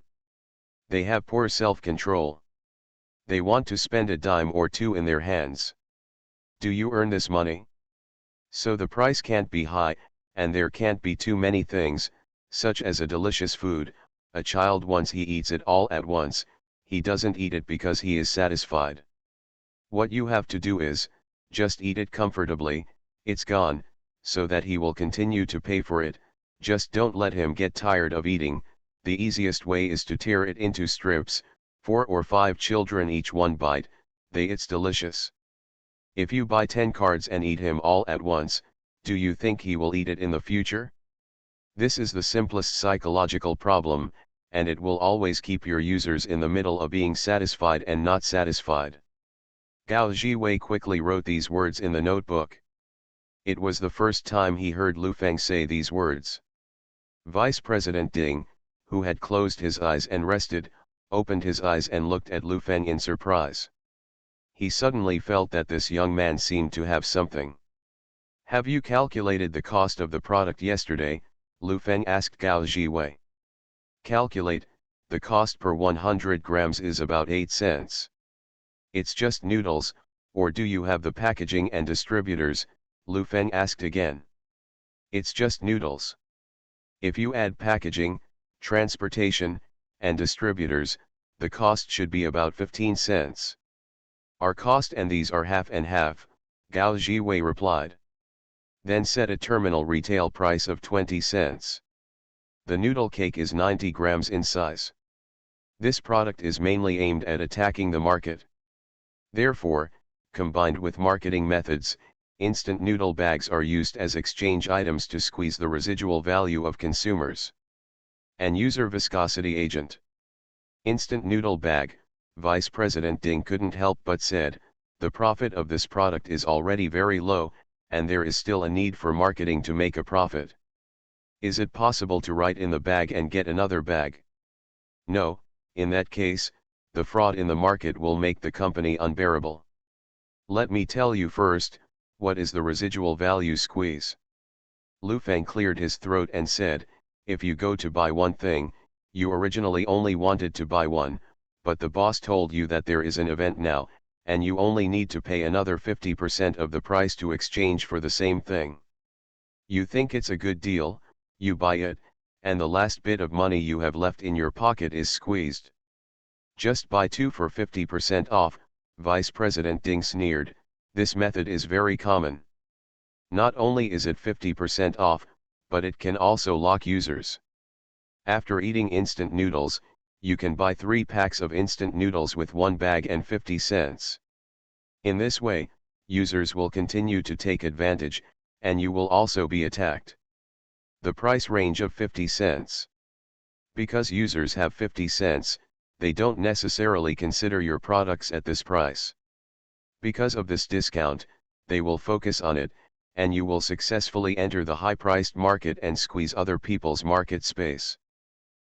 They have poor self-control. They want to spend a dime or two in their hands. Do you earn this money? So the price can't be high, and there can't be too many things, such as a delicious food. A child, once he eats it all at once, he doesn't eat it because he is satisfied. What you have to do is, just eat it comfortably, it's gone, so that he will continue to pay for it. Just don't let him get tired of eating. The easiest way is to tear it into strips, 4 or 5 children each one bite, it's delicious. If you buy 10 cards and eat him all at once, do you think he will eat it in the future? This is the simplest psychological problem, and it will always keep your users in the middle of being satisfied and not satisfied. Gao Jiwei quickly wrote these words in the notebook. It was the first time he heard Lu Feng say these words. Vice President Ding, who had closed his eyes and rested, opened his eyes and looked at Lu Feng in surprise. He suddenly felt that this young man seemed to have something. Have you calculated the cost of the product yesterday? Lu Feng asked Gao Jiwei. Calculate, the cost per 100 grams is about 8 cents. It's just noodles, or do you have the packaging and distributors? Lu Feng asked again. It's just noodles. If you add packaging, transportation, and distributors, the cost should be about 15 cents. Our cost and these are half and half, Gao Jiwei replied. Then set a terminal retail price of 20 cents. The noodle cake is 90 grams in size. This product is mainly aimed at attacking the market. Therefore, combined with marketing methods, instant noodle bags are used as exchange items to squeeze the residual value of consumers. And user viscosity agent. Instant noodle bag, Vice President Ding couldn't help but said, the profit of this product is already very low, and there is still a need for marketing to make a profit. Is it possible to write in the bag and get another bag? No, in that case, the fraud in the market will make the company unbearable. Let me tell you first, what is the residual value squeeze? Lu Feng cleared his throat and said, if you go to buy one thing, you originally only wanted to buy one, but the boss told you that there is an event now, and you only need to pay another 50% of the price to exchange for the same thing. You think it's a good deal, you buy it, and the last bit of money you have left in your pocket is squeezed. Just buy 2 for 50% off, Vice President Ding sneered. This method is very common. Not only is it 50% off, but it can also lock users. After eating instant noodles, you can buy 3 packs of instant noodles with 1 bag and 50 cents. In this way, users will continue to take advantage, and you will also be attacked. The price range of 50 cents. Because users have 50 cents, they don't necessarily consider your products at this price. Because of this discount, they will focus on it, and you will successfully enter the high-priced market and squeeze other people's market space.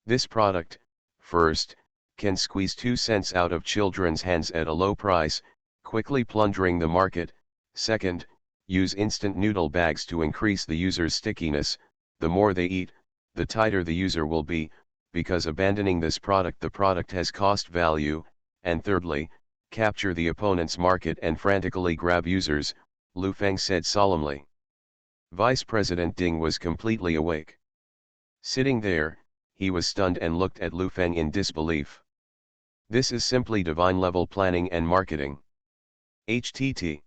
This product, first, can squeeze 2 cents out of children's hands at a low price, quickly plundering the market. Second, use instant noodle bags to increase the user's stickiness. The more they eat, the tighter the user will be, because abandoning this product, the product has cost value. And thirdly, capture the opponent's market and frantically grab users, Lu Feng said solemnly. Vice President Ding was completely awake. Sitting there, he was stunned and looked at Lu Feng in disbelief. This is simply divine level planning and marketing. HTT.